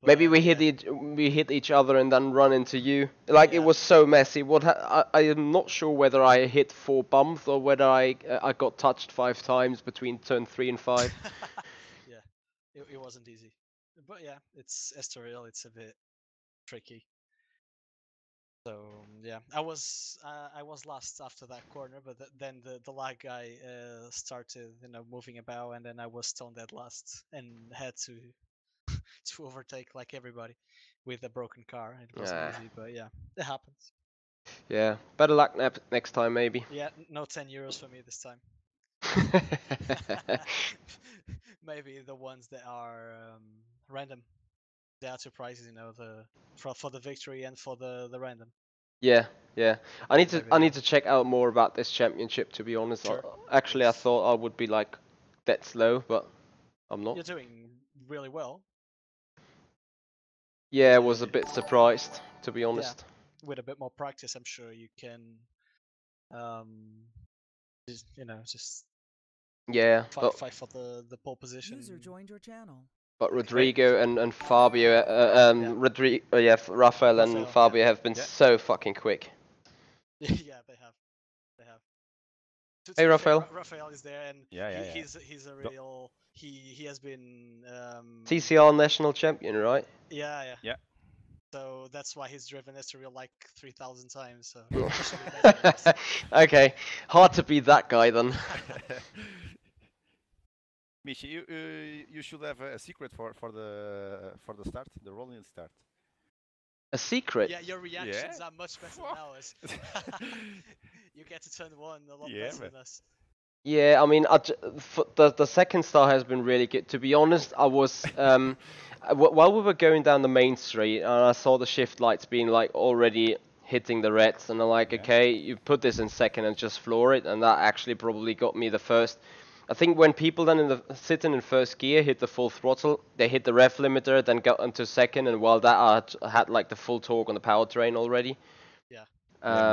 Speaker 2: But,
Speaker 1: maybe we hit each other and then run into you. Like it was so messy. I am not sure whether I hit 4 bumps or whether I got touched 5 times between turn 3 and 5.
Speaker 2: Yeah, it wasn't easy. But yeah, it's Estoril. It's a bit tricky. So yeah, I was last after that corner, but then the lag guy started moving about, and then I was stone dead last and had to overtake like everybody with a broken car. It wasn't easy, but yeah, it happens.
Speaker 1: Yeah, better luck next time maybe.
Speaker 2: Yeah, no 10 euros for me this time. Maybe the ones that are random. There are 2 prizes, for the victory and for the random.
Speaker 1: Yeah. I need to check out more about this championship, to be honest.
Speaker 2: Sure.
Speaker 1: Actually, I thought I would be like that slow, but I'm not.
Speaker 2: You're doing really well.
Speaker 1: Yeah, I was a bit surprised, to be honest.
Speaker 2: Yeah. With a bit more practice, I'm sure you can just
Speaker 1: yeah,
Speaker 2: fight for the pole position.
Speaker 5: User joined your channel.
Speaker 1: But Rodrigo and Fabio, Rafael and Fabio have been so fucking quick.
Speaker 2: Yeah, they have.
Speaker 1: Hey, Rafael.
Speaker 2: Rafael is there, and he's a real. He has been
Speaker 1: TCR national champion, right?
Speaker 2: Yeah.
Speaker 8: Yeah.
Speaker 2: So that's why he's driven Estoril like 3,000 times. So
Speaker 1: okay, hard to beat that guy then.
Speaker 8: Michi, you should have a secret for the start, the rolling start.
Speaker 1: A secret?
Speaker 2: Yeah, your reactions are much better than ours. You get to turn one a lot better than us.
Speaker 1: Yeah, I mean, the second start has been really good. To be honest, I was while we were going down the main street, and I saw the shift lights being like already hitting the reds, and I'm like, okay, you put this in second and just floor it, and that actually probably got me the first. I think when people then sitting in first gear hit the full throttle, they hit the ref limiter, then got into second, and while that I had like the full torque on the powertrain already.
Speaker 2: Yeah.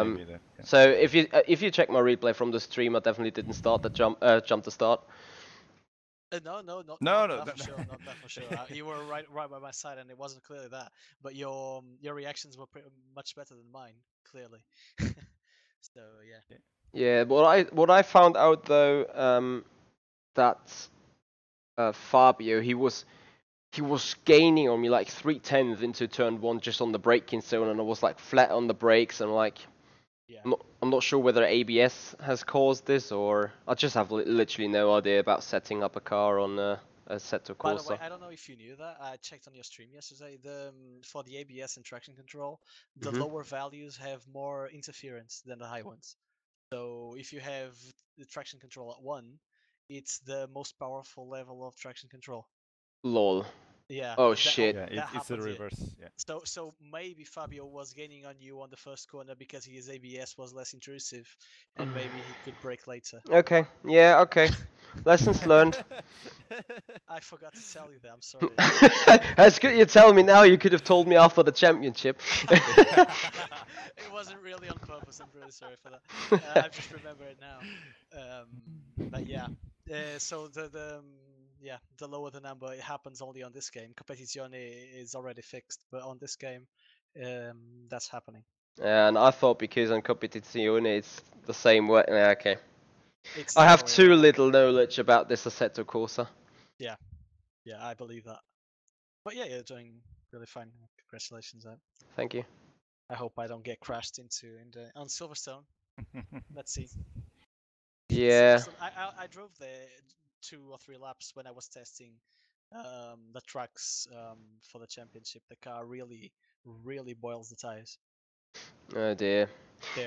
Speaker 8: Maybe that, yeah.
Speaker 1: So if you check my replay from the stream, I definitely didn't start the jump to start.
Speaker 2: No, not for sure. You were right by my side, and it wasn't clearly that. But your reactions were much better than mine, clearly. So yeah.
Speaker 1: Yeah, what I found out though, that Fabio he was gaining on me like 3/10 into turn one just on the braking zone, and I was like flat on the brakes, and like.
Speaker 2: Yeah.
Speaker 1: I'm not sure whether ABS has caused this, or I just have literally no idea about setting up a car on Assetto Corsa.
Speaker 2: By the way, I don't know if you knew that. I checked on your stream yesterday. For the ABS and traction control, the lower values have more interference than the high ones. So if you have the traction control at 1, it's the most powerful level of traction control.
Speaker 1: Lol.
Speaker 2: Yeah.
Speaker 1: Oh shit.
Speaker 8: Yeah, it's the reverse. Yeah.
Speaker 2: So maybe Fabio was gaining on you on the first corner because his ABS was less intrusive, and maybe he could brake later.
Speaker 1: Okay. Yeah. Okay. Lessons learned.
Speaker 2: I forgot to tell you that. I'm sorry.
Speaker 1: That's good. You're telling me now. You could have told me after the championship.
Speaker 2: It wasn't really on purpose. I'm really sorry for that. I just remember it now. But yeah. So the lower the number, it happens only on this game. Competizione is already fixed, but on this game, that's happening.
Speaker 1: And I thought because on Competizione it's the same way. Okay.
Speaker 2: It's
Speaker 1: I have too little knowledge about this Assetto Corsa.
Speaker 2: Yeah, I believe that. But yeah, you're doing really fine. Congratulations, Ed.
Speaker 1: Thank you.
Speaker 2: I hope I don't get crashed on Silverstone. Let's see.
Speaker 1: Yeah.
Speaker 2: I drove there 2 or 3 laps when I was testing the tracks for the championship. The car really boils the tires.
Speaker 1: Oh dear.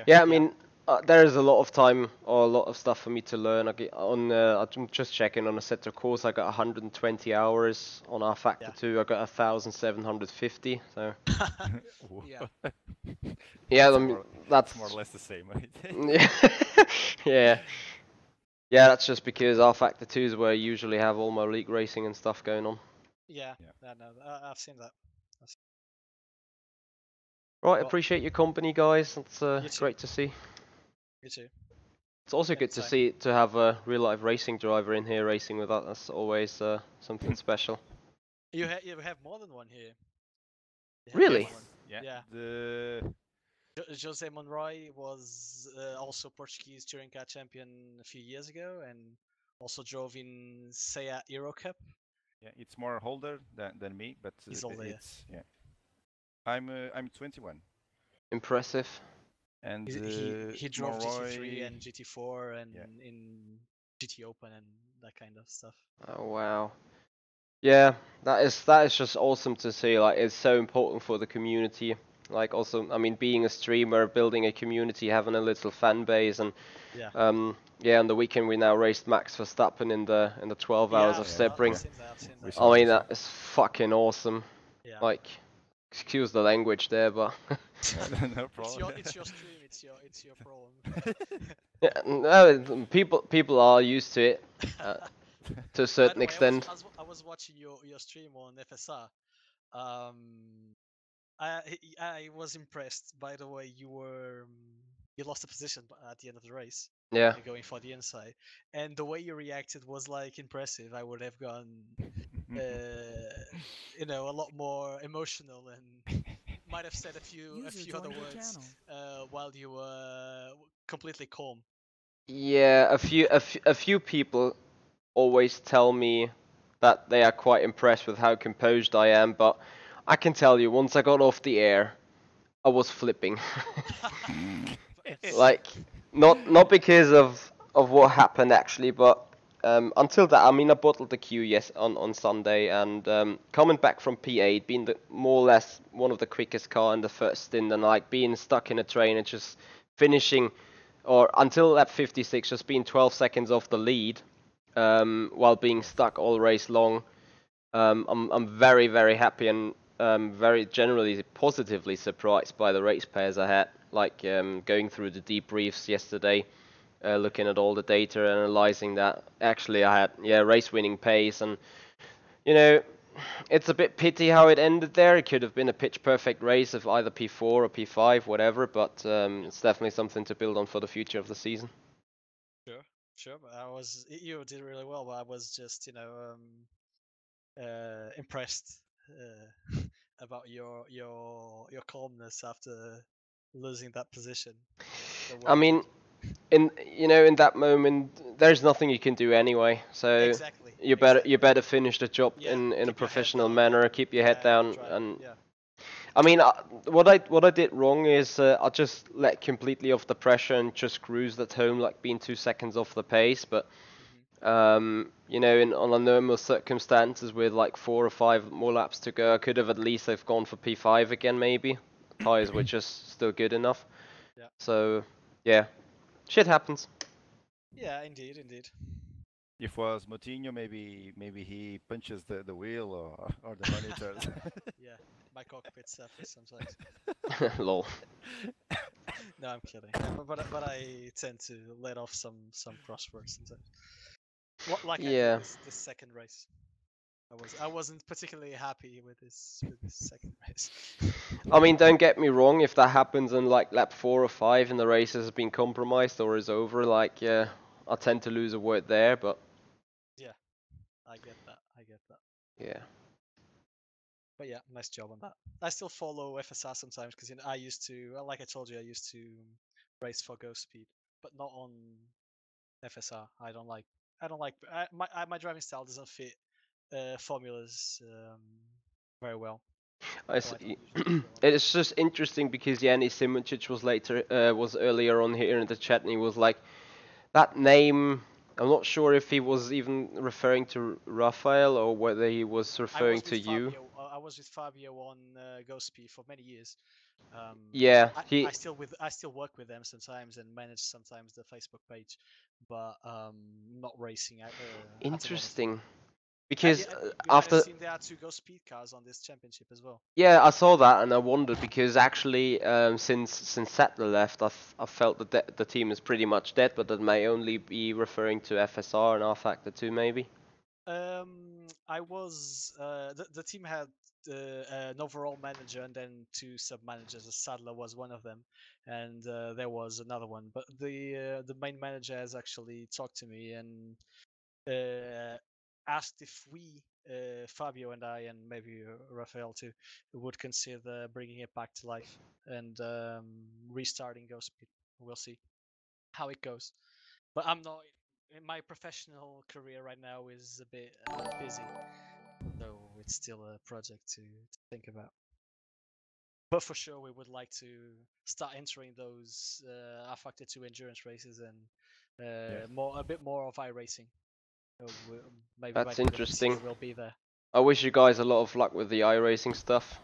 Speaker 1: Yeah, I mean, there is a lot of time or a lot of stuff for me to learn. I'm just checking on Assetto Corsa. I got 120 hours on our Factor 2. I got 1,750. So.
Speaker 2: Yeah.
Speaker 1: Yeah, that's
Speaker 8: more or less the same, right?
Speaker 1: Yeah. Yeah, that's just because our Factor 2s where I usually have all my league racing and stuff going on.
Speaker 2: Yeah. No, I've seen that.
Speaker 1: Right, appreciate your company, guys. It's great to see.
Speaker 2: You too.
Speaker 1: It's also good to have a real life racing driver in here racing with us. That's always something special.
Speaker 2: You have more than one here.
Speaker 1: Really?
Speaker 2: Yeah. Jose Monroy was also Portuguese Touring Car champion a few years ago, and also drove in SEA Euro Cup.
Speaker 8: Yeah, it's more older than me, but
Speaker 2: he's older.
Speaker 8: Yeah. I'm 21.
Speaker 1: Impressive.
Speaker 2: And he drove GT3 and GT4 and in GT Open and that kind of stuff.
Speaker 1: Oh wow. Yeah, that is just awesome to see. Like, it's so important for the community. Like, also, I mean, being a streamer, building a community, having a little fan base, and on the weekend we now raced Max Verstappen in the 12 hours of Sebring. I mean, that is fucking awesome.
Speaker 2: Yeah.
Speaker 1: Like, excuse the language there, but
Speaker 8: no problem.
Speaker 2: It's your stream. It's your problem.
Speaker 1: Yeah, no, people are used to it to a certain extent.
Speaker 2: I was watching your stream on FSR. I was impressed by the way you lost the position at the end of the race.
Speaker 1: Yeah.
Speaker 2: You're going for the inside, and the way you reacted was like impressive. I would have gone you know, a lot more emotional and might have said a few other
Speaker 5: joined your
Speaker 2: words
Speaker 5: channel.
Speaker 2: while you were completely calm.
Speaker 1: Yeah, a few people always tell me that they are quite impressed with how composed I am, but I can tell you, once I got off the air, I was flipping. Like, not because of what happened actually, but until that, I mean, I bottled the queue on Sunday, and coming back from P8, being more or less one of the quickest car in the first stint, and like being stuck in a train and just finishing, or until lap 56, just being 12 seconds off the lead, while being stuck all race long. I'm very, very happy and very generally positively surprised by the race pairs I had. Like going through the debriefs yesterday, looking at all the data, analyzing that. Actually, I had race winning pace, and you know, it's a bit pity how it ended there. It could have been a pitch perfect race of either P4 or P5, whatever. But it's definitely something to build on for the future of the season.
Speaker 2: Sure. But you did really well, but I was just, you know, impressed about your calmness after losing that position.
Speaker 1: I mean, in that moment, there's nothing you can do anyway. So
Speaker 2: exactly.
Speaker 1: you better finish the job in a professional manner. Keep your head down, and I mean, what I did wrong is I just let completely off the pressure and just cruised at home, like being 2 seconds off the pace. But you know, on normal circumstances with like 4 or 5 more laps to go, I could have at least have gone for P5 again, maybe. Tires were just still good enough.
Speaker 2: Yeah.
Speaker 1: So yeah, shit happens.
Speaker 2: Yeah, indeed.
Speaker 8: If was Moutinho, maybe he punches the wheel or the monitors.
Speaker 2: Yeah, my cockpit suffers sometimes.
Speaker 1: Lol.
Speaker 2: No, I'm kidding. But I tend to let off some crosswords sometimes. Like I did this second race. I wasn't particularly happy with this second race.
Speaker 1: I mean, don't get me wrong. If that happens in like lap 4 or 5 and the race has been compromised or is over, like I tend to lose a word there. But
Speaker 2: yeah, I get that.
Speaker 1: Yeah.
Speaker 2: But yeah, nice job on that. I still follow FSR sometimes because I used to, like I told you, I used to race for Ghost Speed, but not on FSR. I don't like my driving style doesn't fit formulas very well.
Speaker 1: I see. It's just interesting because Yanni Simoncic was earlier on here in the chat, and he was like, that name. I'm not sure if he was even referring to Raphael or whether he was referring to you.
Speaker 2: I was with Fabio on Ghost Speed for many years.
Speaker 1: Yeah,
Speaker 2: I still work with them sometimes and manage sometimes the Facebook page, but not racing.
Speaker 1: Interesting, because
Speaker 2: after seen there are 2 Ghost Speed cars on this championship as well.
Speaker 1: Yeah, I saw that and I wondered because actually, since Sattler left, I felt that the team is pretty much dead, but that may only be referring to FSR and R Factor 2 maybe.
Speaker 2: I was the team had an overall manager and then 2 sub-managers. Sadler was one of them, and there was another one. But the main manager has actually talked to me and asked if we, Fabio and I, and maybe Rafael too, would consider bringing it back to life and restarting Ghost Speed. We'll see how it goes. But I'm not. My professional career right now is a bit busy, so it's still a project to think about. But for sure, we would like to start entering those R-Factor 2 endurance races and a bit more of iRacing. So maybe
Speaker 1: That's interesting.
Speaker 2: We'll be there.
Speaker 1: I wish you guys a lot of luck with the iRacing stuff.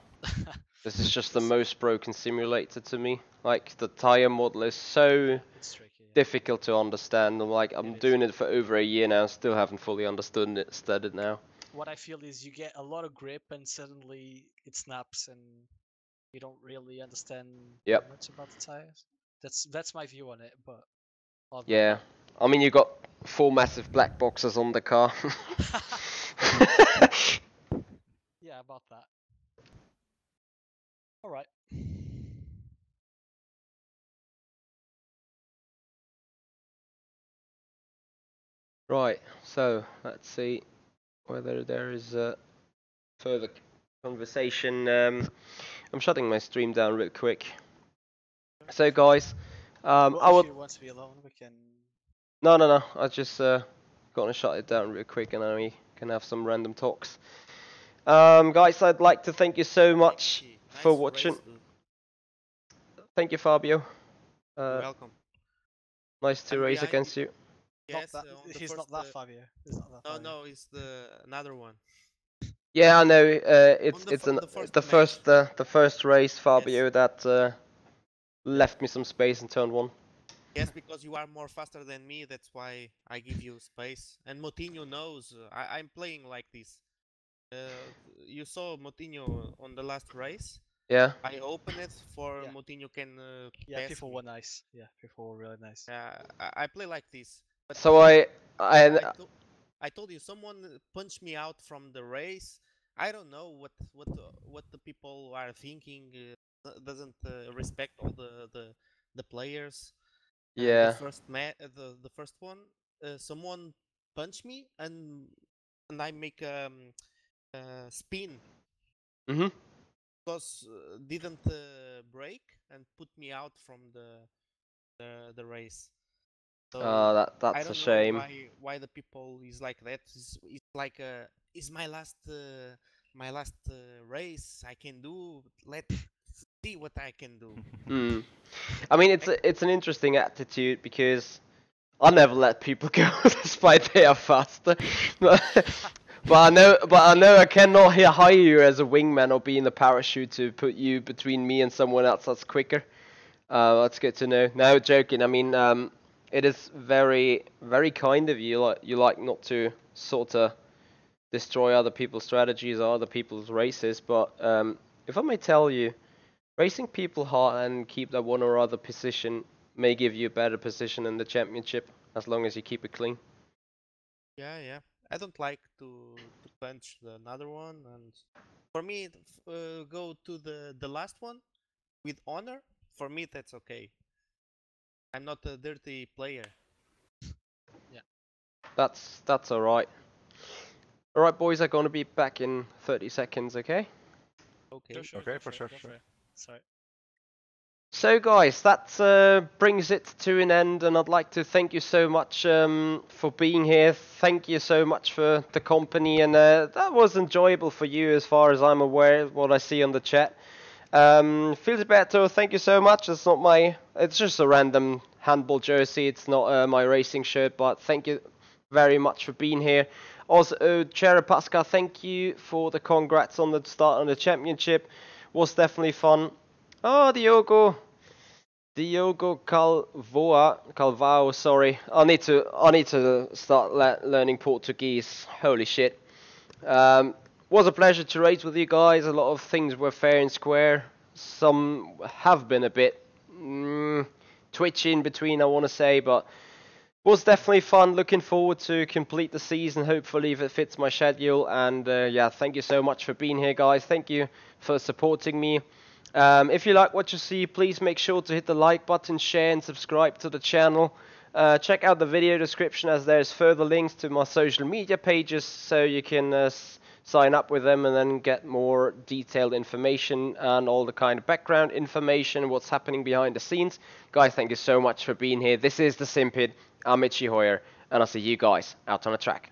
Speaker 1: This is just the most broken simulator to me. Like, the tire model is so difficult to understand. I'm doing it for over a year now, still haven't fully understood it now.
Speaker 2: What I feel is you get a lot of grip and suddenly it snaps and you don't really understand much about the tires. That's my view on it, but
Speaker 1: yeah, I mean, you got 4 massive black boxes on the car.
Speaker 2: Yeah, about that. All right.
Speaker 1: Right, so let's see. whether there is further conversation. I'm shutting my stream down real quick. So guys,
Speaker 2: Well,
Speaker 1: I
Speaker 2: if
Speaker 1: would.
Speaker 2: you want to be alone, we can.
Speaker 1: No. I just gonna shut it down real quick, and then we can have some random talks. Guys, I'd like to thank you so much
Speaker 9: Michi,
Speaker 1: for
Speaker 9: nice
Speaker 1: watching.
Speaker 9: race, dude.
Speaker 1: Thank you, Fabio.
Speaker 9: You're welcome.
Speaker 1: Nice to
Speaker 9: I'm
Speaker 1: race
Speaker 9: behind
Speaker 1: against
Speaker 9: you.
Speaker 1: you.
Speaker 9: Yes,
Speaker 2: Not that,
Speaker 9: on the
Speaker 2: he's
Speaker 9: first,
Speaker 2: not that Fabio. He's not that Fabio.
Speaker 9: no, it's the another one.
Speaker 1: Yeah, I know. It's
Speaker 9: On
Speaker 1: it's
Speaker 9: the first match.
Speaker 1: the first race, Fabio,
Speaker 9: Yes.
Speaker 1: that left me some space in turn 1.
Speaker 9: Yes, because you are more faster than me. That's why I give you space. And Moutinho knows I'm playing like this. You saw Moutinho on the last race.
Speaker 1: Yeah.
Speaker 9: I open it for
Speaker 2: Yeah.
Speaker 9: Moutinho can
Speaker 2: Yeah,
Speaker 9: pass
Speaker 2: people
Speaker 9: me.
Speaker 2: were nice. Yeah, people were really nice.
Speaker 9: I play like this. But
Speaker 1: So
Speaker 9: I told you someone punched me out from the race. I don't know what the people are thinking. Doesn't respect all the players.
Speaker 1: yeah.
Speaker 9: The first one, someone punched me and I make spin.
Speaker 1: Mhm.
Speaker 9: Because didn't break and put me out from the race. So I
Speaker 1: that's a
Speaker 9: don't
Speaker 1: shame.
Speaker 9: know why the people is like that. It's like is my last race I can do. Let's see what I can do.
Speaker 1: I mean, it's an interesting attitude because I never let people go despite they are faster. But I know I cannot hire you as a wingman or be in the parachute to put you between me and someone else that's quicker. That's good to know. No, joking. I mean, it is very, very kind of you. You like not to sort of destroy other people's strategies or other people's races. But if I may tell you, racing people hard and keep that one or other position may give you a better position in the championship as long as you keep it clean.
Speaker 9: Yeah. I don't like to punch another one, and for me, go to the last one with honor. For me, that's okay. I'm not a dirty player.
Speaker 2: Yeah.
Speaker 1: That's all right. All right, boys, I'm gonna be back in 30 seconds. Okay.
Speaker 9: Okay.
Speaker 2: Sure.
Speaker 8: Okay,
Speaker 2: Go
Speaker 8: for
Speaker 2: it,
Speaker 8: sure,
Speaker 2: go
Speaker 8: sure.
Speaker 2: it. Sorry.
Speaker 1: So guys, that brings it to an end, and I'd like to thank you so much for being here. Thank you so much for the company, and that was enjoyable for you as far as I'm aware, what I see on the chat. Filiberto, thank you so much. It's just a random handball jersey. It's not my racing shirt, but thank you very much for being here. Also, Cherapasca, thank you for the congrats on the start on the championship. Was definitely fun. Oh, Diogo Calvao, sorry. I need to start learning Portuguese. Holy shit. Was a pleasure to race with you guys. A lot of things were fair and square. Some have been a bit twitchy in between, I want to say, but was definitely fun. Looking forward to complete the season, hopefully, if it fits my schedule. And yeah, thank you so much for being here, guys. Thank you for supporting me. If you like what you see, please make sure to hit the like button, share, and subscribe to the channel. Check out the video description as there's further links to my social media pages so you can sign up with them and then get more detailed information and all the kind of background information, what's happening behind the scenes. Guys, thank you so much for being here. This is the Simpid. I'm Michi Hoyer, and I'll see you guys out on the track.